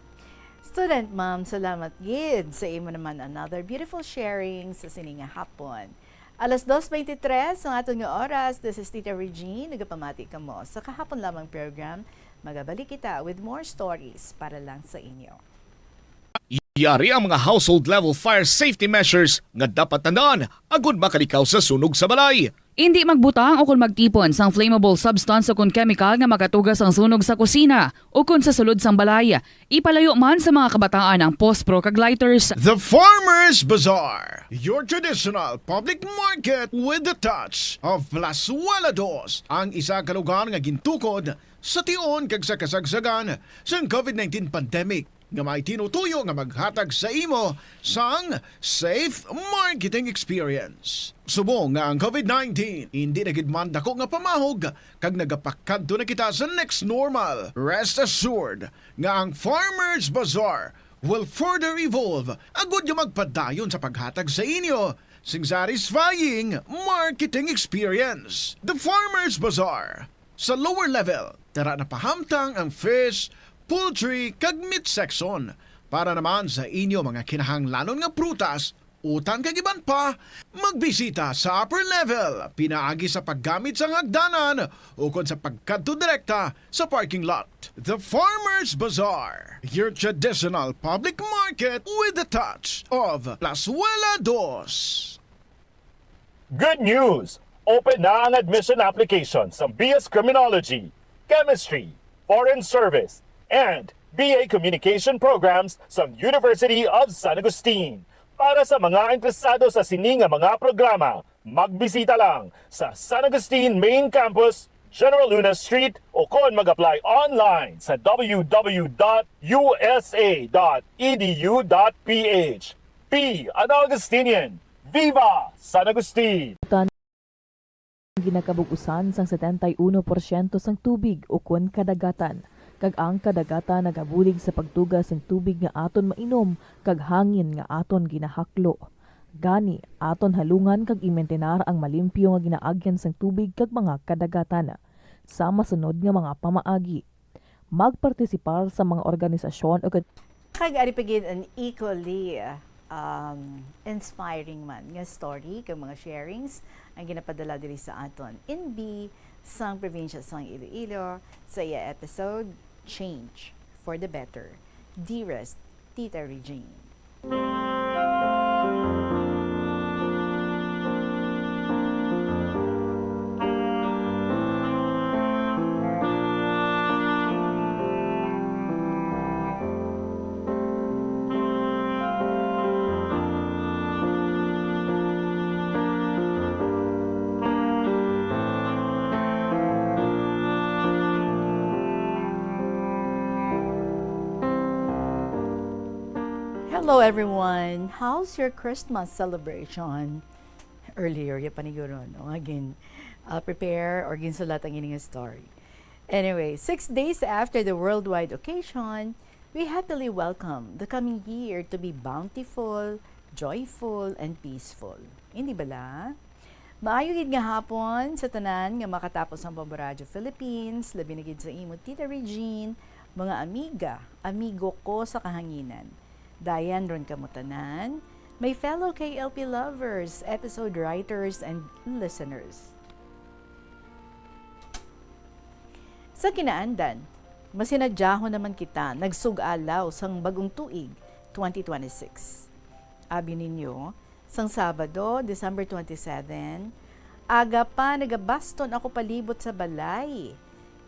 Student Mom, salamat gid sa imo naman another beautiful sharing sa sininga hapon. 2:23 ang atong nga oras. This is Tita Regine, nagapamati ka mo sa kahapon lamang program. Magabalik kita with more stories para lang sa inyo. Yari ang mga household level fire safety measures nga dapat tandaan agud makalikaw sa sunog sa balay. Hindi magbutang o kung magtipon sang flammable substance o kung chemical nga makatugas ang sunog sa kusina o kung sa sulod sang balay. Ipalayo man sa mga kabataan ang pospro kag lighters. The Farmers Bazaar, your traditional public market with the touch of Plasualados, ang isa ka lugar nga gintukod sa tion kag sa kasagsagan sa COVID-19 pandemic nga may tinutuyo nga maghatag sa imo sang safe marketing experience. Subong nga ang COVID-19, hindi na gid man dako nga pamahog kag nagapakadto na kita sa next normal. Rest assured nga ang Farmers Bazaar will further evolve agud yung magpadayon sa paghatag sa inyo sing satisfying marketing experience. The Farmers Bazaar. Sa lower level, tara na pahamtang ang fish, poultry kag meat section para naman sa inyo mga kinahanglanon nga prutas Utan kagiban pa, magbisita sa upper level, pinaagi sa paggamit sa hagdanan o kon sa pagkadto direkta sa parking lot. The Farmers Bazaar, your traditional public market with a touch of Plazuela Dos. Good news! Open na ang admission application sa BS Criminology, Chemistry, Foreign Service, and BA Communication programs sa University of San Agustin. Para sa mga interesado sa sining nga mga programa, magbisita lang sa San Agustin Main Campus, General Luna Street o kon mag-apply online sa www.usa.edu.ph. P. Ano Agustinian. Viva San Agustin! Ginakabugusan sang 71% sang tubig o kon kadagatan. Kag ang kadagatan nagabulig sa pagtugas ng tubig nga aton mainom kag hangin nga aton ginahaklo. Gani aton halungan kag imentenar ang malimpyo nga ginaagyan sang tubig kag mga kadagatan sa masunod nga mga pamaagi. Magpartisipar sa mga organisasyon o Kag ari pagid an equally inspiring man nga story kag mga sharings ang ginapadala diri sa aton in B sang probinsya sang Iloilo sa iya episode Change for the Better. Dearest Tita Regine. Hello everyone! How's your Christmas celebration? Earlier, yung paniguro, no? Again, prepare or ginsulat ang inyong story. Anyway, 6 days after the worldwide occasion, we happily welcome the coming year to be bountiful, joyful, and peaceful. Hindi bala? Maayo gid nga hapon sa tanan nga makatapos ang Pambaradyo Philippines, labi na gid sa imo Tita Regine, mga amiga, amigo ko sa kahanginan. Dayan ron kamutanan, my fellow KLP lovers, episode writers, and listeners. Sa kinaandan, masinadyaho naman kita nagsug-alaw sang bagong tuig 2026. Abi ninyo, sang Sabado, December 27, aga pa nagabaston ako palibot sa balay.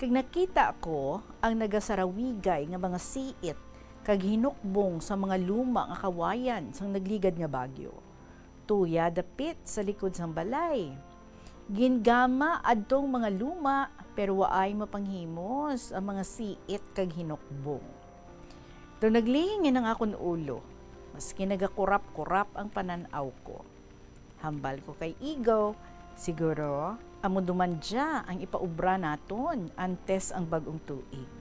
Kag nakita ko ang nagasarawigay nga mga siit kag hinukbong sa mga luma nga kawayan sang nagligad nga bagyo. Tuya dapit sa likod sang balay. Gingama adtong mga luma pero waay mapanghimos ang mga siit kag hinukbong. Do naglihingin ang akon ulo, maski nagakurap-kurap ang pananaw ko. Hambal ko kay Igo, siguro amo dumandya ang ipaubra naton antes ang bagong tuig.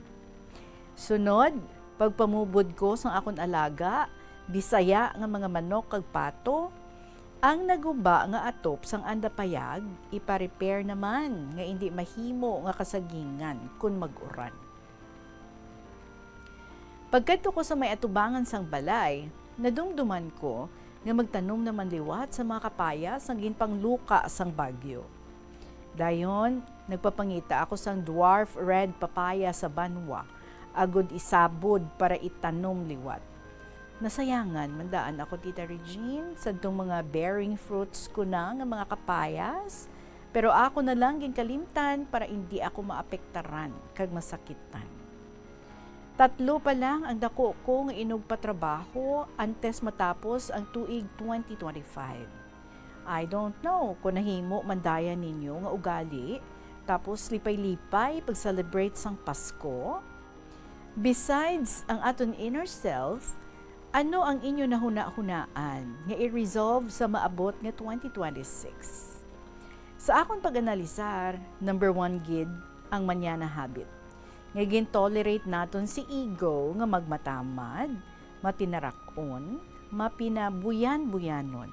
Sunod, pagpamubod ko sa akon alaga, bisaya nga mga manok kag pato, ang naguba nga atop sang andapayag, ipa-repair naman nga hindi mahimo nga kasagingan kun mag-uran. Pagkadto ko sa may atubangan sang balay, nadumduman ko nga magtanom naman liwat sa mga kapayas sang ginpangluka sang bagyo. Dayon, nagpapangita ako sang dwarf red papaya sa Banwa, agud isabod para itanom liwat. Nasayangan, mandaan ako Tita Regine sa itong mga bearing fruits ko na nga mga kapayas, pero ako na lang ginkalimtan para hindi ako maapektaran kag masakitan. 3 pa lang ang dako ko nga inog patrabaho antes matapos ang tuig 2025. I don't know kung nahimo mandayan ninyo nga ugali, tapos lipay-lipay pag-celebrate sang Pasko. Besides ang aton inner self, ano ang inyo nahuna-hunaan nga i-resolve sa maabot nga 2026? Sa akong pag-analisar, number 1 gid ang manyana habit. Nga gin-tolerate naton si ego nga magmatamad, matinarakon, mapinabuyan-buyanon.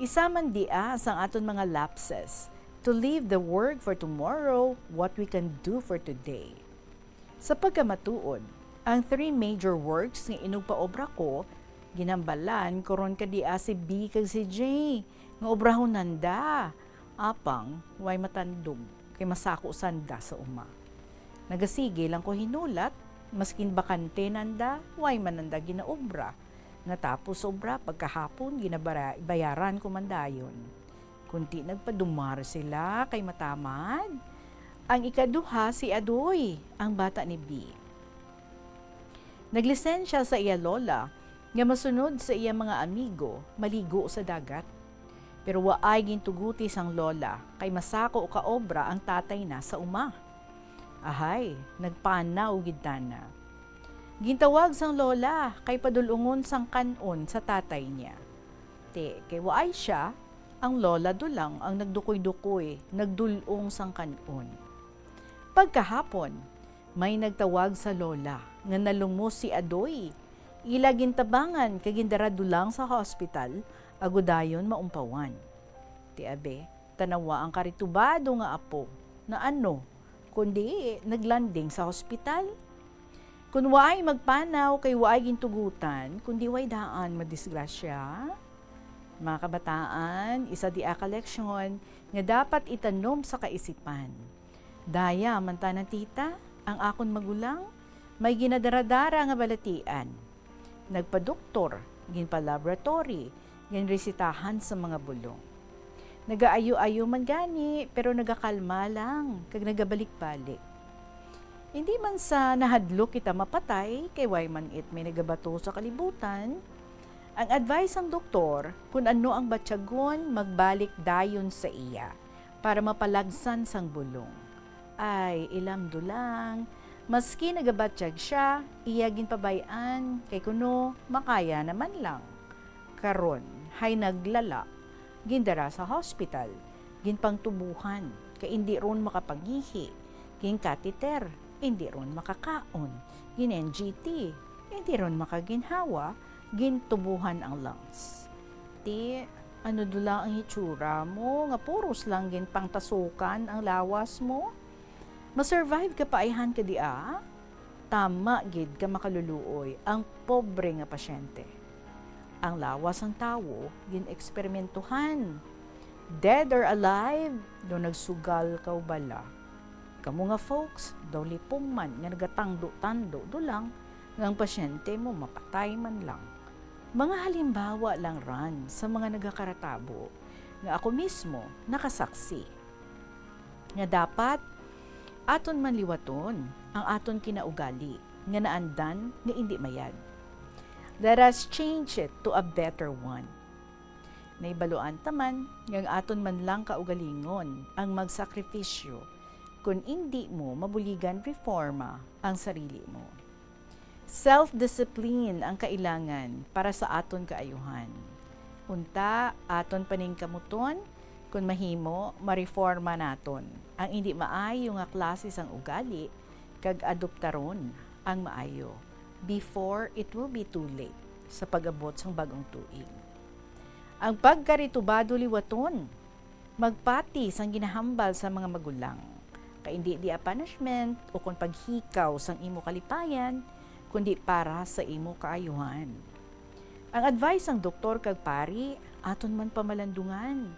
Isa man dia sang aton mga lapses to leave the work for tomorrow what we can do for today. Sa pagkamatuod, ang 3 major works nga inugpaobra ko Ginambalan koron kadia si B kag si J nga obrahon nanda. Apang way matandog kay masako sanda sa uma. Nagasige lang ko hinulat maskin bakante nanda way mananda ginaobra. Nga tapos obra pagkahapon ginabayaran ko mandayon. Kunti nagpadumar sila kay matamad. Ang ikaduha si Adoy, ang bata ni B. Naglisensya sa iya lola nga masunod sa iya mga amigo maligo sa dagat. Pero waay gintuguti sang lola kay masako o kaobra ang tatay na sa uma. Ahay, nagpanaw gid na. Gintawag sang lola kay padulungon sang kanon sa tatay niya. Kay waay siya, ang lola dulang ang nagdukoy-dukoy, nagdulong sang kanon. Pagkahapon, may nagtawag sa lola nga nalumos si Adoy. Ila gintabangan kay gindara dulang sa hospital, agudayon maumpawan. Ti abe, tanawa ang karitubado nga apo na ano, kundi naglanding sa hospital. Kung waay magpanaw kay waay gintugutan, kundi way daan madisgrasya. Mga kabataan, isa di a koleksyon nga dapat itanom sa kaisipan. Daya mantanan tita, ang akon magulang, may ginadaradara nga balatian. Nagpadoktor, ginpalaboratory, ginresitahan sa mga bulong. Nagaayo-ayo man gani, pero nagakalma lang, kag nagabalik-balik. Hindi man sa nahadlok kita mapatay, kay way man it may nagabato sa kalibutan. Ang advice ng doktor, kung ano ang batyagon, magbalik dayon sa iya, para mapalagsan sang bulong. Ay, ilamdo lang, maski nagabatsyag siya, iya ginpabayan, kay kuno, makaya naman lang. Karon, hay naglala, gindara sa hospital, ginpangtubuhan, kay hindi ron makapagihi, gin catheter, hindi ron makakaon, gin NGT, hindi ron makaginhawa, gintubuhan ang lungs. Ano dula ang itsura mo, nga puros lang gin pangtasukan ang lawas mo? Masurvive ka paayhan ka dia? Tama gid ka makaluluoy ang pobre nga pasyente. Ang lawas ng tao, gin-eksperimentuhan. Dead or alive, do nagsugal ka bala. Kamu nga folks, daw lipong man, nga nagatangdo-tando, do lang, nga ang pasyente mo mapatay man lang. Mga halimbawa lang ran sa mga nagakaratabo, nga ako mismo nakasaksi. Nga dapat, aton man liwaton, ang aton kinaugali, nga naandan, nga hindi mayad. Let us change it to a better one. Naibaluan taman, ng aton man lang kaugalingon ang magsakripisyo kung hindi mo mabuligan reforma ang sarili mo. Self-discipline ang kailangan para sa aton kaayuhan. Unta, aton paningkamuton, kung mahimo, mareforma naton ang hindi maayo nga klase sang ugali kag adoptaron ang maayo before it will be too late sa pag-abot sang bagong tuig. Ang pagkaritubado liwaton, magpati sang ginahambal sa mga magulang, kay hindi di a punishment o kung paghikaw sang imo kalipayan, kundi para sa imo kaayuhan. Ang advice ng doktor kag pari, aton man pamalandungan,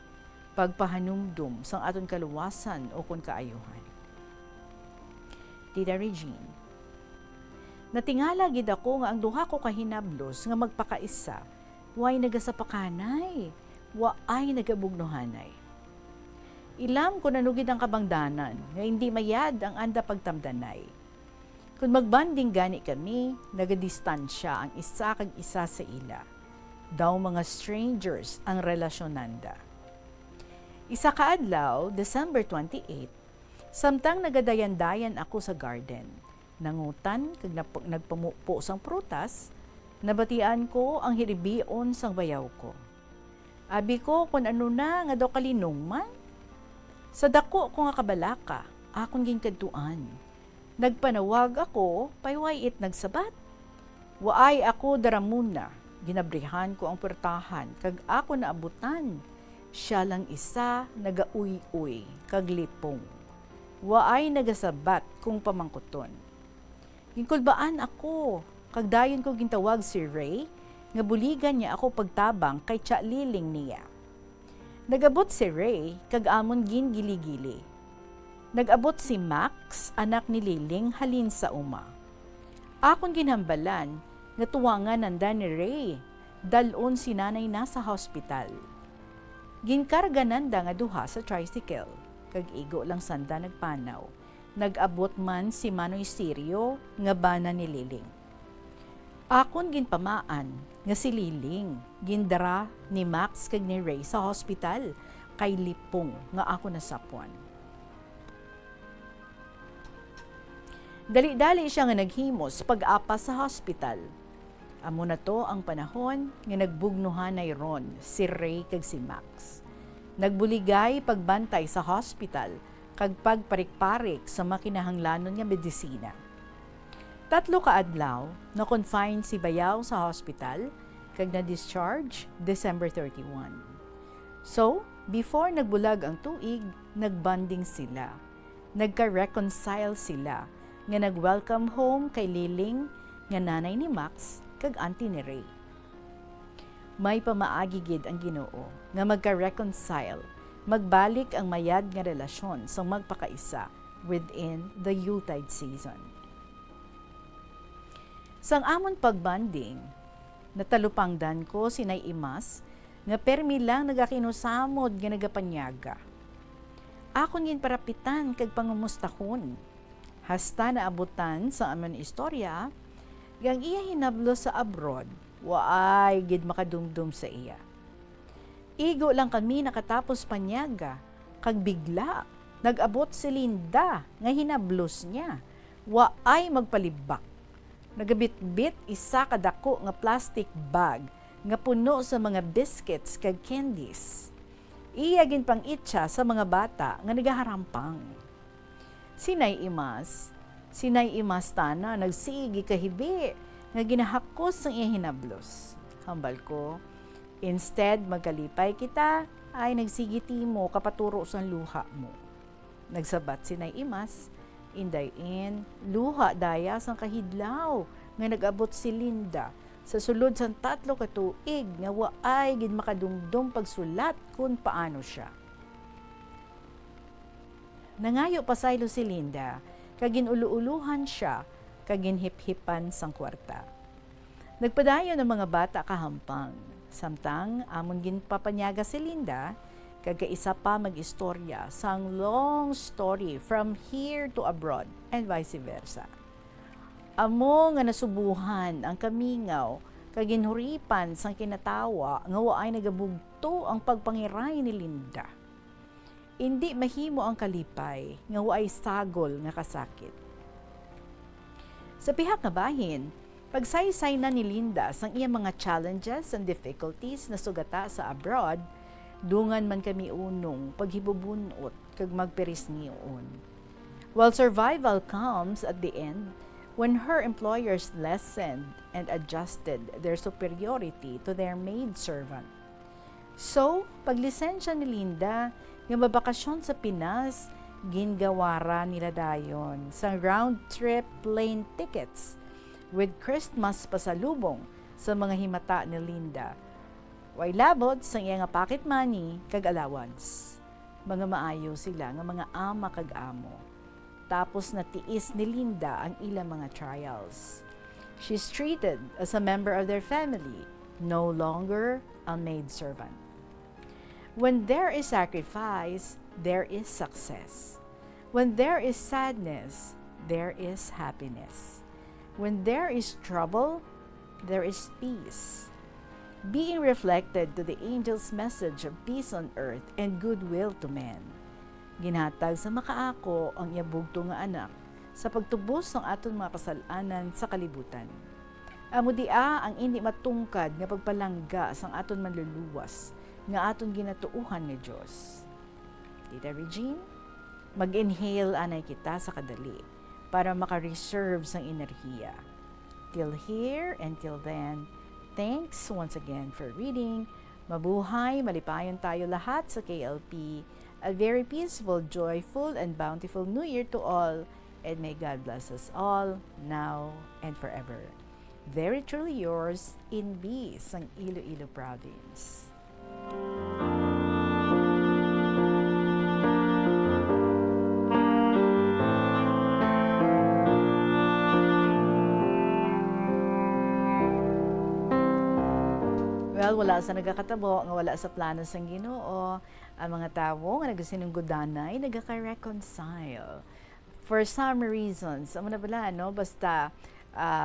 pagpahanumdum sang aton kaluwasan o kung kaayuhan. Tita Regine, natingala gid ako nga ang duha ko kahinablos nga magpakaisa, way nagasapakanay, waay nagabugnohanay. Ilam ko nanugid ang kabangdanan, nga hindi mayad ang anda pagtamdanay. Kung magbanding gani kami, nagadistansya ang isa kag isa sa ila. Daw mga strangers ang relasyonanda. Isa ka adlaw, December 28, samtang nagadayan-dayan ako sa garden, nangutan kag nagpamupo sang prutas, nabatian ko ang hiribion sang bayaw ko. Abi ko kung ano na nga daw kalinong man. Sa dako ko nga kabalaka, akong ginkadtuan. Nagpanawag ako, payway it nagsabat. Waay ako daramuna, ginabrihan ko ang pertahan, kag ako naabutan. Siya lang isa, nagauy-uy, kag lipong. Waay nagasabat kung pamangkuton. Ginkulbaan ako, kag dayon ko gintawag si Ray, nga buligan niya ako pagtabang kay Tsa Liling niya. Nagabot si Ray, kag amon gin gili-gili. Nagabot si Max, anak ni Liling, halin sa uma. Akon ginhambalan, nga tuwangan nanda ni Ray, dalon si nanay na sa hospital. Ginkarga nanda nga duha sa tricycle, kag igo lang sanda nagpanaw. Nagabot man si Manoy Sirio, nga bana ni Liling. Akon ginpamaan, nga si Liling, gindara ni Max kag ni Ray sa hospital, kay Lipong, nga ako nasapwan. Dali-dali siya nga naghimos pag-apas sa hospital. Amo na to ang panahon nga nagbugnuhan na Ron, si Ray kag si Max. Nagbuligay pagbantay sa hospital kag pagparik-parik sa makinahanglanon nga medisina. 3 ka adlaw na confine si Bayaw sa hospital kag na-discharge December 31. So, before nagbulag ang tuig, nagbanding sila. Nagka-reconcile sila nga nag-welcome home kay Liling nga nanay ni Max kag auntie ni Ray. May pamaagigid ang Ginoo nga magka-reconcile, magbalik ang mayad nga relasyon sa magpakaisa within the Yuletide season. Sang amon pagbanding, natalupangdan ko si Nay Imas nga permi lang nagakinusamod nga nagapanyaga. Akon gin parapitan kag pangumustahon. Hasta na abutan sa amon istorya, gang iya hinablo sa abroad, waay gid makadumdum sa iya. Igo lang kami nakatapos panyaga, kag bigla, nag-abot si Linda nga hinablos niya, waay magpalibak. Nagabit-bit isa kadako nga plastic bag nga puno sa mga biscuits kag candies. Iya gin pang itsa sa mga bata nga nagaharampang. Sinay Imas tana nagsigi kahibi nga ginahakos ang iya hinablos. Hambal ko, instead magkalipay kita ay nagsigiti mo kapaturo sa luha mo. Nagsabat Sinay Imas, indayin, luha daya sang kahidlaw nga nag-abot si Linda sa sulod sang 3 ka tuig nga waay gid makadumdum pagsulat kung paano siya. Nangayo pasaylo si Linda, kagin ulu-uluhan siya, kagin hip-hipan sang kwarta. Nagpadayon ng mga bata kahampang, samtang amon gin papanyaga si Linda, kagaisa pa mag-istorya sang long story from here to abroad and vice versa. Amo nga nasubuhan ang kamingaw, kaginhuripan sang kinatawa nga waay nagabugto ang pagpangiray ni Linda. Hindi mahimo ang kalipay, nga waay sagol nga kasakit. Sa pihak nga bahin, pagsaysay na ni Linda sang iyang mga challenges and difficulties na sugata sa abroad, dungan man kami unong paghibubunot kag magperis niyon. While survival comes at the end, when her employers lessened and adjusted their superiority to their maidservant. So, paglisensya ni Linda, nga mabakasyon sa Pinas, gingawara nila dayon sa round-trip plane tickets with Christmas pasalubong sa mga himata ni Linda. Way labot sa iya nga pocket money kag allowance. Mga maayo sila nga mga ama kag amo. Tapos natiis ni Linda ang ilang mga trials. She's treated as a member of their family, no longer a maidservant. When there is sacrifice, there is success. When there is sadness, there is happiness. When there is trouble, there is peace. Being reflected to the angel's message of peace on earth and goodwill to men. Ginhatag sa makaako ang iyabugto nga anak sa pagtubos ng aton mga kasalanan sa kalibutan. Amo dia ang hindi matungkad nga pagpalangga sang aton manluluwas nga aton ginatuuhan ni Dios. Tita Regine, mag-inhale anay kita sa kadali para maka-reserve sang enerhiya. Till here and till then, thanks once again for reading. Mabuhay, malipayon tayo lahat sa KLP. A very peaceful, joyful, and bountiful New Year to all, and may God bless us all, now and forever. Very truly yours, in B, sang Iloilo Province. Well, wala sa nagakatabo, nga wala sa plano sang Ginoo, ang mga tawo nga nagasinunggodanay nagaka-reconcile. For some reasons, amo na bala, no? Basta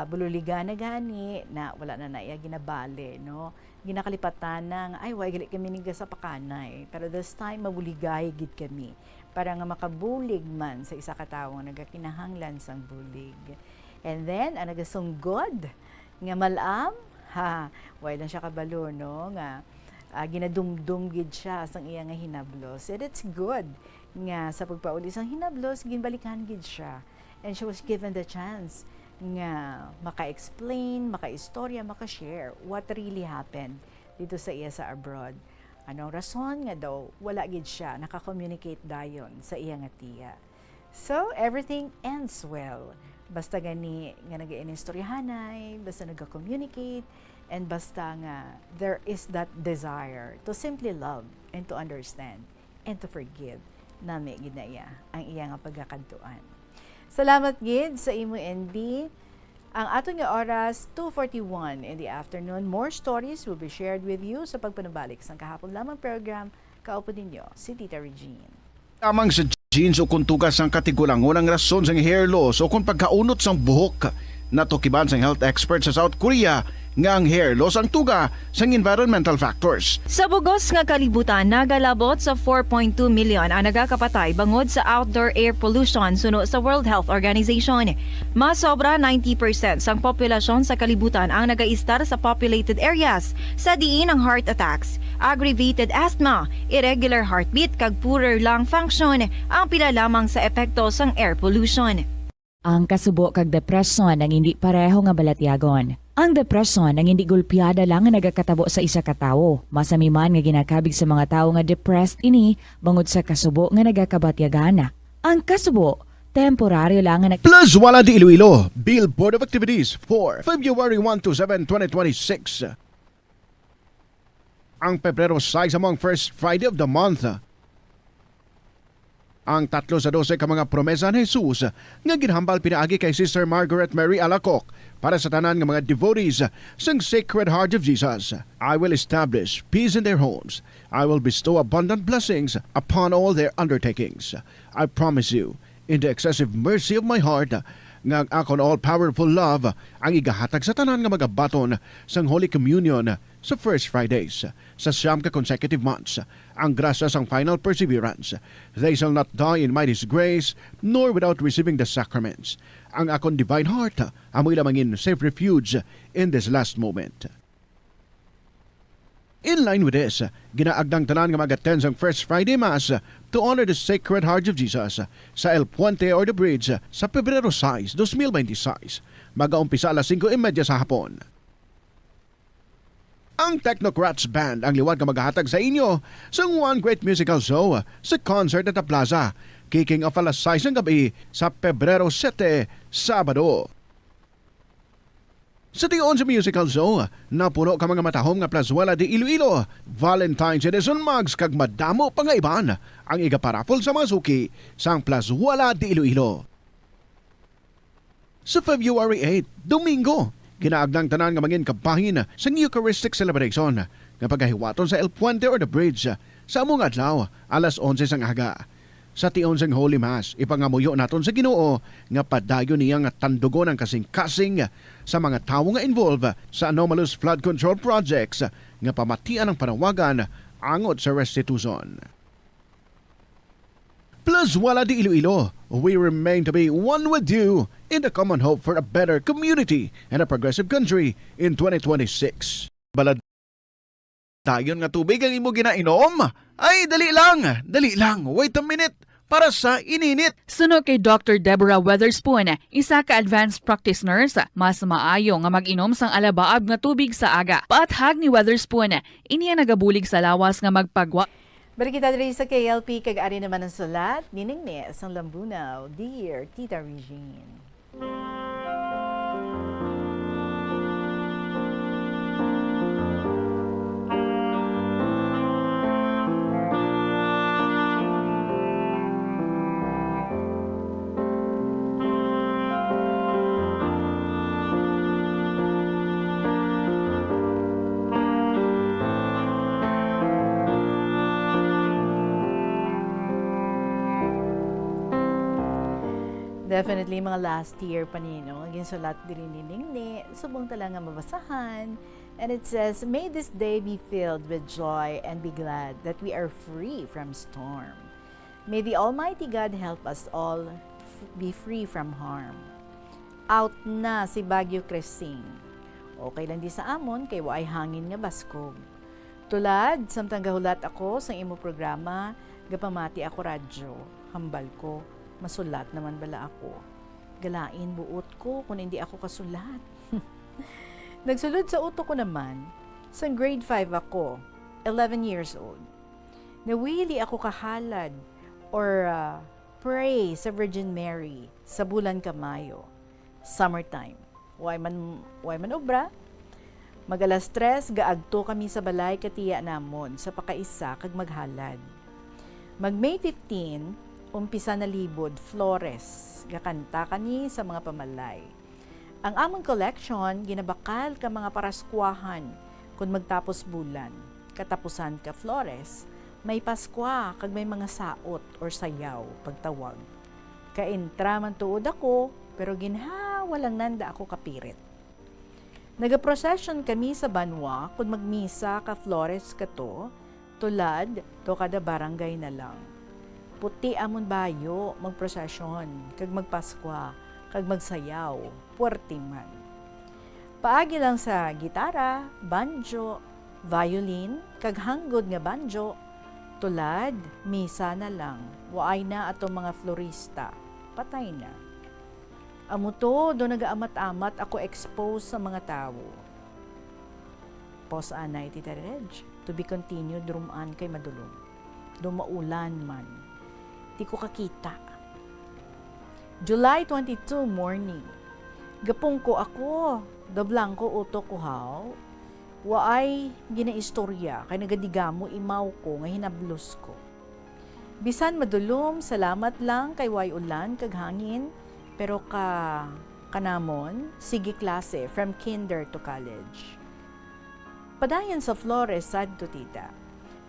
bululigan na gani na wala na naiya ginabali, no? Ginakalipatan ng ay way gali kami niga sa pakanay. Pero this time mabuligay gid kami para nga makabulig man sa isa ka tawo nga nagakinahanglan sang bulig. And then ang nagasunggod nga malam, way lang siya kabalo, no? Nga ginadumdum gid siya sang iya nga hinablos. And it's good nga sa pagpauli sang hinablos ginbalikan gid siya. And she was given the chance nga maka-explain, maka-istorya, maka-share what really happened dito sa iya sa abroad. Anong rason nga daw wala gid siya naka-communicate dayon sa iya nga tiya. So everything ends well. Basta gani nga nag-inistoryahanay, basta nag-communicate, and basta nga there is that desire to simply love and to understand and to forgive nami gid na iya ang iya nga pagkakadtuan. Salamat gid sa imo NB. Ang ato nga oras 2:41 in the afternoon. More stories will be shared with you sa pagpanabalik sa kahapon lamang program. Kaupo ninyo si Tita Regine. Amang sa jeans o kung tugas ang katigulangon ang rason sang hair loss o kung pagkaunot sang buhok. Natukiban sang health expert sa South Korea nga ang hair loss ang tuga sang environmental factors. Sa bugos nga kalibutan, nagalabot sa 4.2 million ang nagakapatay bangod sa outdoor air pollution suno sa World Health Organization. Mas sobra 90% sang populasyon sa kalibutan ang nagaistar sa populated areas, sa diin ang heart attacks, aggravated asthma, irregular heartbeat kag poorer lung function ang pila lamang sa epekto sang air pollution. Ang kasubo kag depresyon ang hindi pareho nga balatyagon. Ang depresyon ang hindi gulpiyada lang nga nagakatabo sa isa ka tawo. Masami man nga ginakabig sa mga tawo nga depressed ini bangod sa kasubo nga nagakabatyagana. Ang kasubo temporaryo lang nga Plus wala di Iloilo, Billboard of Activities for February 1 to 7, 2026. Ang Pebrero 6 among first Friday of the month. Ang 3 sa 12 ka mga promesa ni Jesus nga ginhambal pinaagi kay Sister Margaret Mary Alacoc para sa tanan nga mga devotees sang Sacred Heart of Jesus. I will establish peace in their homes. I will bestow abundant blessings upon all their undertakings. I promise you, in the excessive mercy of my heart, nga akon all-powerful love ang igahatag sa tanan nga magabaton sang Holy Communion sa First Fridays sa siyam ka consecutive months. Ang grasya sang final perseverance. They shall not die in my disgrace nor without receiving the sacraments. Ang akon divine heart amoy lamangin safe refuge in this last moment. In line with this, ginaagdang tanan nga mag-attend ang First Friday Mass to honor the Sacred Heart of Jesus sa El Puente or the Bridge sa Pebrero 6, 2026. Mag-aumpisa alas 5:30 sa hapon. Ang Technocrats Band ang liwag nga maghahatag sa inyo sa One Great Musical Show sa concert at the Plaza, kicking off alas 6 ng gabi sa Pebrero 7, Sabado. Sa tiyon sa musical show, napuno ka mga matahom nga Plazuela de Iloilo, Valentine's Edition mugs kag madamo pa nga iban ang igaparapol sa mga suki sa Plazuela de Iloilo. Sa February 8, Domingo, ginaagdang tanan nga mangin kabahin sa Eucharistic celebration nga pagkahiwaton sa El Puente or the Bridge sa among adlaw alas 11 sang aga. Sa tiyon sang Holy Mass, ipangamuyo naton sa Ginoo nga padayon niya nga tandugon ang kasing-kasing sa mga tawo nga involved sa anomalous flood control projects nga pamatian ang panawagan angot sa restitution. Plus wala di Iloilo, we remain to be one with you in the common hope for a better community and a progressive country in 2026. Balad dayon nga tubig ang imo ginainom? Ay, dali lang, wait a minute, para sa ininit. Suno kay Dr. Deborah Weatherspoon, isa ka advanced practice nurse, mas maayo nga mag-inom sang alabaab nga tubig sa aga. Paathag ni Weatherspoon, iniya nagabulig sa lawas nga magpagwa. Balik kita diri sa KLP, kag-ari naman ang sulat, Niningnes, ang Lambunaw, Dear Tita Regine. Definitely mga last year pa nino, ginsulat diri ni Ningni, subong tala nga mabasahan. And it says, "May this day be filled with joy and be glad that we are free from storm. May the Almighty God help us all be free from harm." Out na si Bagyo Crescing. Okay lang di sa amon, kay waay hangin nga baskog. Tulad, samtang gahulat ako sa imo programa, gapamati ako radyo, hambal ko, masulat naman bala ako. Galain buot ko kung hindi ako kasulat. Nagsulod sa uto ko naman, sa grade 5 ako, 11 years old. Nawili ako kahalad or pray sa Virgin Mary sa bulan Kamayo, summertime. Way man obra. Mag-alas 3, gaagto kami sa balay katiya namon sa pakaisa kag maghalad. Mag-May 15, umpisa na libod, Flores, gakanta kani sa mga pamalay. Ang among collection, ginabakal ka mga paraskwahan kung magtapos bulan. Katapusan ka Flores, may Paskwa kag may mga saot or sayaw pagtawag. Kaintra man tuod ako, pero walang nanda ako kapirit. Nagaprocession kami sa Banwa kung magmisa ka Flores kato, tulad to kada barangay na lang. Puti amon bayo magprosesyon kag magpaskwa kag magsayaw, puwerte man. Paagi lang sa gitara, banjo, violin, kag hanggod nga banjo, tulad, misa na lang, waay na ato mga florista, patay na. Amo to, do nagaamat-amat ako expose sa mga tao. Pos anay Tita Reg, to be continued rumaan kay madulong. Dumaulan man, di ko kakita. July 22 morning. Gapong ko ako, doblang ko uto ko haw. Waay ginaistorya, kay nagadigamo imaw ko nga hinablos ko. Bisan madulom, salamat lang kay way ulan kag hangin, pero kanamon, sige klase from kinder to college. Padayon sa Flores, sad to tita.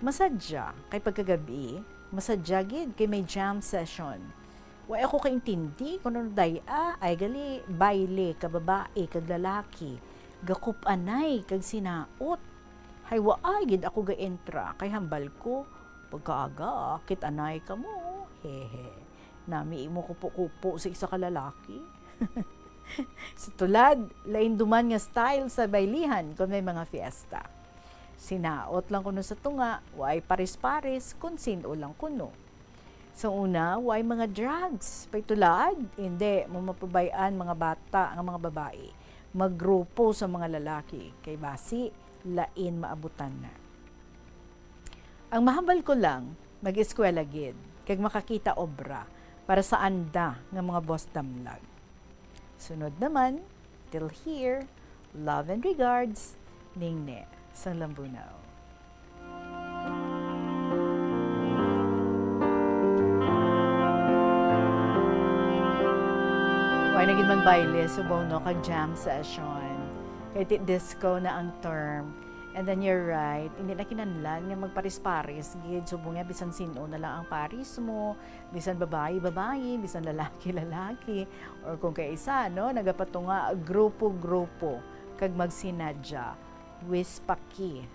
Masadya, kay pagkagabi, masadya gid kay may jam session. Wa ako kaintindi kung ano ay gali, baile, kababae, kag lalaki, gakup anay, kag sinaot. Hay waay gid ako ga-entra, kay hambal ko, pagkaaga, kit anay ka mo, hehe. Nami imo kupo-kupo sa isa ka lalaki. Sa tulad, lain duman nga style sa bailihan kung may mga fiesta. Sinaot lang kuno sa tunga, waay paris-paris, kung sino lang kuno. Sa una, waay mga drugs. Paitulad, hindi mo mapabayaan mga bata, ang mga babae. Maggrupo sa mga lalaki. Kay basi, lain maabutan na. Ang mahambal ko lang, mag-eskwela gid, kag makakita obra, para sa anda ng mga boss damlag. Sunod naman, till here, love and regards, Ningne, sang Lambunaw. Why naging magbaile, subaw no, kag jam session. Kay disco na ang term. And then you're right, hindi na kinanlan nga magparis-paris. Gid, subong nga, bisan sino na lang ang paris mo. Bisan babae, bisan lalaki. Or kung kay isa, no, nagapatunga, grupo-grupo. Kag magsinadya. Wispaki.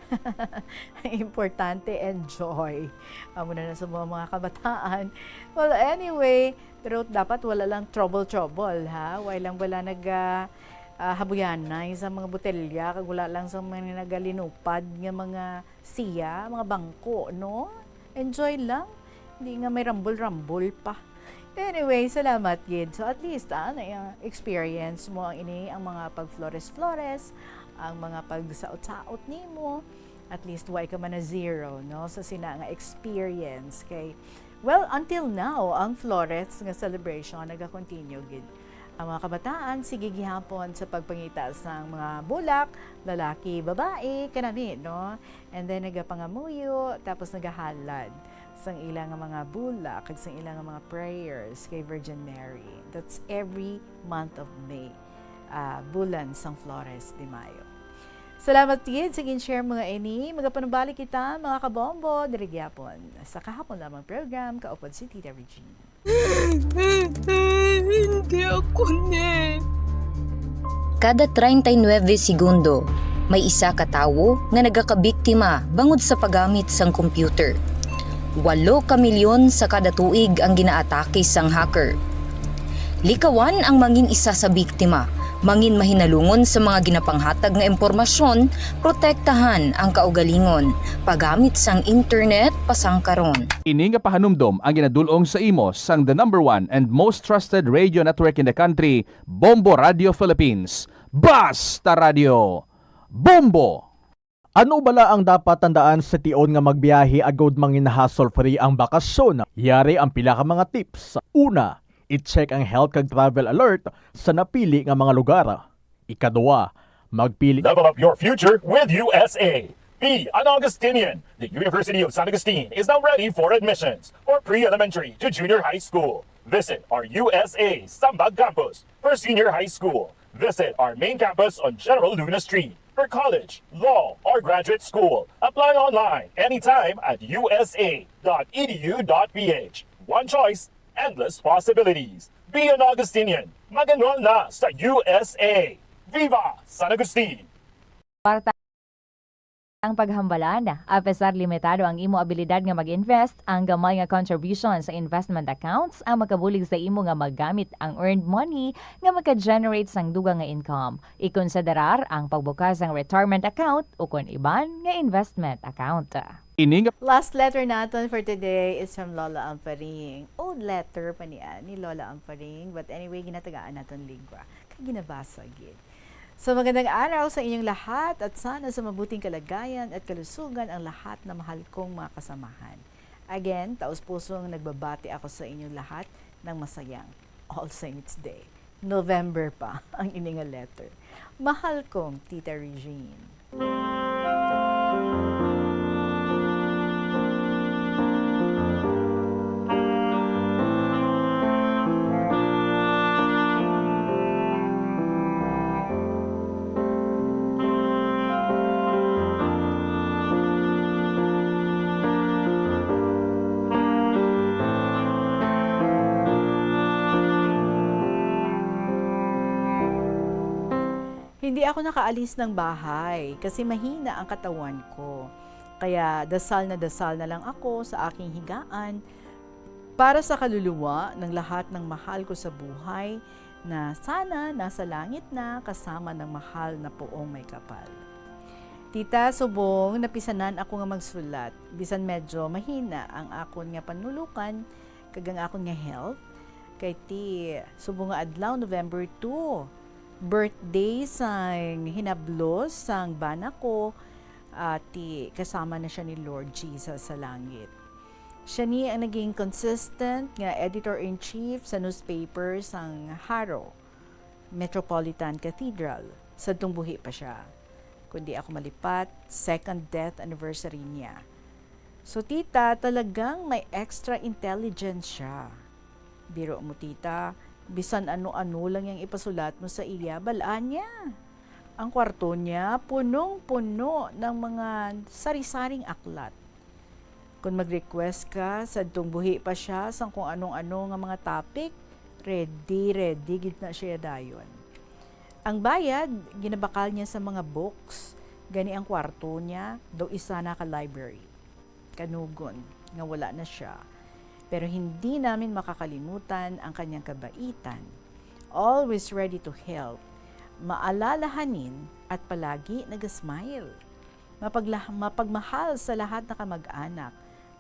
Importante, enjoy. Amo na sa mga kabataan. Well, anyway, pero dapat wala lang trouble, ha? Wala habuyanay sa mga botelya, kag wala lang sa mga nagalinupad nga mga siya, mga bangko, no? Enjoy lang. Hindi nga may rambol-rambol pa. Anyway, salamat, Gid. So at least, experience mo ang mga pag-flores-flores, ang mga pag-saot-saot nimo. At least, why ka man na zero, no? Sa sina nga experience. Kay, well, until now, ang Flores nga celebration naga-continue, Gid. Ang mga kabataan, sige gihapon sa pagpangita sa mga bulak, lalaki, babae, kanami, no? And then nagapangamuyo, tapos nagahalad sa ilang mga bulak, kag sa ilang mga prayers kay Virgin Mary. That's every month of May, bulan sang Flores de Mayo. Salamat Tid, sige share mga ini, magapanubalik kita mga kabombo, diri gyapon sa kahapon lamang program, kaupod si Tita Regine. Hindi ako ne. Kada 39 segundo, may isa ka tawo nga nagakabiktima bangod sa paggamit sang computer. 8 ka milyon sa kada tuig ang ginaatake sang hacker. Likawan ang mangin isa sa biktima, mangin mahinalungon sa mga ginapanghatag nga impormasyon, protektahan ang kaugalingon, paggamit sang internet pasangkaron. Ini nga pahanumdom ang ginadulong sa imo sang the #1 and most trusted radio network in the country, Bombo Radio Philippines. Basta Radio! Bombo! Ano bala ang dapat tandaan sa tion nga magbiyahe agod mangin hassle-free ang bakasyon? Yari ang pila ka mga tips. Una, i-check ang health kag travel alert sa napili nga mga lugar. Ikaduwa, magpili. Level up your future with USA. Be an Augustinian. The University of San Agustin is now ready for admissions for pre-elementary to junior high school. Visit our USA Sambag campus. For senior high school, visit our main campus on General Luna Street. For college, law, or graduate school, apply online anytime at usa.edu.ph. One choice, endless possibilities. Be an Augustinian. Mag-enroll na sa USA. Viva San Agustin! Kwarta ang paghambalan, apesar limitado ang imo abilidad nga mag-invest, ang gamay nga contribution sa investment accounts ang makabulig sa imo nga maggamit ang earned money nga maka-generate sang dugang nga income. Ikonsiderar ang pagbukas ng retirement account o kun iban nga investment account. Last letter natin for today is from Lola Amparing. Old letter pa niya ni Lola Amparing, but anyway, ginatagaan natin lingwa. Kaya ginabasa agad. So magandang araw sa inyong lahat at sana sa mabuting kalagayan at kalusugan ang lahat na mahal kong mga kasamahan. Again, taos-pusong nagbabati ako sa inyong lahat ng masayang All Saints Day. November pa ang ininga letter. Mahal kong Tita Regine. Hindi ako nakaalis ng bahay kasi mahina ang katawan ko. Kaya dasal na lang ako sa aking higaan para sa kaluluwa ng lahat ng mahal ko sa buhay na sana nasa langit na kasama ng mahal na poong may kapal. Tita, subong, napisanan ako nga magsulat. Bisan medyo mahina ang akon nga panulukan, kagang akon nga health. Kay ti, subong nga adlaw November 2. Birthday sang hinablos sang bana ko at kasama na siya ni Lord Jesus sa langit. Siya ni ang naging consistent nga editor-in-chief sa newspaper sang Haro, Metropolitan Cathedral. Sa buhi pa siya. Kundi ako malipat, second death anniversary niya. So tita, talagang may extra intelligence siya. Biro mo tita, bisan ano-ano lang yung ipasulat mo sa iya, balaan niya. Ang kwarto niya, punong-puno ng mga sari-saring aklat. Kung mag-request ka, sa buhi pa siya sa kung anong-ano nga mga topic, ready, gid na siya dayon. Ang bayad, ginabakal niya sa mga books. Gani ang kwarto niya, daw isa na ka-library. Kanugon, nga wala na siya. Pero hindi namin makakalimutan ang kanyang kabaitan. Always ready to help, maalalahanin at palagi nag-smile. Mapagmahal sa lahat na kamag-anak,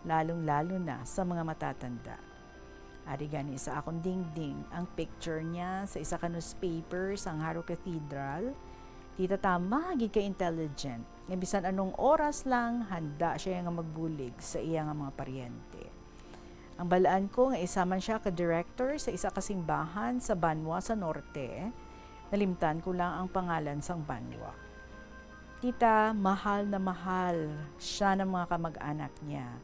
lalong-lalo na sa mga matatanda. Ari gani sa akong dingding ang picture niya sa isa ka newspaper sa Haro Cathedral. Tita tama, gid ka intelligent. Nga bisan anong oras lang, handa siya nga magbulig sa iya nga mga paryente. Ang balaan ko nga isaman siya ka-director sa isa kasimbahan sa Banwa sa Norte. Nalimtan ko lang ang pangalan sang Banwa. Tita, mahal na mahal siya ng mga kamag-anak niya.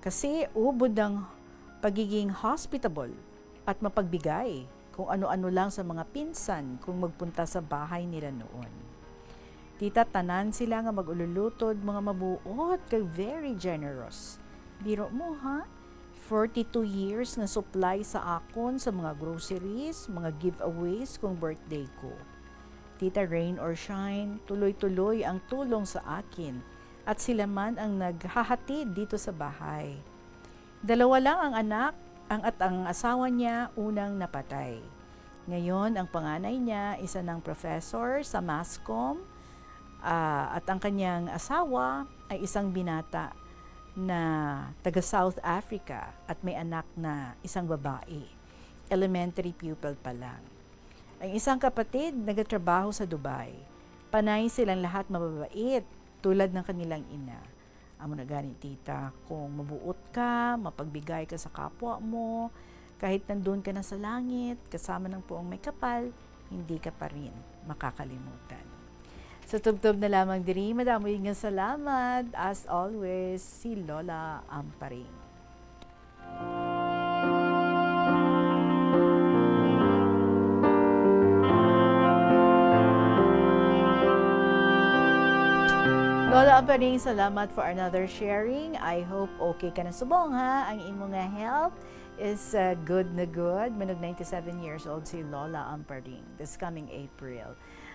Kasi ubod ang pagiging hospitable at mapagbigay kung ano-ano lang sa mga pinsan kung magpunta sa bahay nila noon. Tita, tanan sila nga mag-ululutod, mga mabuot kay very generous. Biro mo ha? 42 years na supply sa akon sa mga groceries, mga giveaways kung birthday ko. Tita Rain or Shine, tuloy-tuloy ang tulong sa akin at sila man ang naghahatid dito sa bahay. 2 lang ang anak at ang asawa niya unang napatay. Ngayon, ang panganay niya, isa ng professor sa Mascom at ang kanyang asawa ay isang binata na taga South Africa at may anak na isang babae. Elementary pupil pa lang. Ang isang kapatid nagtatrabaho sa Dubai. Panay silang lahat mababait tulad ng kanilang ina. Amo na gani tita, kung mabuot ka, mapagbigay ka sa kapwa mo, kahit nandun ka na sa langit, kasama ng puong may kapal, hindi ka pa rin makakalimutan. Sa tubtob na lamang diri, madamo yung salamat. As always, si Lola Amparing. Lola Amparing, salamat for another sharing. I hope okay ka na subong ha. Ang imong health is good na good. Manog 97 years old si Lola Amparing this coming April.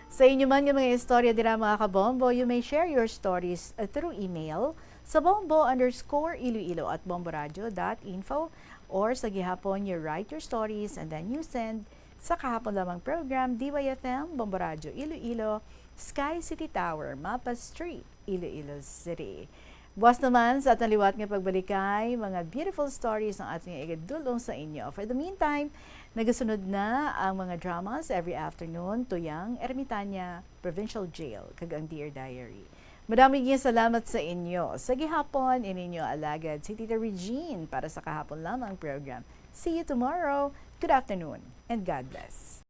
Sa inyo man yung mga istorya dira mga kabombo, you may share your stories through email sa bombo_iloilo@bomboradio.info or sa gihapon you write your stories and then you send sa kahapon lamang program DYFM Bombo Radio Iloilo, Sky City Tower, Mapa Street, Iloilo City. Buwas naman sa atang liwat nga pagbalikay, mga beautiful stories ng ating igadulong sa inyo. For the meantime, nagasunod na ang mga dramas every afternoon tuyang Ermitanya Provincial Jail, kag ang Dear Diary. Madami nga salamat sa inyo. Sa gihapon, ininyo alagad si Tita Regine para sa kahapon lamang program. See you tomorrow. Good afternoon and God bless.